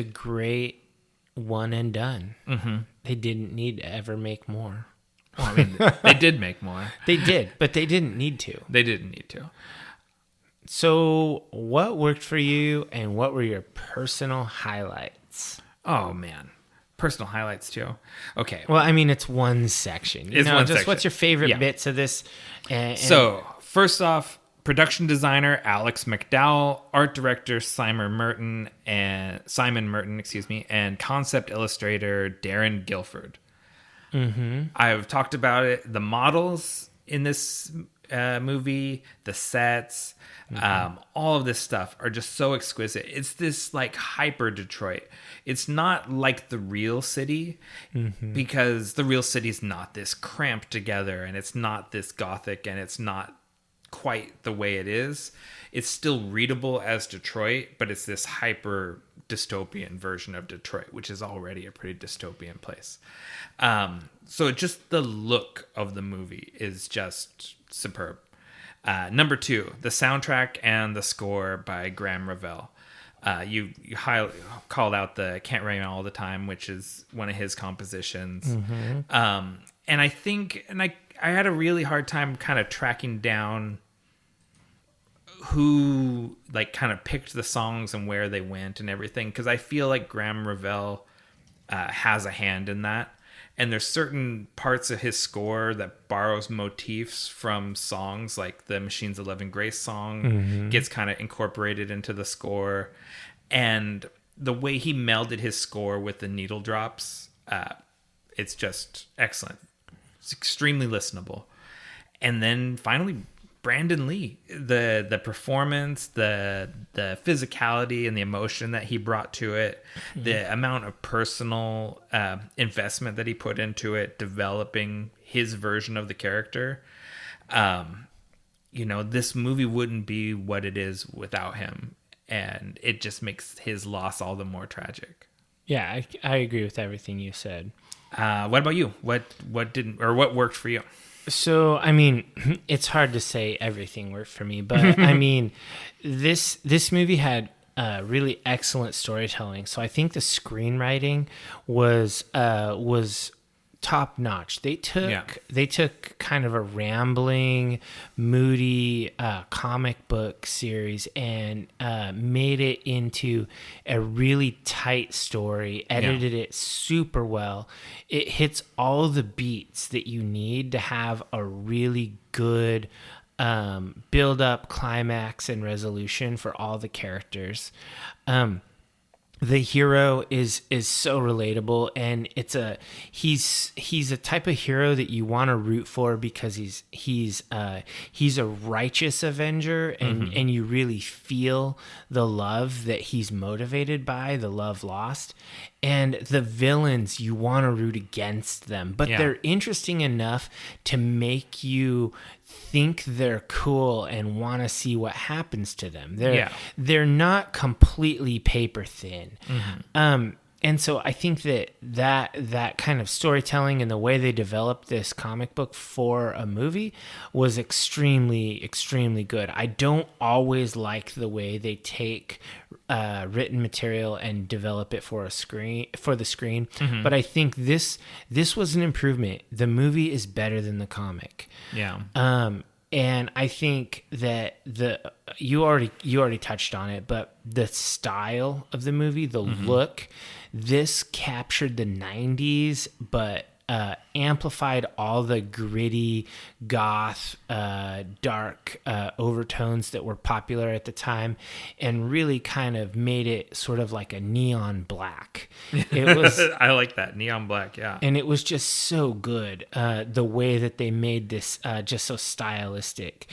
great one and done. Mm-hmm. They didn't need to ever make more. Well, I mean, they did make more. They did, but they didn't need to. They didn't need to. So, what worked for you, and what were your personal highlights? Oh man, personal highlights too. Okay. Well, I mean, it's one section. It's one section. What's your favorite bits of this? So, first off, production designer Alex McDowell, art director Simon Merton, and concept illustrator Darren Guilford. Mm-hmm. I've talked about it. The models in this movie, the sets, all of this stuff are just so exquisite. It's this like hyper Detroit. It's not like the real city, because the real city's not this cramped together, and it's not this gothic, and it's not quite the way it is. It's still readable as Detroit, but it's this hyper dystopian version of Detroit, which is already a pretty dystopian place. So just the look of the movie is just superb. Number 2, the soundtrack and the score by Graham Revell. You called out the Can't Rain All the Time, which is one of his compositions. And I think, I had a really hard time kind of tracking down who like kind of picked the songs and where they went and everything, because I feel like Graham Revell has a hand in that, and there's certain parts of his score that borrows motifs from songs, like the Machines of Love and Grace song gets kind of incorporated into the score, and the way he melded his score with the needle drops, it's just excellent. It's extremely listenable. And then finally, Brandon Lee, the performance, the physicality and the emotion that he brought to it, the amount of personal investment that he put into it, developing his version of the character. This movie wouldn't be what it is without him, and it just makes his loss all the more tragic. Yeah, I agree with everything you said. What about you? What worked for you? So, I mean, it's hard to say everything worked for me, but I mean, this movie had really excellent storytelling. So I think the screenwriting was top notch. They took kind of a rambling, moody comic book series and made it into a really tight story, edited it super well. It hits all the beats that you need to have a really good build up, climax, and resolution for all the characters. The hero is so relatable, and he's a type of hero that you want to root for because he's a righteous avenger, and you really feel the love that he's motivated by, the love lost. And the villains, you want to root against them, but they're interesting enough to make you think they're cool and want to see what happens to them. They're not completely paper thin. And so I think that kind of storytelling and the way they developed this comic book for a movie was extremely, extremely good. I don't always like the way they take written material and develop it for the screen, but I think this was an improvement. The movie is better than the comic. And I think that you already touched on it, but the style of the movie, the look, this captured the 90s, but amplified all the gritty, goth, dark overtones that were popular at the time, and really kind of made it sort of like a neon black. It was I like that neon black, yeah. And it was just so good, the way that they made this just so stylistic.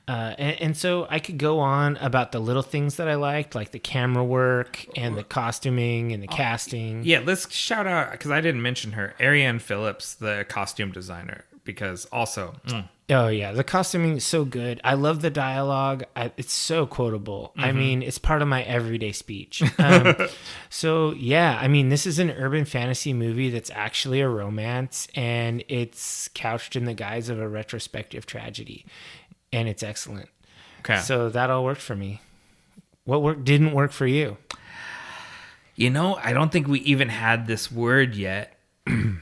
And so I could go on about the little things that I liked, like the camera work and the costuming and the casting. Yeah, let's shout out, because I didn't mention her, Ariane Phillips, the costume designer, because also... Oh, yeah. The costuming is so good. I love the dialogue. It's so quotable. I mean, it's part of my everyday speech. So, yeah, I mean, this is an urban fantasy movie that's actually a romance, and it's couched in the guise of a retrospective tragedy, and it's excellent. Okay. So that all worked for me. What didn't work for you? You know, I don't think we even had this word yet,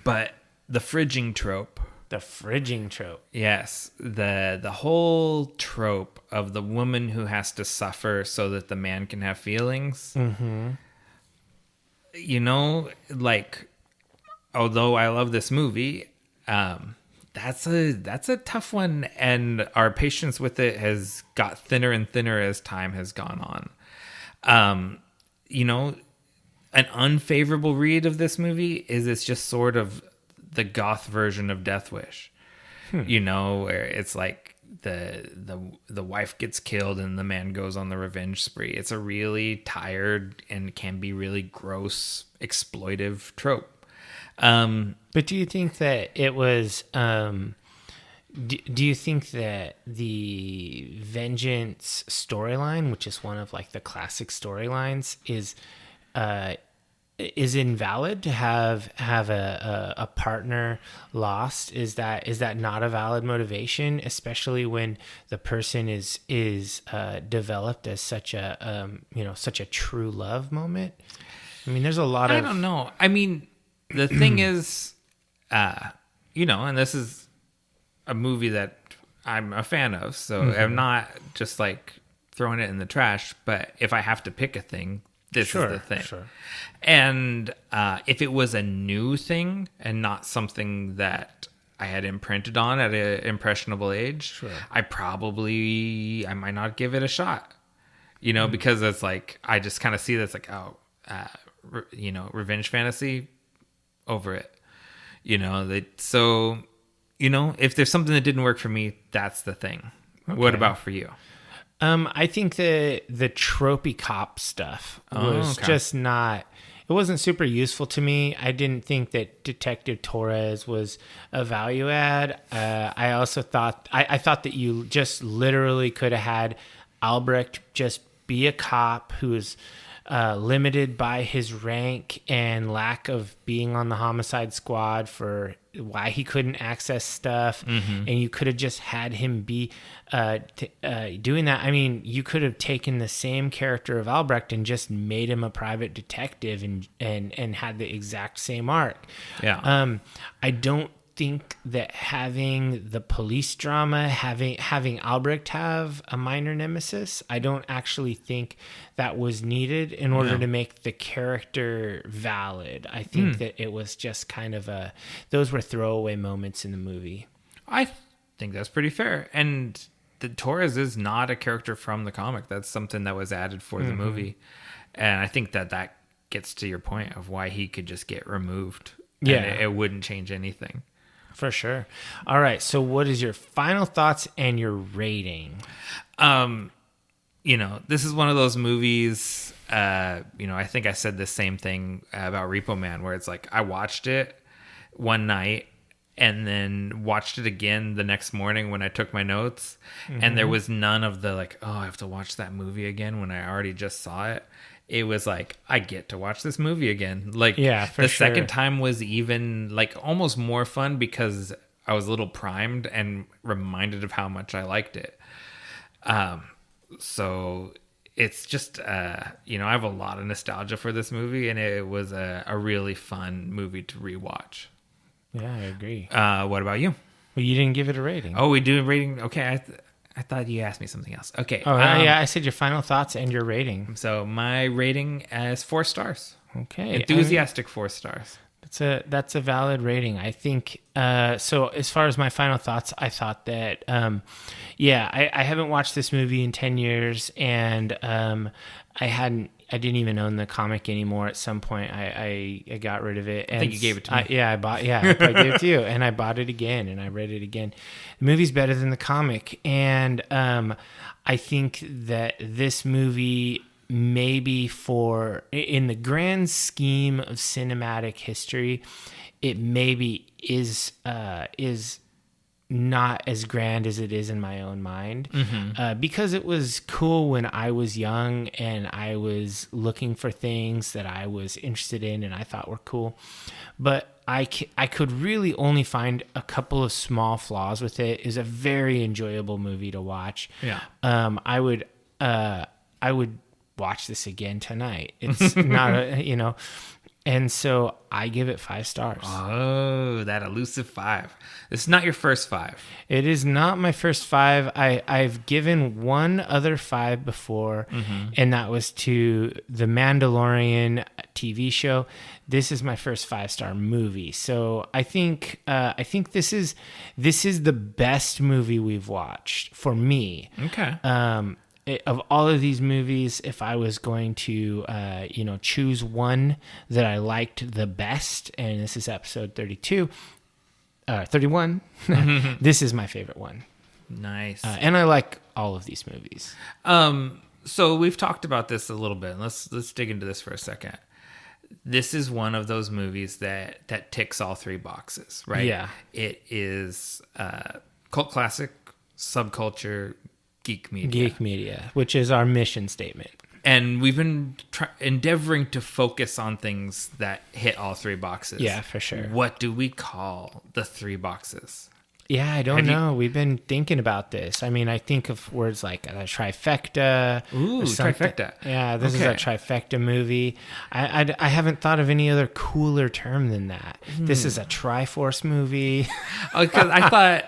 but the fridging trope. The fridging trope. Yes, the whole trope of the woman who has to suffer so that the man can have feelings. Mm-hmm. You know, like, although I love this movie, that's a tough one, and our patience with it has got thinner and thinner as time has gone on. You know, an unfavorable read of this movie is it's just sort of the goth version of Death Wish, you know, where it's like the wife gets killed and the man goes on the revenge spree. It's a really tired and can be really gross, exploitive trope. But do you think that it was? Do you think that the vengeance storyline, which is one of like the classic storylines, is invalid to have a partner lost? Is that not a valid motivation, especially when the person is developed as such a such a true love moment? I mean, there's a lot of... I don't know. I mean, the thing is, you know, and this is a movie that I'm a fan of, so I'm not just like throwing it in the trash, but if I have to pick a thing, this is the thing. Sure. And if it was a new thing and not something that I had imprinted on at an impressionable age, I might not give it a shot, you know, because it's like, I just kind of see this like, you know, revenge fantasy, over it, you know, so, you know, if there's something that didn't work for me, that's the thing. Okay. What about for you? I think the tropey cop stuff was just not... It wasn't super useful to me. I didn't think that Detective Torres was a value add. I also thought... I thought that you just literally could have had Albrecht just be a cop who is limited by his rank and lack of being on the homicide squad for why he couldn't access stuff. And you could have just had him be doing that. I mean, you could have taken the same character of Albrecht and just made him a private detective and had the exact same arc. Yeah. I don't think that having the police drama, having Albrecht have a minor nemesis, I don't actually think that was needed in order to make the character valid. I think that it was just kind of those were throwaway moments in the movie. I think that's pretty fair. And the Torres is not a character from the comic. That's something that was added for the movie. And I think that gets to your point of why he could just get removed. Yeah. And it wouldn't change anything. For sure. All right. So what is your final thoughts and your rating? You know, this is one of those movies, you know, I think I said the same thing about Repo Man, where it's like I watched it one night and then watched it again the next morning when I took my notes. And there was none of the like, oh, I have to watch that movie again when I already just saw it. It was like, I get to watch this movie again. Like, the second time was even like almost more fun because I was a little primed and reminded of how much I liked it. So it's just, you know, I have a lot of nostalgia for this movie, and it was a really fun movie to rewatch. Yeah, I agree. What about you? Well, you didn't give it a rating. Oh, we do a rating? Okay, I thought you asked me something else. Okay. Oh, yeah, I said your final thoughts and your rating. So my rating is 4 stars. Okay. Enthusiastic 4 stars. That's a valid rating. I think, so as far as my final thoughts, I thought that, I haven't watched this movie in 10 years, and I didn't even own the comic anymore. At some point, I got rid of it. And I think you gave it to me. I gave it to you, and I bought it again, and I read it again. The movie's better than the comic, and I think that this movie, maybe in the grand scheme of cinematic history, it maybe is not as grand as it is in my own mind, because it was cool when I was young and I was looking for things that I was interested in and I thought were cool. But I could really only find a couple of small flaws with it. It's a very enjoyable movie to watch. Yeah. I would watch this again tonight. It's not and so I give it 5 stars. Oh, that elusive 5. It's not your first 5. It is not my first 5. I've given one other 5 before, and that was to The Mandalorian TV show. This is my first 5-star movie. So I think this is the best movie we've watched for me. Okay. Of all of these movies, if I was going to, choose one that I liked the best, and this is episode 31, this is my favorite one. Nice. And I like all of these movies. So we've talked about this a little bit. Let's dig into this for a second. This is one of those movies that ticks all 3 boxes, right? Yeah. It is cult classic, subculture, geek media, which is our mission statement. And we've been endeavoring to focus on things that hit all 3 boxes. Yeah, for sure. What do we call the 3 boxes? Yeah, I don't know. We've been thinking about this. I mean, I think of words like a trifecta. Ooh, trifecta. Yeah, this is a trifecta movie. I haven't thought of any other cooler term than that. This is a Triforce movie. Because I thought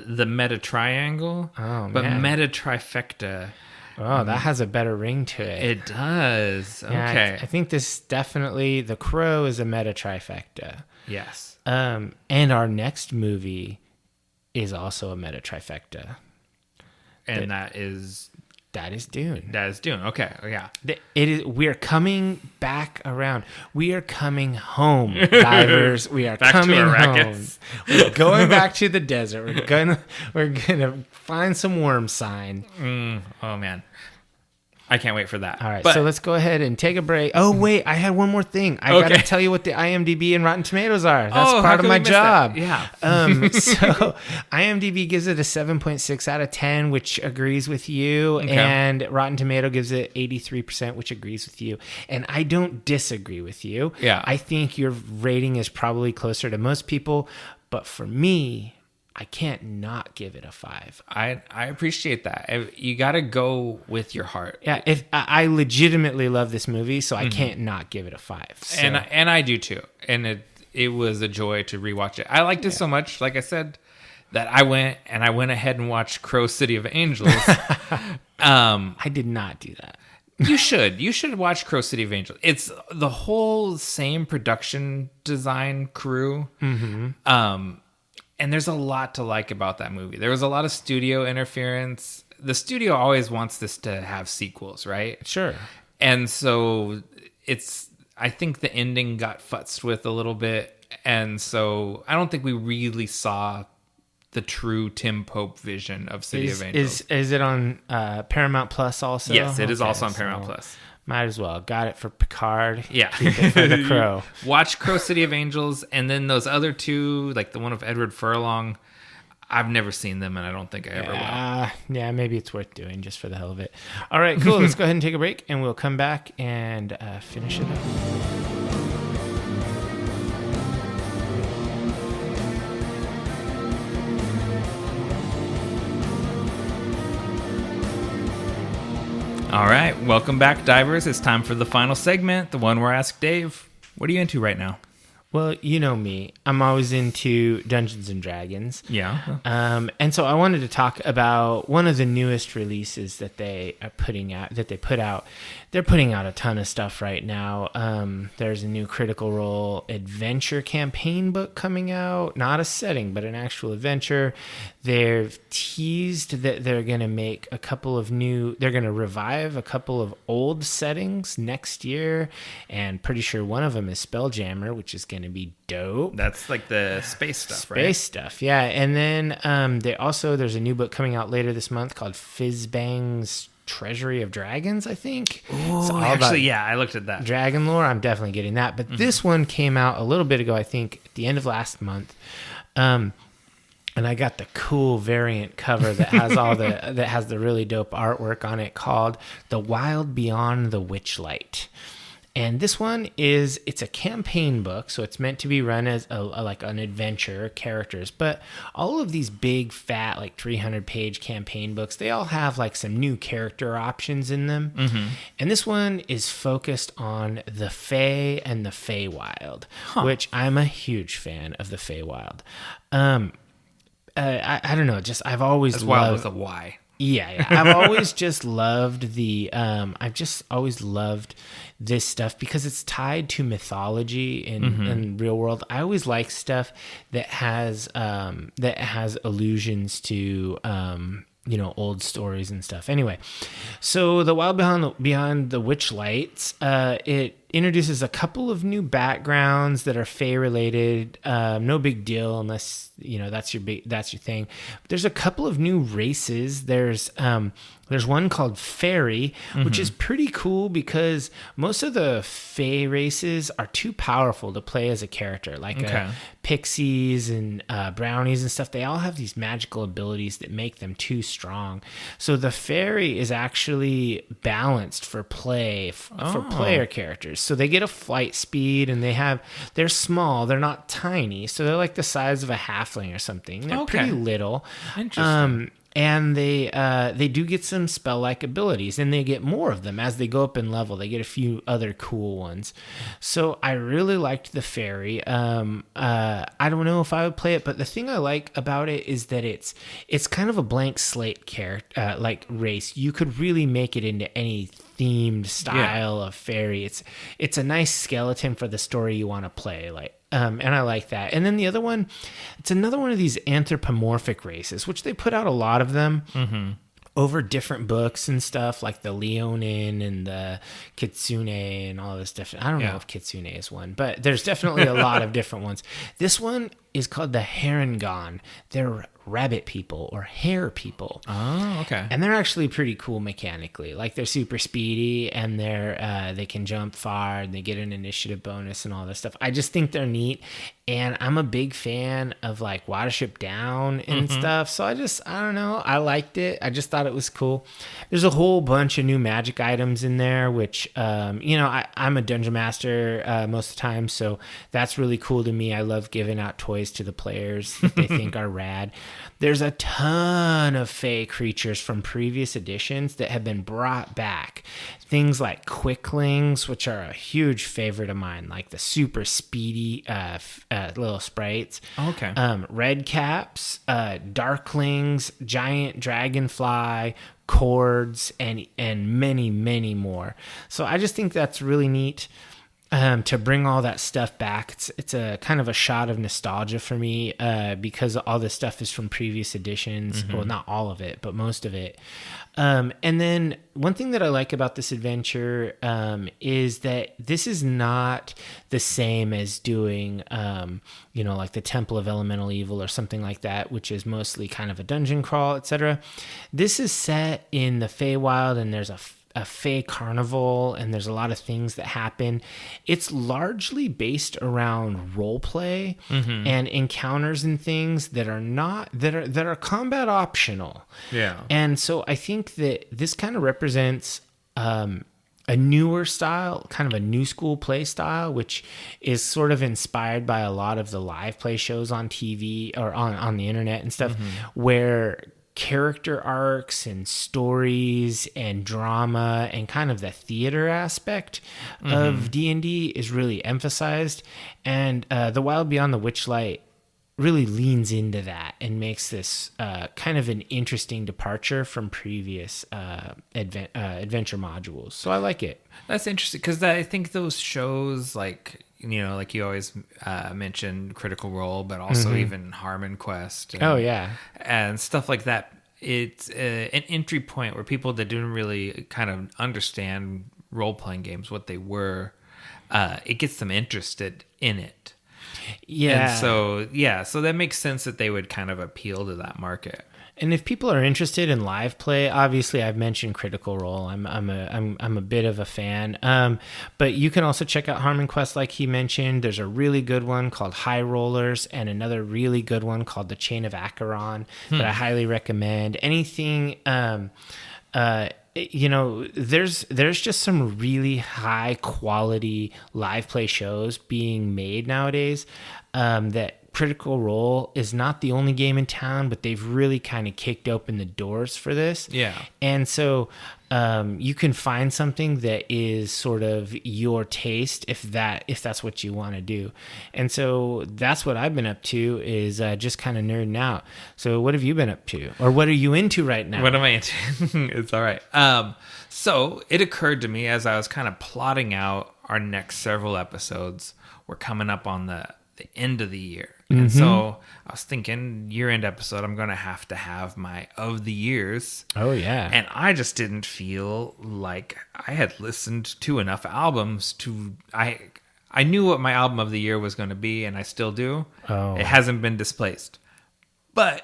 the meta triangle, but man. meta trifecta. Oh, that has a better ring to it. It does. Yeah, Okay. I think this definitely, The Crow is a meta trifecta. Yes. And our next movie is also a meta trifecta. And that is Dune. That is Dune. Okay. Yeah. We are coming back around. We are coming home, divers. We are back coming to home. We're going back to the desert. We're gonna find some worm sign. Oh man, I can't wait for that. All right, so let's go ahead and take a break. Oh wait, I had one more thing. I got to tell you what the IMDb and Rotten Tomatoes are. That's part of my job. Yeah. So IMDb gives it a 7.6 out of 10, which agrees with you, and Rotten Tomato gives it 83%, which agrees with you. And I don't disagree with you. Yeah. I think your rating is probably closer to most people, but for me, I can't not give it a 5. I appreciate that. You got to go with your heart. Yeah, if I legitimately love this movie, so I can't not give it a 5. So. And I do too. And it was a joy to rewatch it. I liked it so much, like I said, that I went ahead and watched Crow City of Angels. I did not do that. You should watch Crow City of Angels. It's the whole same production design crew. And there's a lot to like about that movie. There was a lot of studio interference. The studio always wants this to have sequels, right? Sure. And so I think the ending got futzed with a little bit. And so I don't think we really saw the true Tim Pope vision of City of Angels. Is it on Paramount Plus also? Yes, it is also on Paramount Plus. Might as well. Got it for Picard. Yeah. Keep it for The Crow. Watch Crow City of Angels, and then those other 2, like the one of Edward Furlong. I've never seen them, and I don't think I ever will. Yeah, maybe it's worth doing just for the hell of it. All right, cool. Let's go ahead and take a break, and we'll come back and finish it up. All right, welcome back, divers. It's time for the final segment, the one where I ask Dave, what are you into right now? Well, you know me. I'm always into Dungeons and Dragons. Yeah. And so I wanted to talk about one of the newest releases that they are putting out. They're putting out a ton of stuff right now. There's a new Critical Role adventure campaign book coming out. Not a setting, but an actual adventure. They've teased that they're going to make they're going to revive a couple of old settings next year. And pretty sure one of them is Spelljammer, which is going to be dope. That's like the space stuff, right? Space stuff, yeah. And then there's a new book coming out later this month called Fizzbang's Treasury of Dragons, I think. Oh, actually, yeah, I looked at that. Dragon lore. I'm definitely getting that. But this one came out a little bit ago, I think, at the end of last month. And I got the cool variant cover that has that has the really dope artwork on it called The Wild Beyond the Witchlight. And this one it's a campaign book, so it's meant to be run as like an adventure, characters. But all of these big, fat, like 300-page campaign books, they all have like some new character options in them. Mm-hmm. And this one is focused on the Fae and the Feywild, which I'm a huge fan of the Feywild. I don't know, just I've always That's loved... wild with a Y. Yeah. I've always just loved I've just always loved this stuff because it's tied to mythology in real world. I always like stuff that has allusions to old stories and stuff. Anyway, so The Wild Beyond the Witchlights, it introduces a couple of new backgrounds that are Fae related. No big deal unless that's your thing. But there's a couple of new races. There's one called Fairy, which is pretty cool because most of the Fae races are too powerful to play as a character. Like pixies and brownies and stuff, they all have these magical abilities that make them too strong. So the Fairy is actually balanced for play for player characters. So they get a flight speed and they're small, they're not tiny. So they're like the size of a halfling or something. They're pretty little. Interesting. And they do get some spell-like abilities, and they get more of them as they go up in level. They get a few other cool ones. So I really liked the Fairy. I don't know if I would play it, but the thing I like about it is that it's kind of a blank slate character, like race. You could really make it into any themed style of Fairy. It's a nice skeleton for the story you want to play, and I like that. And then the other one, it's another one of these anthropomorphic races, which they put out a lot of them over different books and stuff, like the Leonin and the Kitsune and all this different. I don't know if Kitsune is one, but there's definitely a lot of different ones. This one is called the Harengon. They're rabbit people or hare people. Oh, okay. And they're actually pretty cool mechanically. Like they're super speedy and they can jump far and they get an initiative bonus and all this stuff. I just think they're neat. And I'm a big fan of like Watership Down and stuff. So I don't know. I liked it. I just thought it was cool. There's a whole bunch of new magic items in there, which, I'm a dungeon master most of the time. So that's really cool to me. I love giving out toys to the players that they think are rad. There's a ton of Fae creatures from previous editions that have been brought back. Things like Quicklings, which are a huge favorite of mine, like the super speedy little sprites. Okay. Red Caps, Darklings, Giant Dragonfly, Cords, and many, many more. So I just think that's really neat. To bring all that stuff back. It's a kind of a shot of nostalgia for me because all this stuff is from previous editions. Well, not all of it, but most of it. And then one thing that I like about this adventure is that this is not the same as doing, like the Temple of Elemental Evil or something like that, which is mostly kind of a dungeon crawl, etc. This is set in the Feywild, and there's a Fae carnival, and there's a lot of things that happen. It's largely based around role play and encounters and things that are combat optional. Yeah. And so I think that this kind of represents a newer style, kind of a new school play style, which is sort of inspired by a lot of the live play shows on TV or on the internet and stuff, where character arcs and stories and drama and kind of the theater aspect of D&D is really emphasized. And The Wild Beyond the Witchlight really leans into that and makes this kind of an interesting departure from previous adventure modules. So I like it. That's interesting because I think those shows, like, you know, like you always mention Critical Role, but also even Harmon Quest. And stuff like that. It's an entry point where people that didn't really kind of understand role-playing games, what they were, it gets them interested in it. Yeah. And so that makes sense that they would kind of appeal to that market. And if people are interested in live play, obviously I've mentioned Critical Role. I'm a bit of a fan. But you can also check out Harmon Quest, like he mentioned. There's a really good one called High Rollers, and another really good one called The Chain of Acheron that I highly recommend. Anything. You know, there's just some really high quality live play shows being made nowadays. That Critical Role is not the only game in town, but they've really kind of kicked open the doors for this. Yeah. And so you can find something that is sort of your taste if that's what you want to do. And so that's what I've been up to, is just kind of nerding out. So what have you been up to, or what are you into right now? What am I into? It's all right. So it occurred to me as I was kind of plotting out our next several episodes. We're coming up on the end of the year. And so I was thinking, year-end episode, I'm going to have my of the years. Oh, yeah. And I just didn't feel like I had listened to enough albums to... I knew what my album of the year was going to be, and I still do. Oh. It hasn't been displaced. But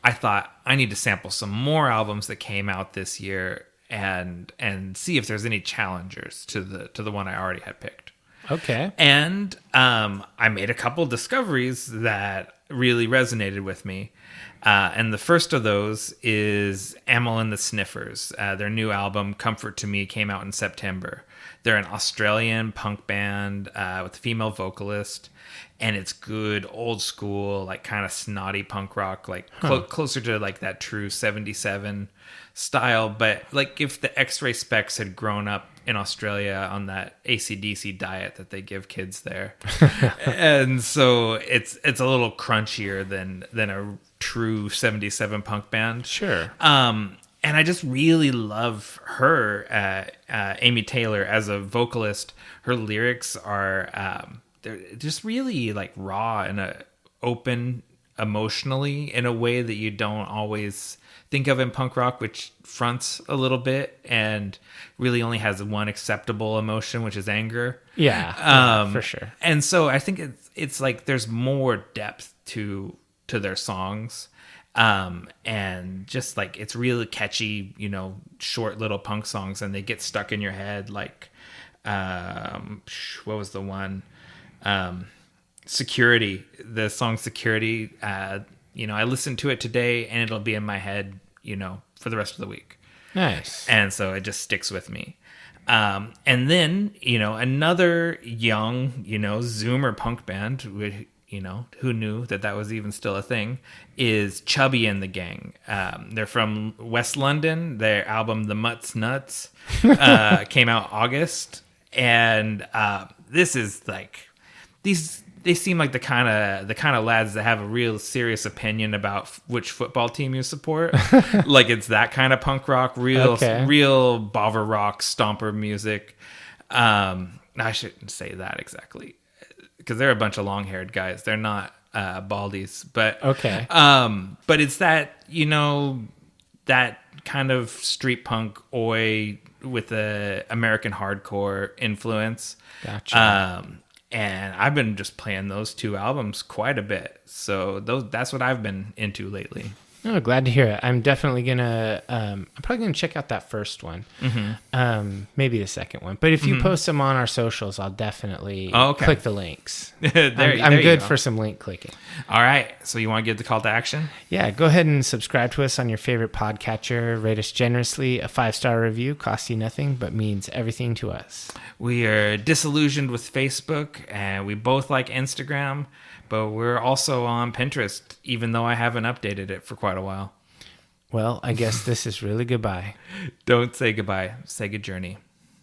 I thought I need to sample some more albums that came out this year and see if there's any challengers to the one I already had picked. Okay. And I made a couple discoveries that really resonated with me. And the first of those is Amyl and the Sniffers. Their new album, Comfort to Me, came out in September. They're an Australian punk band with a female vocalist. And it's good, old school, like kind of snotty punk rock, like closer to like that true 77 style. But like if the X-Ray Specs had grown up in Australia on that AC/DC diet that they give kids there. And so it's a little crunchier than a true 77 punk band. Sure. And I just really love her, Amy Taylor, as a vocalist. Her lyrics are they're just really like raw and open emotionally in a way that you don't always think of in punk rock, which fronts a little bit and really only has one acceptable emotion, which is anger. Yeah, for sure. And so I think it's like there's more depth to their songs. And just like it's really catchy, you know, short little punk songs, and they get stuck in your head. Like, what was the one? Security, the song Security. You know, I listened to it today and it'll be in my head, you know, for the rest of the week. Nice. And so it just sticks with me. And then, you know, another young, you know, Zoomer punk band, you know, who knew that was even still a thing, is Chubby and the Gang. They're from West London. Their album, The Mutts Nuts, came out August. And this is like, they seem like the kind of lads that have a real serious opinion about which football team you support. Like it's that kind of punk rock, real bother rock, stomper music. I shouldn't say that exactly because they're a bunch of long-haired guys. They're not baldies, but okay. But it's that, you know, that kind of street punk oi with the American hardcore influence. Gotcha. And I've been just playing those two albums quite a bit. So that's what I've been into lately. Oh, glad to hear it. I'm definitely gonna. I'm probably gonna check out that first one. Maybe the second one. But if you post them on our socials, I'll definitely click the links. I'm good for some link clicking. All right. So you want to give the call to action? Yeah. Go ahead and subscribe to us on your favorite podcatcher. Rate us generously. A 5-star review costs you nothing, but means everything to us. We are disillusioned with Facebook, and we both like Instagram. But we're also on Pinterest, even though I haven't updated it for quite a while. Well, I guess this is really goodbye. Don't say goodbye. Say good journey.